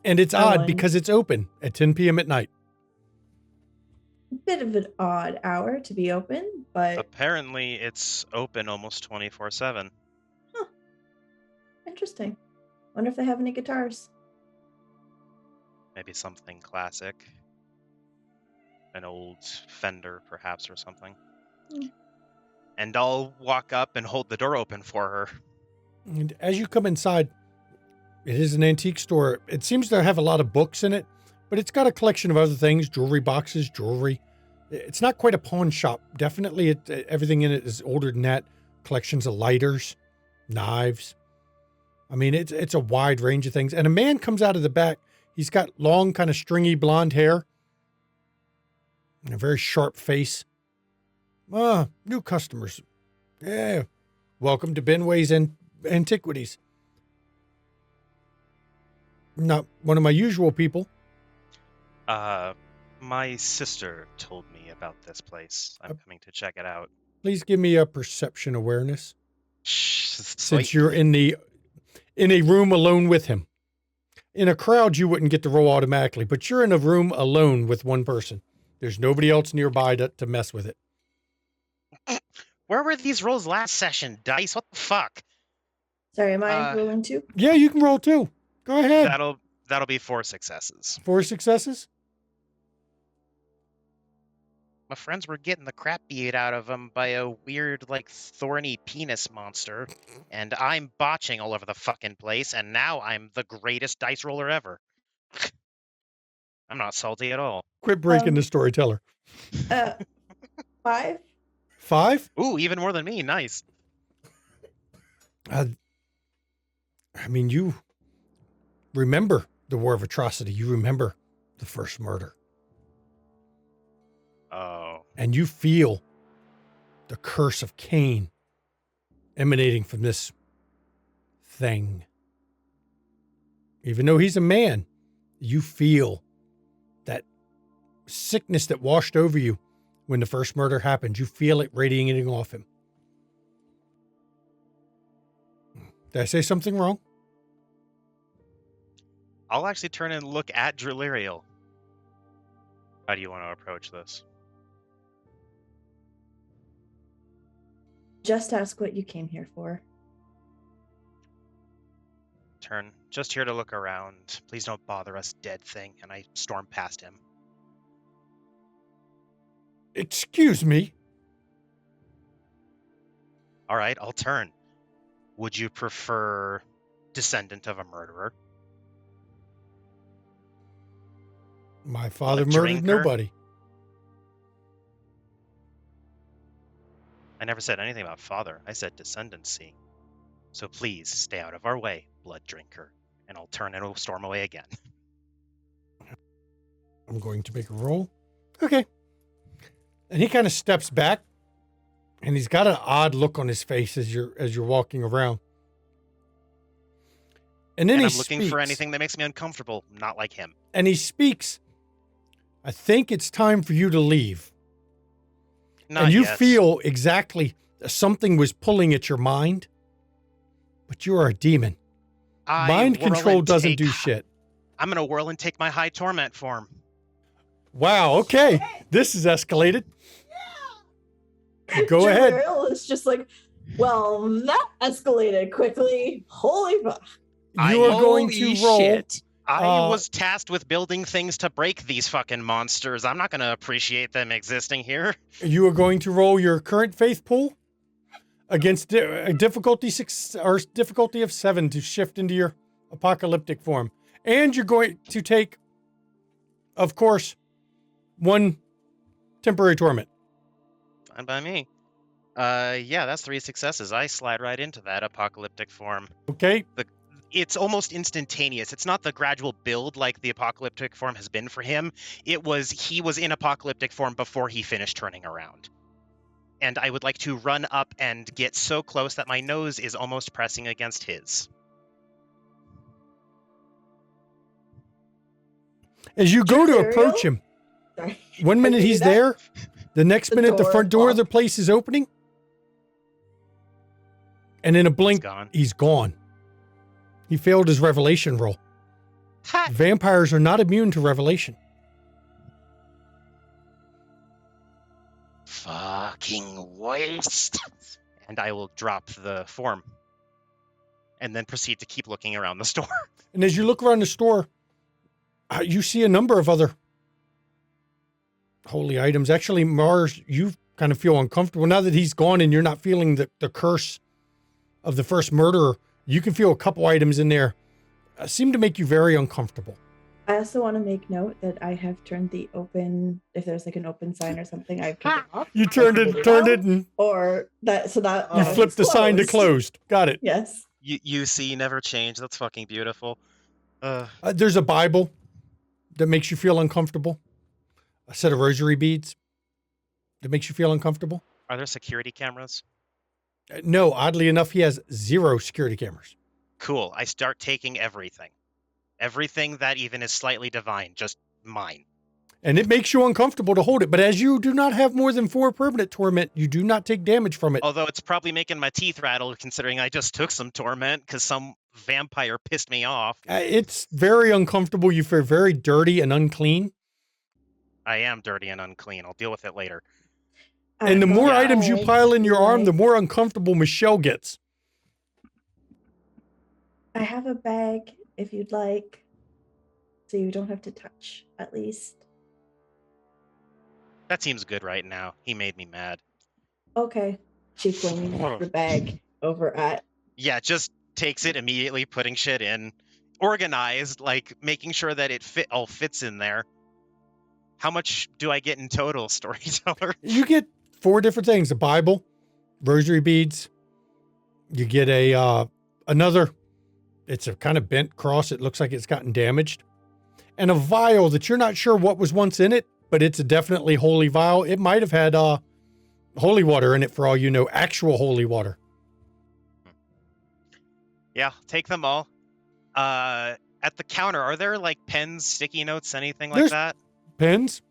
And it's odd because it's open at 10 p.m. at night. A bit of an odd hour to be open, but... Apparently, it's open almost 24/7. Huh. Interesting. Wonder if they have any guitars. Maybe something classic. An old Fender, perhaps, or something. And I'll walk up and hold the door open for her. And as you come inside, it is an antique store. It seems to have a lot of books in it, but it's got a collection of other things, jewelry boxes, jewelry. It's not quite a pawn shop. Definitely everything in it is older than that. Collections of lighters, knives. I mean, it's a wide range of things. And a man comes out of the back. He's got long, kind of stringy blonde hair and a very sharp face. New customers. Yeah, Welcome to Benway's Antiquities. Not one of my usual people. My sister told me about this place. I'm coming to check it out. Please give me a perception awareness. Sweet. Since you're in a room alone with him. In a crowd, you wouldn't get to roll automatically, but you're in a room alone with one person. There's nobody else nearby to mess with it. Where were these rolls last session, Dice? What the fuck? Sorry, am I rolling too? Yeah, you can roll too. Go ahead. That'll be 4 successes. 4 successes? My friends were getting the crap beat out of them by a weird, thorny penis monster, and I'm botching all over the fucking place, and now I'm the greatest dice roller ever. I'm not salty at all. Quit breaking the storyteller. 5? 5? Ooh, even more than me. Nice. You remember the War of Atrocity. You remember the first murder. Oh. And you feel the curse of Cain emanating from this thing. Even though he's a man, you feel that sickness that washed over you when the first murder happened. You feel it radiating off him. Did I say something wrong? I'll actually turn and look at Drillerial. How do you want to approach this? Just ask what you came here for. Turn. Just here to look around. Please don't bother us, dead thing. And I storm past him. Excuse me? All right, I'll turn. Would you prefer descendant of a murderer? My father murdered nobody. I never said anything about father. I said descendancy. So please stay out of our way, blood drinker. And I'll turn and storm away again. I'm going to make a roll. Okay. And he kind of steps back, and he's got an odd look on his face as you're walking around. And then I'm looking for anything that makes me uncomfortable, not like him. And he speaks. I think it's time for you to leave. Not and you yet. feel exactly something was pulling at your mind, but you are a demon. Mind control doesn't do shit. I'm going to whirl and take my high torment form. Wow, okay. This is escalated. Go ahead. It's just like, well, that escalated quickly. Holy fuck. You are going to roll. Shit. I was tasked with building things to break these fucking monsters. I'm not going to appreciate them existing here. You are going to roll your current faith pool against a difficulty 6 or difficulty of 7 to shift into your apocalyptic form. And you're going to take, of course, 1 temporary torment. Fine by me. Yeah, that's 3 successes. I slide right into that apocalyptic form. Okay. It's almost instantaneous. It's not the gradual build like the apocalyptic form has been for him. He was in apocalyptic form before he finished turning around. And I would like to run up and get so close that my nose is almost pressing against his. As you go to approach him, Sorry. 1 minute he's there, the next minute the front door of the place is opening, and in a blink, he's gone. He failed his revelation roll. Ha! Vampires are not immune to revelation. Fucking waste. And I will drop the form. And then proceed to keep looking around the store. And as you look around the store, you see a number of other holy items. Actually, Mars, you kind of feel uncomfortable. Now that he's gone and you're not feeling the curse of the first murderer, you can feel a couple items in there seem to make you very uncomfortable. I also want to make note that I have turned the open, if there's like an open sign or something, I've turned it off. You turned it, and or that, so that you flipped the sign to closed. Got it. Yes. You see, never change. That's fucking beautiful. There's a Bible that makes you feel uncomfortable. A set of rosary beads that makes you feel uncomfortable. Are there security cameras? No, oddly enough, he has 0 security cameras. Cool. I start taking everything. Everything that even is slightly divine, just mine. And it makes you uncomfortable to hold it, but as you do not have more than 4 permanent torment, you do not take damage from it. Although it's probably making my teeth rattle, considering I just took some torment because some vampire pissed me off. It's very uncomfortable. You feel very dirty and unclean. I am dirty and unclean. I'll deal with it later. And the more items you pile in your arm, the more uncomfortable Michelle gets. I have a bag if you'd like, so you don't have to touch, at least. That seems good right now. He made me mad. Okay. She flings the bag over at... Yeah, just takes it immediately, putting shit in. Organized, like making sure that it all fits in there. How much do I get in total, storyteller? You get 4 different things: a Bible, rosary beads. You get another. It's a kind of bent cross. It looks like it's gotten damaged, and a vial that you're not sure what was once in it, but it's a definitely holy vial. It might have had holy water in it, for all you know, actual holy water. Yeah, take them all. At the counter, are there like pens, sticky notes, anything like that? Pens.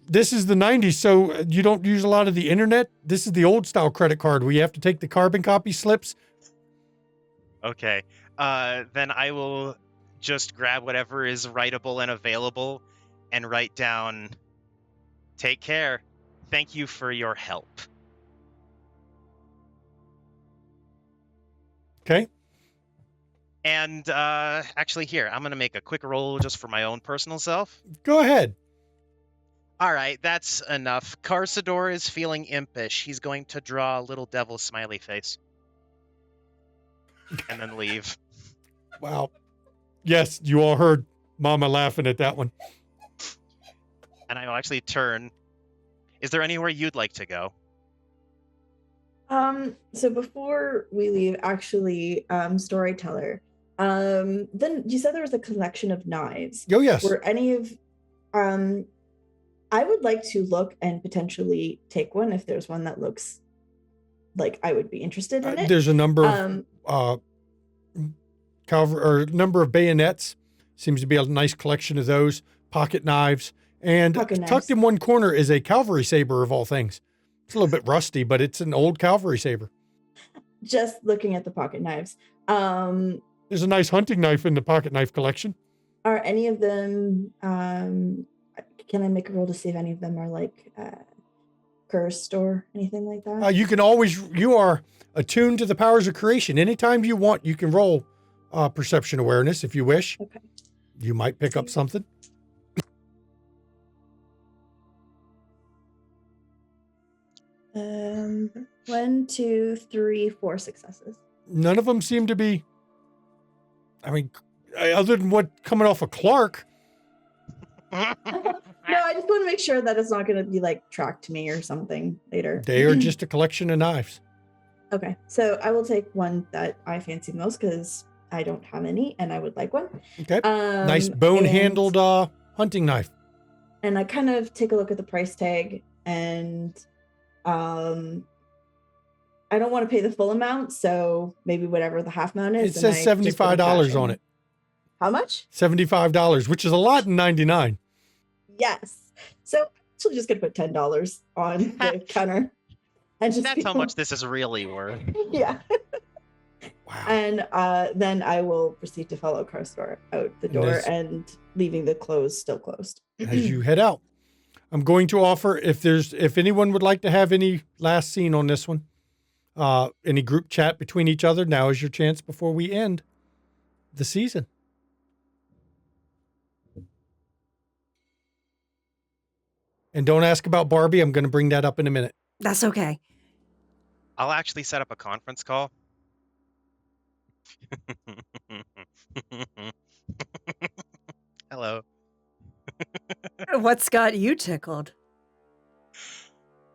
This is the 90s, so you don't use a lot of the internet. This is the old style credit card where you have to take the carbon copy slips. Okay. Then I will just grab whatever is writable and available and write down, take care. Thank you for your help. Okay. And actually here, I'm going to make a quick roll just for my own personal self. Go ahead. All right, that's enough. Carsador is feeling impish. He's going to draw a little devil smiley face. And then leave. Wow. Yes, you all heard Mama laughing at that one. And I'll actually turn. Is there anywhere you'd like to go? So before we leave, actually, storyteller, then you said there was a collection of knives. Oh, yes. Were any of, I would like to look and potentially take one if there's one that looks like I would be interested in it. There's a number of number of bayonets. Seems to be a nice collection of those. Pocket knives. And tucked in one corner is a cavalry saber, of all things. It's a little bit rusty, but it's an old cavalry saber. Just looking at the pocket knives. There's a nice hunting knife in the pocket knife collection. Are any of them, can I make a roll to see if any of them are like cursed or anything like that? You are attuned to the powers of creation. Anytime you want, you can roll perception awareness if you wish. Okay. You might pick up something. One, two, three, 4 successes. None of them seem to be, I mean, other than what coming off of Clark. No, I just want to make sure that it's not going to be like tracked to me or something later. They are just a collection of knives. Okay, so I will take one that I fancy most because I don't have any and I would like one. Okay. Nice bone-handled hunting knife. And I kind of take a look at the price tag and I don't want to pay the full amount, so maybe whatever the half amount is. It says $75 on it. How much? $75, which is a lot in 99. Yes. So I'm actually just going to put $10 on the counter. And just That's how much this is really worth. Yeah. Wow. And then I will proceed to follow Carstore out the door and leaving the clothes still closed. As you head out, I'm going to offer, if anyone would like to have any last scene on this one, any group chat between each other, now is your chance before we end the season. And don't ask about Barbie. I'm going to bring that up in a minute. That's okay. I'll actually set up a conference call. Hello. What's got you tickled?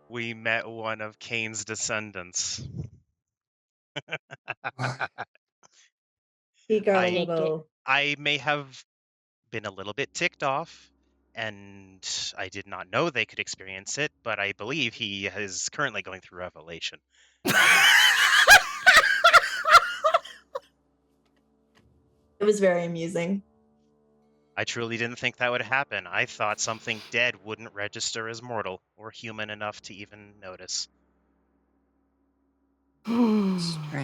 We met one of Cain's descendants. He got a little... I may have been a little bit ticked off, and I did not know they could experience it, but I believe he is currently going through Revelation. It was very amusing. I truly didn't think that would happen. I thought something dead wouldn't register as mortal or human enough to even notice.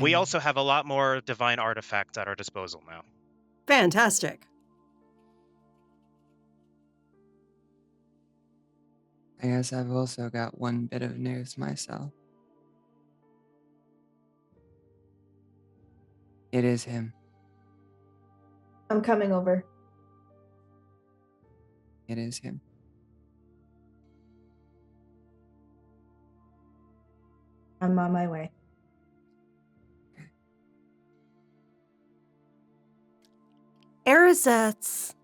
We also have a lot more divine artifacts at our disposal now. Fantastic. I guess I've also got one bit of news myself. It is him. I'm coming over. It is him. I'm on my way. Arizeth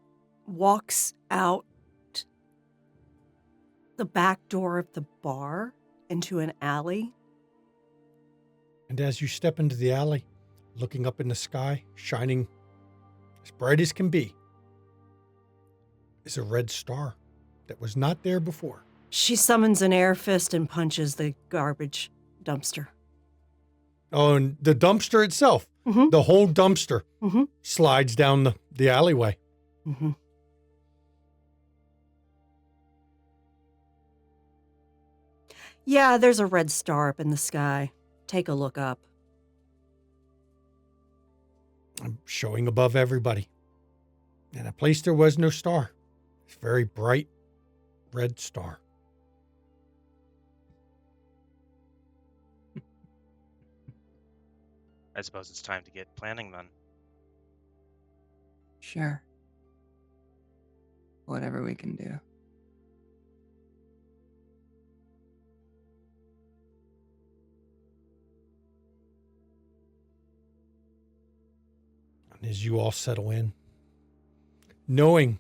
walks out the back door of the bar into an alley. And as you step into the alley, looking up in the sky, shining as bright as can be, is a red star that was not there before. She summons an air fist and punches the garbage dumpster. Oh, and the dumpster itself, Mm-hmm. the whole dumpster Mm-hmm. slides down the alleyway. Mm-hmm. Yeah, there's a red star up in the sky. Take a look up. I'm showing above everybody. And a place there was no star. It's a very bright red star. I suppose it's time to get planning then. Sure. Whatever we can do. And as you all settle in, knowing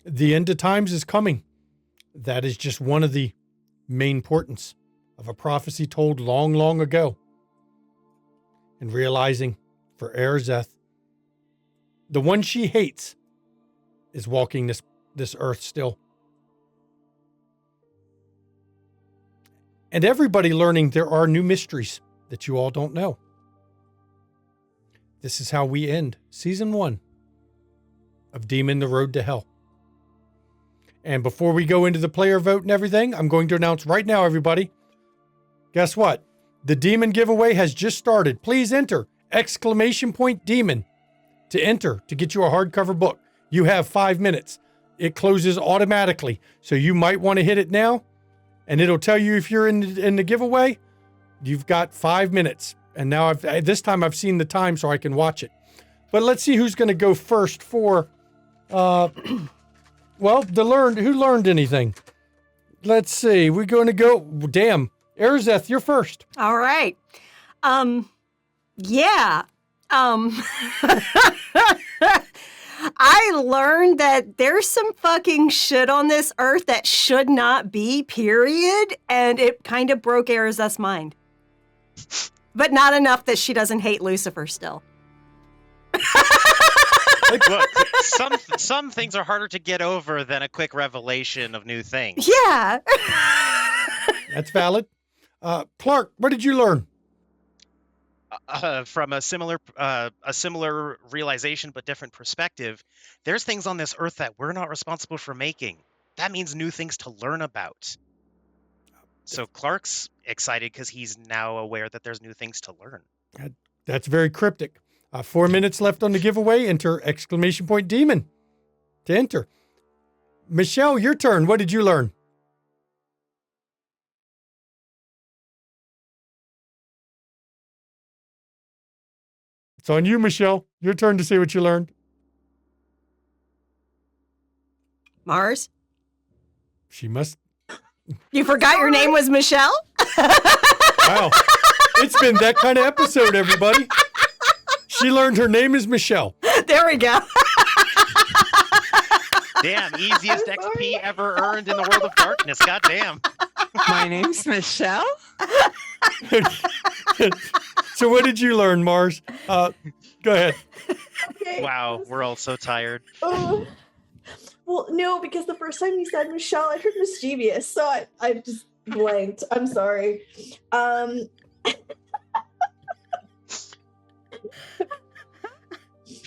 the end of times is coming, that is just one of the main portents of a prophecy told long, long ago. And realizing for Arizeth, the one she hates is walking this earth still. And everybody learning there are new mysteries that you all don't know. This is how we end season 1 of Demon: The Road to Hell. And before we go into the player vote and everything, I'm going to announce right now, everybody, guess what? The Demon giveaway has just started. Please enter !Demon to enter to get you a hardcover book. You have 5 minutes. It closes automatically. So you might want to hit it now, and it'll tell you if you're in the giveaway. You've got 5 minutes. And now this time I've seen the time so I can watch it. But let's see who's going to go first for, well, who learned anything? Let's see. We're going to go, damn. Arizeth, you're first. All right. Yeah. I learned that there's some fucking shit on this earth that should not be, period. And it kind of broke Arizeth's mind. But not enough that she doesn't hate Lucifer still. Look, some things are harder to get over than a quick revelation of new things. Yeah. That's valid. Clark, what did you learn? From a similar realization but different perspective, there's things on this earth that we're not responsible for making. That means new things to learn about. So Clark's excited because he's now aware that there's new things to learn. That's very cryptic. 4 minutes left on the giveaway. Enter !Demon to enter. Michelle, your turn. What did you learn? It's on you, Michelle. Your turn to say what you learned. Mars? She must. You forgot your name was Michelle? Wow. It's been that kind of episode, everybody. She learned her name is Michelle. There we go. Damn, easiest XP ever earned in the world of darkness. Goddamn. My name's Michelle? So what did you learn, Mars? Go ahead. Okay. Wow, we're all so tired. Oh. Well, no, because the first time you said Michelle, I heard mischievous, so I just blanked. I'm sorry.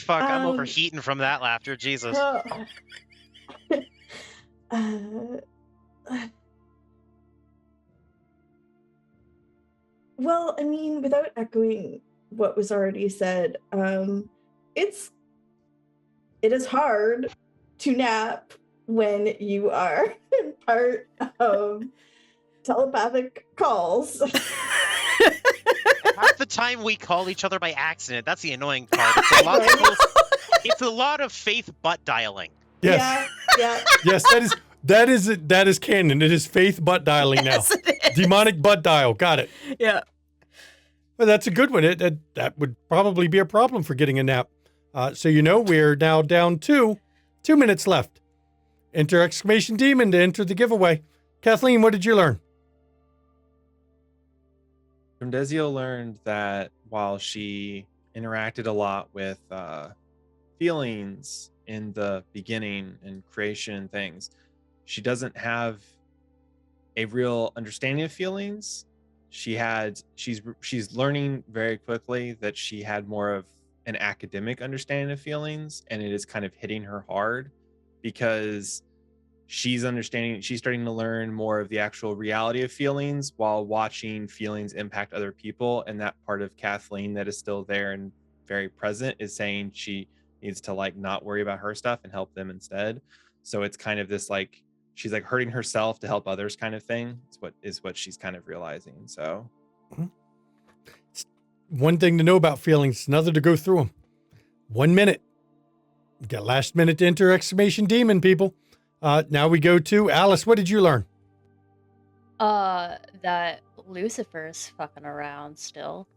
fuck, I'm overheating from that laughter. Jesus. Well, I mean, without echoing what was already said, it is hard to nap when you are part of telepathic calls. Half the time we call each other by accident. That's the annoying part. It's a lot of faith butt dialing. Yes. Yeah. Yes, that is canon. It is faith butt dialing now. Yes, it is. Demonic butt dial. Got it. Yeah. Well, that's a good one. That would probably be a problem for getting a nap. So we're now down to 2 minutes left. Enter exclamation demon to enter the giveaway. Kathleen, what did you learn? Desio learned that while she interacted a lot with feelings in the beginning and creation and things, she doesn't have a real understanding of feelings. She's learning very quickly that she had more of an academic understanding of feelings, and it is kind of hitting her hard because she's starting to learn more of the actual reality of feelings while watching feelings impact other people. And that part of Kathleen that is still there and very present is saying she needs to like not worry about her stuff and help them instead. So it's kind of this like she's like hurting herself to help others kind of thing. It's what she's kind of realizing. So one thing to know about feelings, another to go through them. 1 minute. You got last minute to enter exclamation demon, people. Now we go to Alice. What did you learn? That Lucifer's fucking around still.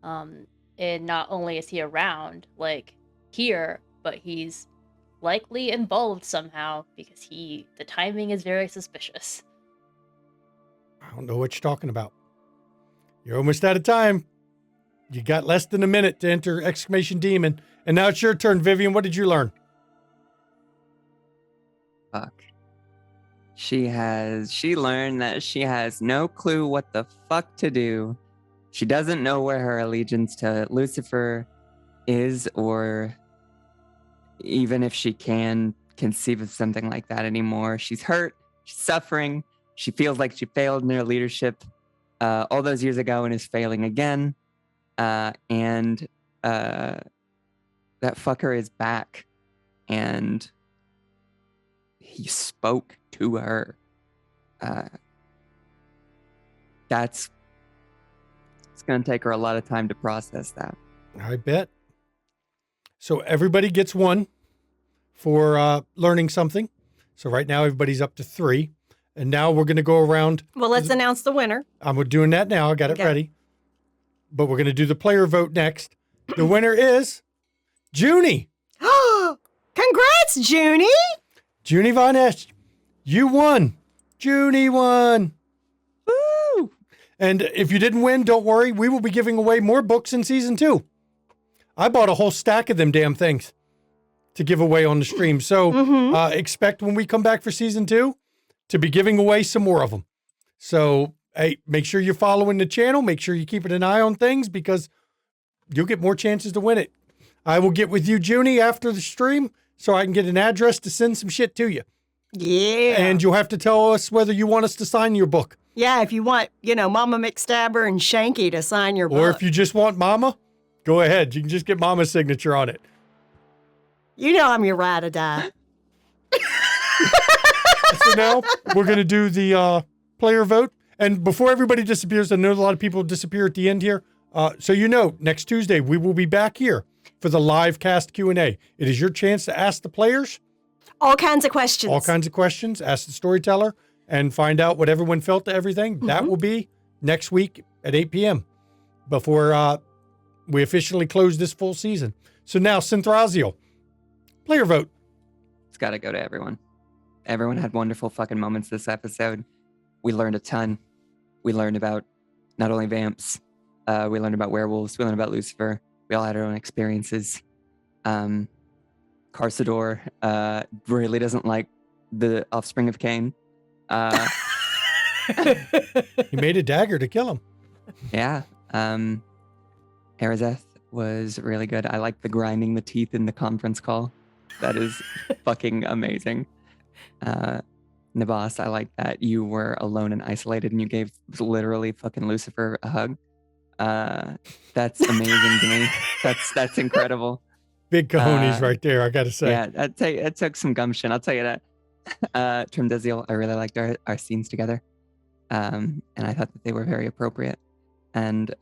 And not only is he around, like, here, but he's likely involved somehow because the timing is very suspicious. I don't know what you're talking about. You're almost out of time. You got less than a minute to enter exclamation demon. And now it's your turn, Vivian. What did you learn? Fuck. She learned that she has no clue what the fuck to do. She doesn't know where her allegiance to Lucifer is, or even if she can conceive of something like that anymore. She's hurt, she's suffering, she feels like she failed in her leadership all those years ago and is failing again. And that fucker is back. And he spoke to her. It's going to take her a lot of time to process that. I bet. So everybody gets one for learning something. So right now everybody's up to 3. And now we're going to go around. Well, let's announce the winner. I'm doing that now. I got it ready. But we're going to do the player vote next. The winner is Junie. Congrats, Junie. Junie Von Esch. You won. Junie won. Woo! And if you didn't win, don't worry. We will be giving away more books in season 2. I bought a whole stack of them damn things to give away on the stream. So expect when we come back for season 2 to be giving away some more of them. So, hey, make sure you're following the channel. Make sure you're keeping an eye on things because you'll get more chances to win it. I will get with you, Junie, after the stream so I can get an address to send some shit to you. Yeah. And you'll have to tell us whether you want us to sign your book. Yeah, if you want, Mama McStabber and Shanky to sign your book. Or if you just want Mama, go ahead. You can just get Mama's signature on it. You know I'm your ride or die. So now we're going to do the player vote. And before everybody disappears, I know a lot of people disappear at the end here. So next Tuesday, we will be back here for the live cast Q&A. It is your chance to ask the players. All kinds of questions. All kinds of questions. Ask the storyteller and find out what everyone felt to everything. Mm-hmm. That will be next week at 8 p.m. before we officially close this full season. So now, Synthrazio, player vote. It's got to go to everyone. Everyone had wonderful fucking moments this episode. We learned a ton. We learned about not only vamps, we learned about werewolves, we learned about Lucifer. We all had our own experiences. Carsador really doesn't like the offspring of Cain. He made a dagger to kill him. Yeah. Arazeth was really good. I like the grinding the teeth in the conference call. That is fucking amazing. Nabas, I like that you were alone and isolated and you gave literally fucking Lucifer a hug. That's amazing to me. That's incredible. Big cojones right there, I gotta say. Yeah, it took some gumption, I'll tell you that. Trimdeziel, I really liked our scenes together. And I thought that they were very appropriate. And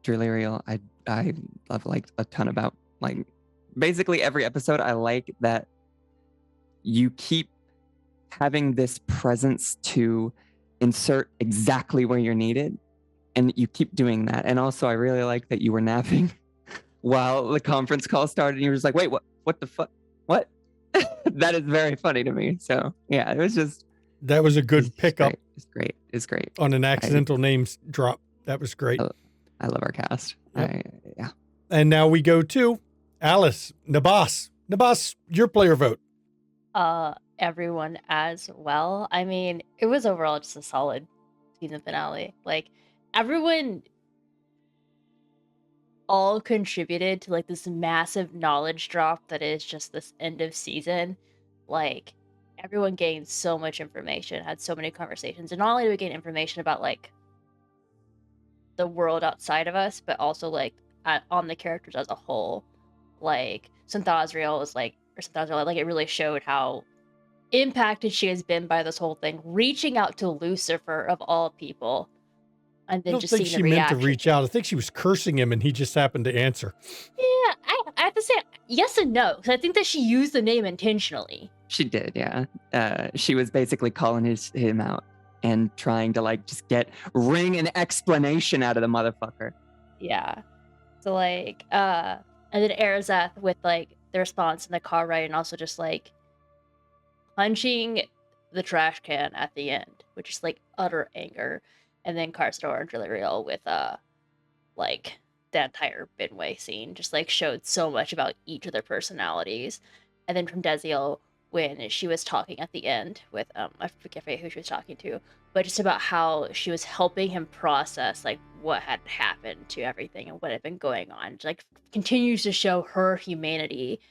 Drillerial, I love like a ton about like basically every episode. I like that you keep having this presence to insert exactly where you're needed, and you keep doing that. And also, I really like that you were napping while the conference call started. And you were just like, "Wait, what the fuck? What?" That is very funny to me. So yeah, it was just that was a good pickup. It's great on an accidental names drop. That was great. I love our cast. Yep. Yeah. And now we go to Alice Nabas. Nabas, your player vote. Everyone as well. I mean, it was overall just a solid season finale. Like, everyone all contributed to like this massive knowledge drop that is just this end of season. Like, everyone gained so much information, had so many conversations, and not only did we gain information about like the world outside of us, but also like on the characters as a whole. Like, Synthazriel was like, it really showed how impacted she has been by this whole thing, reaching out to Lucifer of all people, and then just seeing the reaction. I don't think she meant to reach out. I think she was cursing him, and he just happened to answer. Yeah, I have to say yes and no. So I think that she used the name intentionally. She did, yeah. She was basically calling him out and trying to like just wring an explanation out of the motherfucker. Yeah. So like, and then Arazeth with like the response in the car ride, and also just like punching the trash can at the end, which is like utter anger. And then Karstor and Drillerial with like the entire Binway scene just like showed so much about each of their personalities. And then from Deziel, when she was talking at the end with I forget who she was talking to, but just about how she was helping him process like what had happened to everything and what had been going on. Like, continues to show her humanity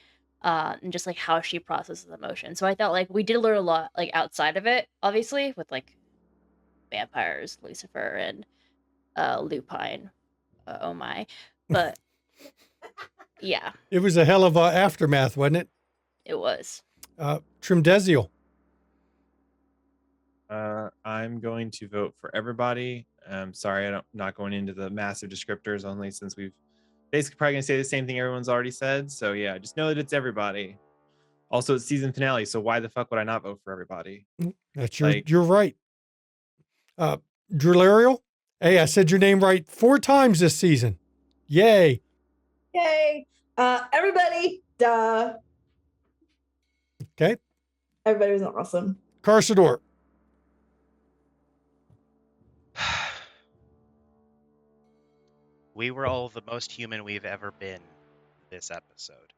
and just like how she processes emotion. So I thought like we did learn a lot like outside of it, obviously, with like vampires, Lucifer, and Lupine. Oh my. But yeah. It was a hell of a aftermath, wasn't it? It was. Trimdeziel. I'm going to vote for everybody. Sorry, I'm not going into the massive descriptors, only since we've basically probably going to say the same thing everyone's already said. So yeah, just know that it's everybody. Also, it's season finale, so why the fuck would I not vote for everybody? That's you're right. Drillerial, hey, I said your name right 4 times this season. Yay. Yay. Everybody, duh. Okay. Everybody was awesome. Carsador. We were all the most human we've ever been this episode.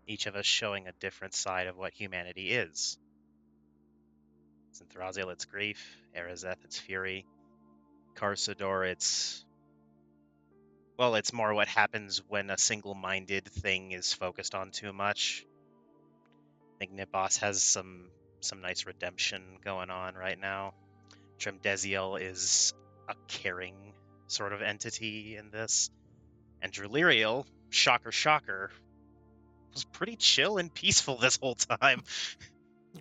Each of us showing a different side of what humanity is. Synthrazil, it's grief. Arazeth, it's fury. Carsador, it's more what happens when a single-minded thing is focused on too much. I think Nibos has some nice redemption going on right now. Trimdeziel is a caring sort of entity in this. And Drillerial, shocker, was pretty chill and peaceful this whole time.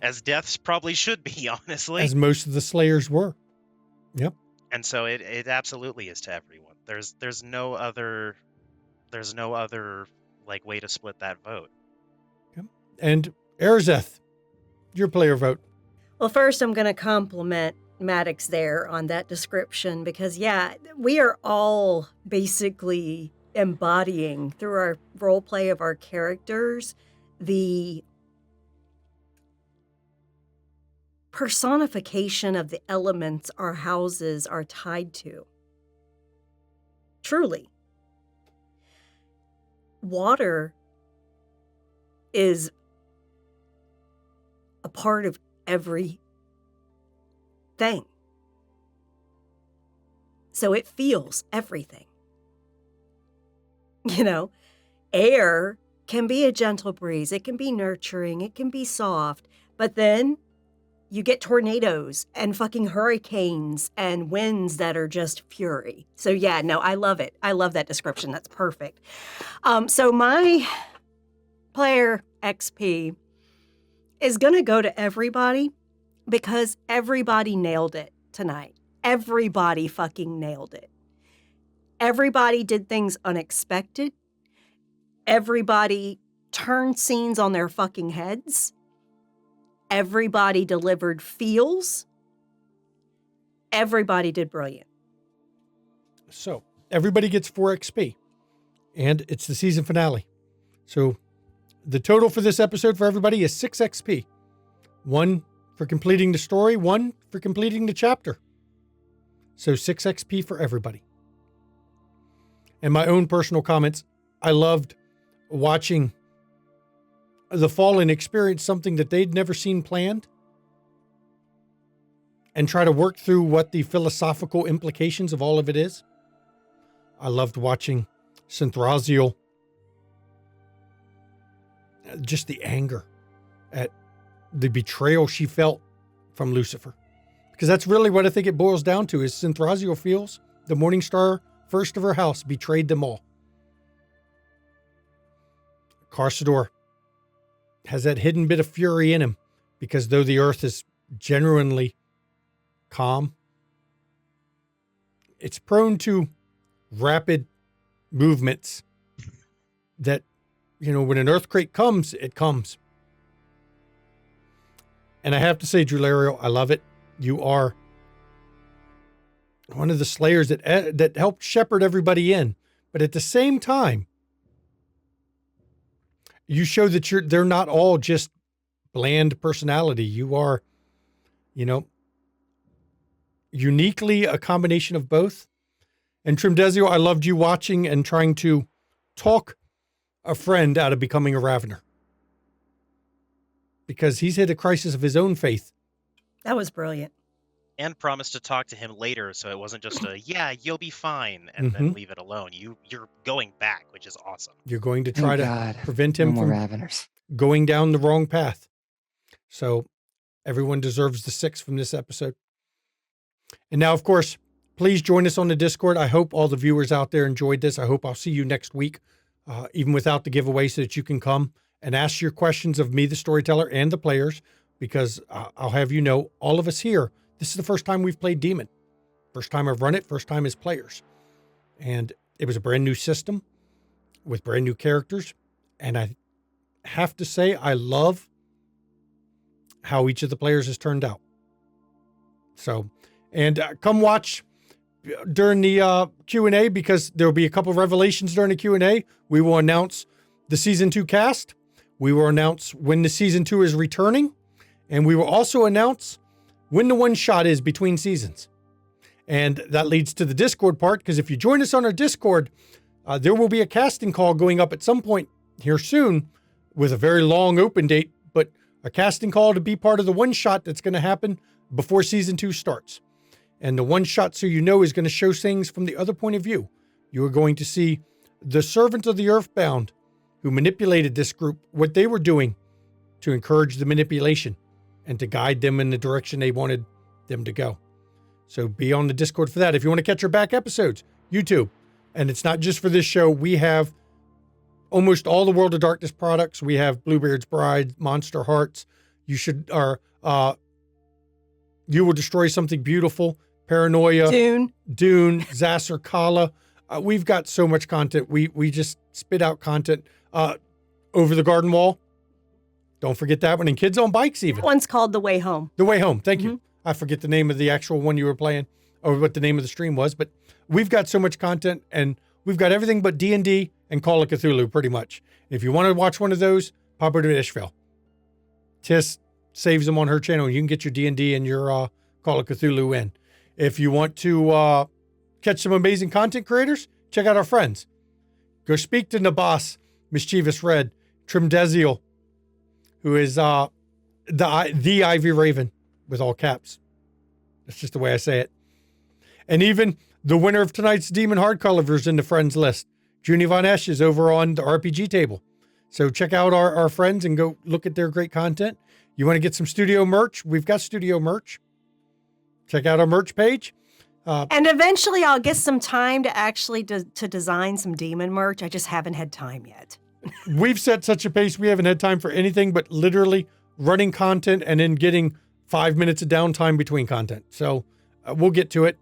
As deaths probably should be, honestly. As most of the Slayers were. Yep. And so it absolutely is to everyone. There's no other like way to split that vote. Yep. And Arazeth, your player vote. Well, first I'm going to compliment Maddox there on that description, because yeah, we are all basically embodying through our role play of our characters the personification of the elements our houses are tied to. Truly. Water is a part of every thing. So it feels everything. You know, air can be a gentle breeze. It can be nurturing. It can be soft. But then you get tornadoes and fucking hurricanes and winds that are just fury. So yeah, no, I love it. I love that description. That's perfect. So my player XP is going to go to everybody because everybody nailed it tonight. Everybody fucking nailed it. Everybody did things unexpected. Everybody turned scenes on their fucking heads. Everybody delivered feels. Everybody did brilliant. So everybody gets 4 XP, and it's the season finale. So the total for this episode for everybody is 6 XP. 1 for completing the story, 1 for completing the chapter. So 6 XP for everybody. And my own personal comments, I loved watching the Fallen experience something that they'd never seen planned and try to work through what the philosophical implications of all of it is. I loved watching Synthraziel, just the anger at the betrayal she felt from Lucifer. Because that's really what I think it boils down to is Synthraziel feels the Morningstar, first of her house, betrayed them all. Carsador has that hidden bit of fury in him because though the earth is genuinely calm, it's prone to rapid movements that, you know, when an earthquake comes, it comes. And I have to say, Drulariel, I love it. You are one of the slayers that helped shepherd everybody in. But at the same time, you show that they're not all just bland personality. You are, you know, uniquely a combination of both. And Trimdesio, I loved you watching and trying to talk a friend out of becoming a Ravener. Because he's hit a crisis of his own faith. That was brilliant. And promised to talk to him later, so it wasn't just a, yeah, you'll be fine, and then leave it alone. You're going back, which is awesome. You're going to try to prevent him from Raveners going down the wrong path. So everyone deserves the 6 from this episode. And now, of course, please join us on the Discord. I hope all the viewers out there enjoyed this. I hope I'll see you next week, even without the giveaway, so that you can come and ask your questions of me, the storyteller, and the players, because I'll have you know, all of us here, this is the first time we've played Demon. First time I've run it, first time as players. And it was a brand new system with brand new characters. And I have to say, I love how each of the players has turned out. So, and come watch during the Q&A, because there will be a couple of revelations during the Q&A. We will announce the Season 2 cast. We will announce when the Season 2 is returning. And we will also announce when the one-shot is between seasons. And that leads to the Discord part, because if you join us on our Discord, there will be a casting call going up at some point here soon with a very long open date, but a casting call to be part of the one-shot that's going to happen before Season 2 starts. And the one-shot, so you know, is going to show things from the other point of view. You are going to see the servants of the Earthbound who manipulated this group, what they were doing to encourage the manipulation and to guide them in the direction they wanted them to go. So be on the Discord for that. If you want to catch our back episodes, YouTube. And it's not just for this show. We have almost all the World of Darkness products. We have Bluebeard's Bride, Monster Hearts. You Will Destroy Something Beautiful, Paranoia, Dune, Zasser Kala. We've got so much content. We just spit out content. Over the Garden Wall. Don't forget that one. And Kids on Bikes even. That one's called The Way Home. The Way Home. Thank you. I forget the name of the actual one you were playing or what the name of the stream was. But we've got so much content, and we've got everything but D&D and Call of Cthulhu pretty much. If you want to watch one of those, pop over to Ishville. Tiss saves them on her channel. You can get your D&D and your Call of Cthulhu in. If you want to catch some amazing content creators, check out our friends. Go speak to Nabas, Mischievous Red, Trimdesio, who is the Ivy Raven with all caps. That's just the way I say it. And even the winner of tonight's Demon Hardcover is in the friends list. Junie Von Esch is over on the RPG table. So check out our friends and go look at their great content. You want to get some studio merch? We've got studio merch. Check out our merch page. And eventually I'll get some time to actually to design some demon merch. I just haven't had time yet. We've set such a pace. We haven't had time for anything but literally running content and then getting 5 minutes of downtime between content. So we'll get to it.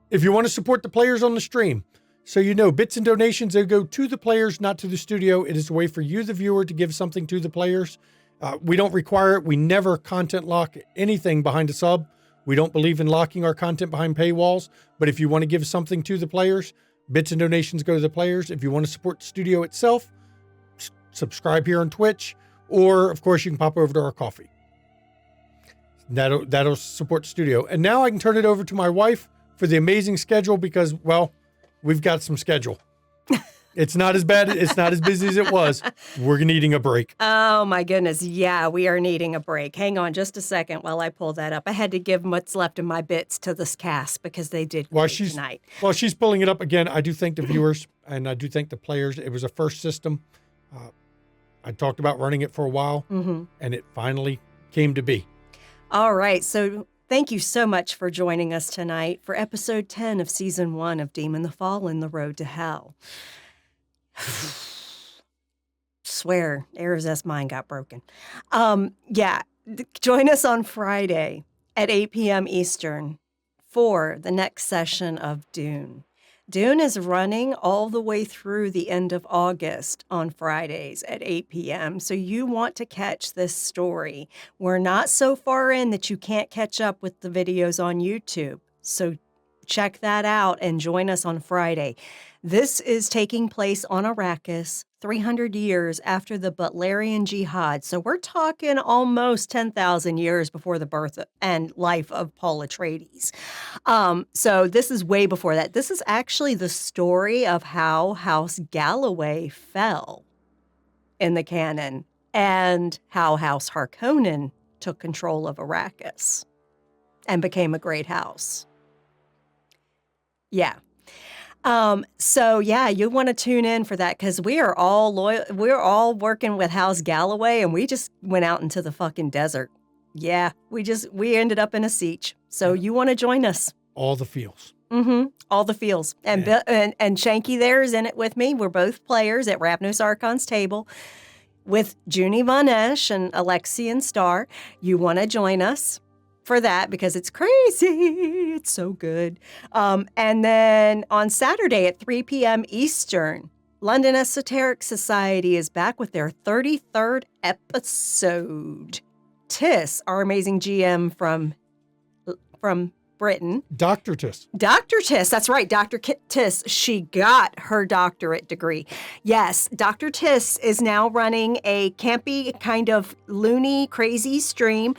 If you want to support the players on the stream, so you know, bits and donations, they go to the players, not to the studio. It is a way for you, the viewer, to give something to the players. We don't require it. We never content lock anything behind a sub. We don't believe in locking our content behind paywalls. But if you want to give something to the players, bits and donations go to the players. If you want to support the studio itself, subscribe here on Twitch. Or, of course, you can pop over to our KoFi. That'll support the studio. And now I can turn it over to my wife for the amazing schedule because, well, we've got some schedule. It's not as bad. It's not as busy as it was. We're needing a break. Oh, my goodness. Yeah, we are needing a break. Hang on just a second while I pull that up. I had to give what's left of my bits to this cast because they did great tonight. While she's pulling it up again, I do thank the viewers and I do thank the players. It was a first system. I talked about running it for a while, and it finally came to be. All right. So thank you so much for joining us tonight for episode 10 of season 1 of Demon the Fallen, The Road to Hell. Swear, Ariz's mind got broken. Join us on Friday at 8 p.m. Eastern for the next session of Dune. Dune is running all the way through the end of August on Fridays at 8 p.m. So you want to catch this story. We're not so far in that you can't catch up with the videos on YouTube. So check that out and join us on Friday. This is taking place on Arrakis 300 years after the Butlerian Jihad. So we're talking almost 10,000 years before the birth and life of Paul Atreides. So this is way before that. This is actually the story of how House Galloway fell in the canon and how House Harkonnen took control of Arrakis and became a great house. Yeah. You want to tune in for that because we are all loyal. We're all working with House Galloway and we just went out into the fucking desert. Yeah, we ended up in a siege. So you want to join us. All the feels. All the feels. And Shanky there is in it with me. We're both players at Ravnos Archon's table with Junie Von Esch and Alexian Star. You want to join us for that because it's crazy. It's so good. And then on Saturday at 3 p.m. Eastern, London Esoteric Society is back with their 33rd episode. Tiss, our amazing GM from Britain. Dr. Tiss. Dr. Tiss, that's right, Dr. Tiss. She got her doctorate degree. Yes, Dr. Tiss is now running a campy, kind of loony, crazy stream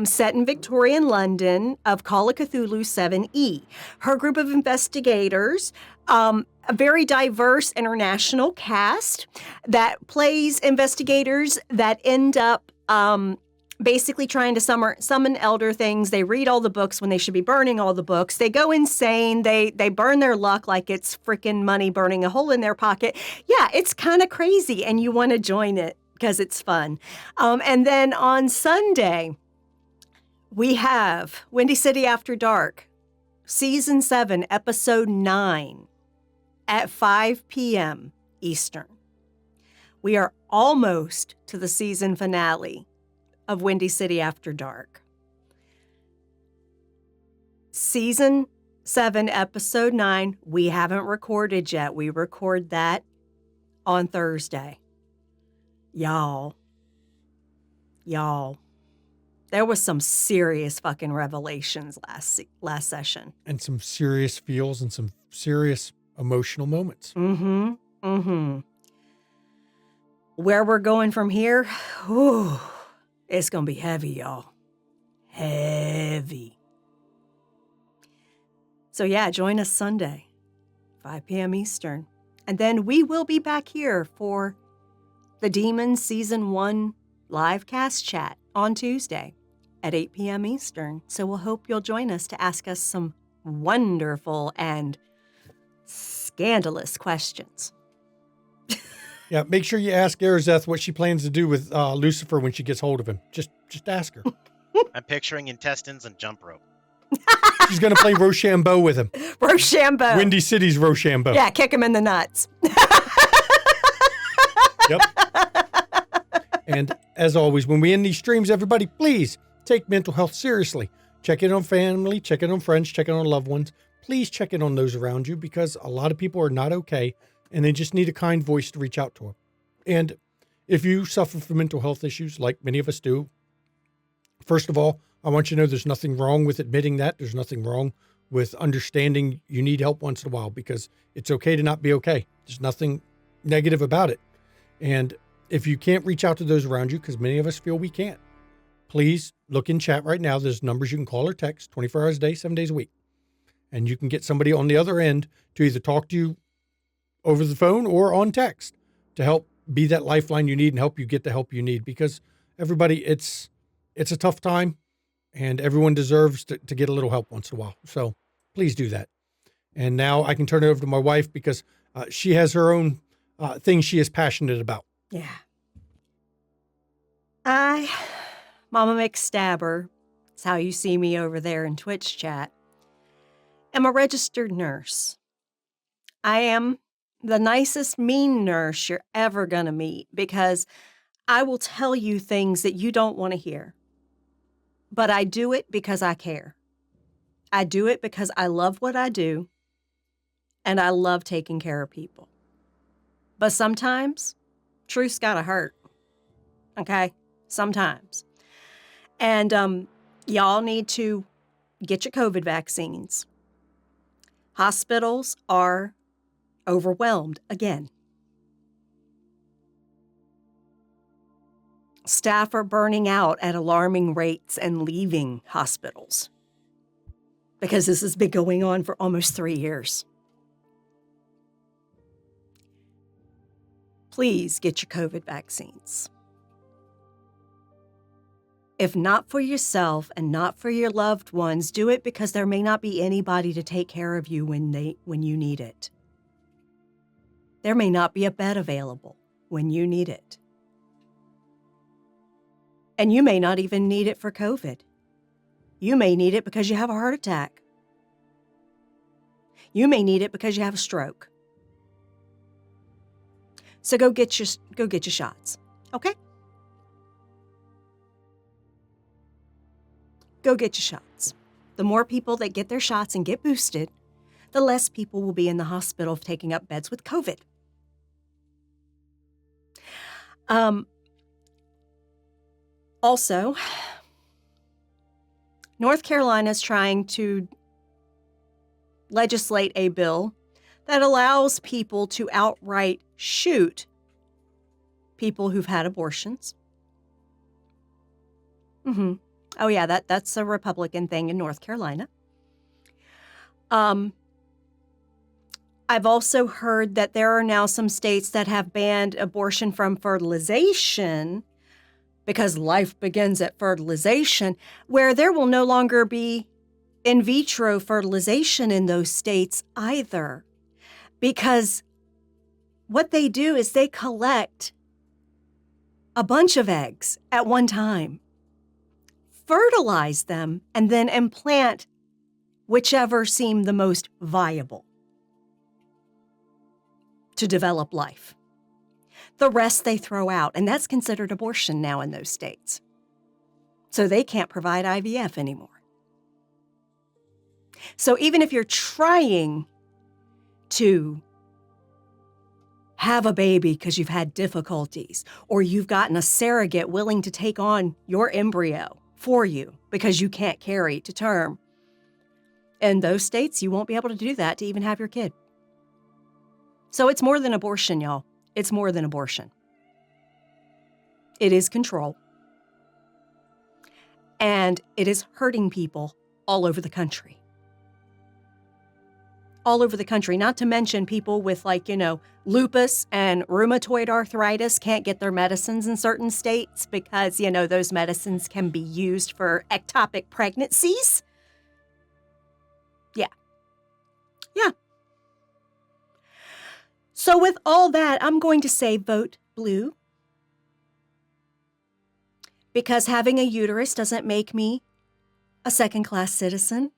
set in Victorian London of Call of Cthulhu 7E. Her group of investigators, a very diverse international cast that plays investigators that end up basically trying to summon elder things. They read all the books when they should be burning all the books. They go insane. They burn their luck like it's freaking money burning a hole in their pocket. Yeah, it's kind of crazy, and you want to join it because it's fun. And then on Sunday, we have Windy City After Dark, Season 7, Episode 9 at 5 p.m. Eastern. We are almost to the season finale of Windy City After Dark. Season 7, Episode 9, we haven't recorded yet. We record that on Thursday. Y'all, there was some serious fucking revelations last session. And some serious feels and some serious emotional moments. Where we're going from here, it's going to be heavy, y'all. Heavy. So yeah, join us Sunday, 5 p.m. Eastern. And then we will be back here for the Demon Season 1 live cast chat on Tuesday at 8 p.m. Eastern. So we'll hope you'll join us to ask us some wonderful and scary scandalous questions. Yeah, make sure you ask Arizeth what she plans to do with Lucifer when she gets hold of him. Just ask her. I'm picturing intestines and jump rope. She's going to play Rochambeau with him. Rochambeau. Windy City's Rochambeau. Yeah, kick him in the nuts. Yep. And as always, when we end these streams, everybody, please take mental health seriously. Check in on family, check in on friends, check in on loved ones. Please check in on those around you because a lot of people are not okay and they just need a kind voice to reach out to them. And if you suffer from mental health issues, like many of us do, first of all, I want you to know there's nothing wrong with admitting that. There's nothing wrong with understanding you need help once in a while because it's okay to not be okay. There's nothing negative about it. And if you can't reach out to those around you, because many of us feel we can't, please look in chat right now. There's numbers you can call or text 24 hours a day, 7 days a week. And you can get somebody on the other end to either talk to you over the phone or on text to help be that lifeline you need and help you get the help you need. Because everybody, it's a tough time and everyone deserves to get a little help once in a while. So please do that. And now I can turn it over to my wife because she has her own things she is passionate about. Yeah. I, Mama McStabber, that's how you see me over there in Twitch chat, am a registered nurse. I am the nicest mean nurse you're ever going to meet because I will tell you things that you don't want to hear. But I do it because I care. I do it because I love what I do and I love taking care of people. But sometimes, truth's gotta hurt. Okay? Sometimes. And y'all need to get your COVID vaccines. Hospitals are overwhelmed again. Staff are burning out at alarming rates and leaving hospitals because this has been going on for almost 3 years. Please get your COVID vaccines. If not for yourself and not for your loved ones, do it because there may not be anybody to take care of you when you need it. There may not be a bed available when you need it. And you may not even need it for COVID. You may need it because you have a heart attack. You may need it because you have a stroke. So go get your shots, okay? Go get your shots. The more people that get their shots and get boosted, the less people will be in the hospital taking up beds with COVID. Also, North Carolina is trying to legislate a bill that allows people to outright shoot people who've had abortions. Mm-hmm. Oh, yeah, that's a Republican thing in North Carolina. I've also heard that there are now some states that have banned abortion from fertilization because life begins at fertilization, where there will no longer be in vitro fertilization in those states either. Because what they do is they collect a bunch of eggs at one time, fertilize them, and then implant whichever seem the most viable to develop life. The rest they throw out, and that's considered abortion now in those states. So they can't provide IVF anymore. So even if you're trying to have a baby because you've had difficulties, or you've gotten a surrogate willing to take on your embryo for you because you can't carry to term, in those states, you won't be able to do that to even have your kid. So it's more than abortion, y'all. It's more than abortion. It is control. And it is hurting people all over the country. All over the country, not to mention people with lupus and rheumatoid arthritis can't get their medicines in certain states because, those medicines can be used for ectopic pregnancies. Yeah. So with all that, I'm going to say vote blue. Because having a uterus doesn't make me a second-class citizen.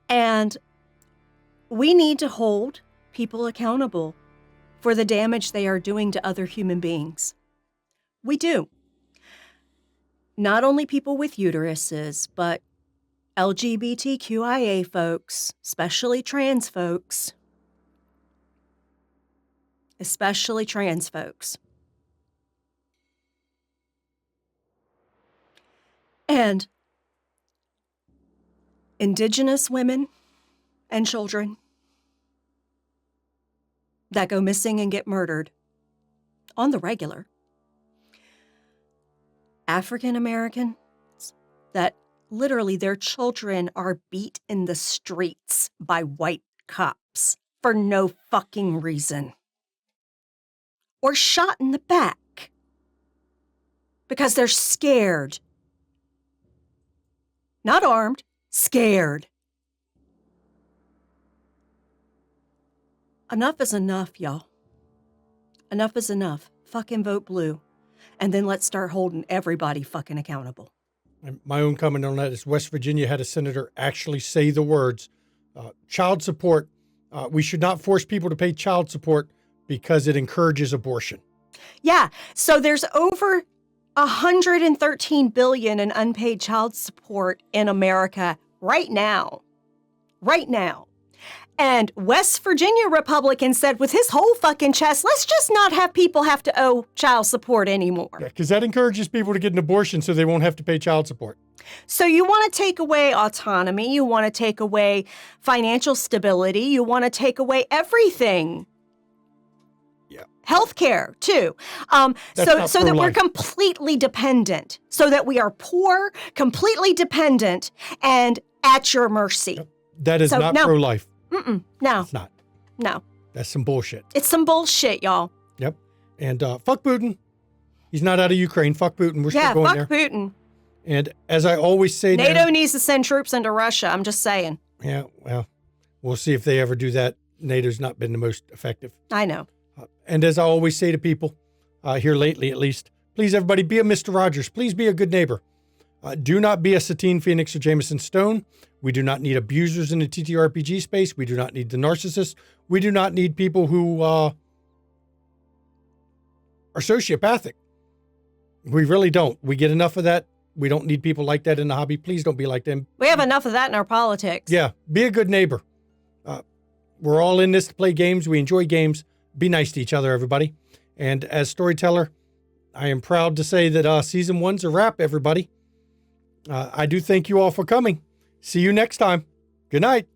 And we need to hold people accountable for the damage they are doing to other human beings. We do. Not only people with uteruses, but LGBTQIA folks, especially trans folks. Especially trans folks. And Indigenous women and children that go missing and get murdered on the regular. African Americans that literally their children are beat in the streets by white cops for no fucking reason. Or shot in the back because they're scared. Not armed, scared. Enough is enough, y'all. Enough is enough. Fucking vote blue. And then let's start holding everybody fucking accountable. And my own comment on that is West Virginia had a senator actually say the words, child support. We should not force people to pay child support because it encourages abortion. Yeah. So there's over $113 billion in unpaid child support in America right now. Right now. And West Virginia Republican said with his whole fucking chest, let's just not have people have to owe child support anymore. Yeah, because that encourages people to get an abortion so they won't have to pay child support. So you want to take away autonomy, you want to take away financial stability, you want to take away everything. Yeah. Healthcare too. So that we're completely dependent, so that we are poor, completely dependent, and at your mercy. Yep. That is not pro-life. No. It's not. No. That's some bullshit. It's some bullshit, y'all. Yep. And fuck Putin. He's not out of Ukraine. Fuck Putin. We're still going there. Yeah, fuck Putin. And as I always say, NATO needs to send troops into Russia. I'm just saying. Yeah, well, we'll see if they ever do that. NATO's not been the most effective. I know. And as I always say to people, here lately at least, please everybody be a Mr. Rogers. Please be a good neighbor. Do not be a Satine Phoenix or Jameson Stone. We do not need abusers in the TTRPG space. We do not need the narcissists. We do not need people who are sociopathic. We really don't. We get enough of that. We don't need people like that in the hobby. Please don't be like them. We have enough of that in our politics. Yeah, be a good neighbor. We're all in this to play games. We enjoy games. Be nice to each other, everybody. And as storyteller, I am proud to say that season 1's a wrap, everybody. I do thank you all for coming. See you next time. Good night.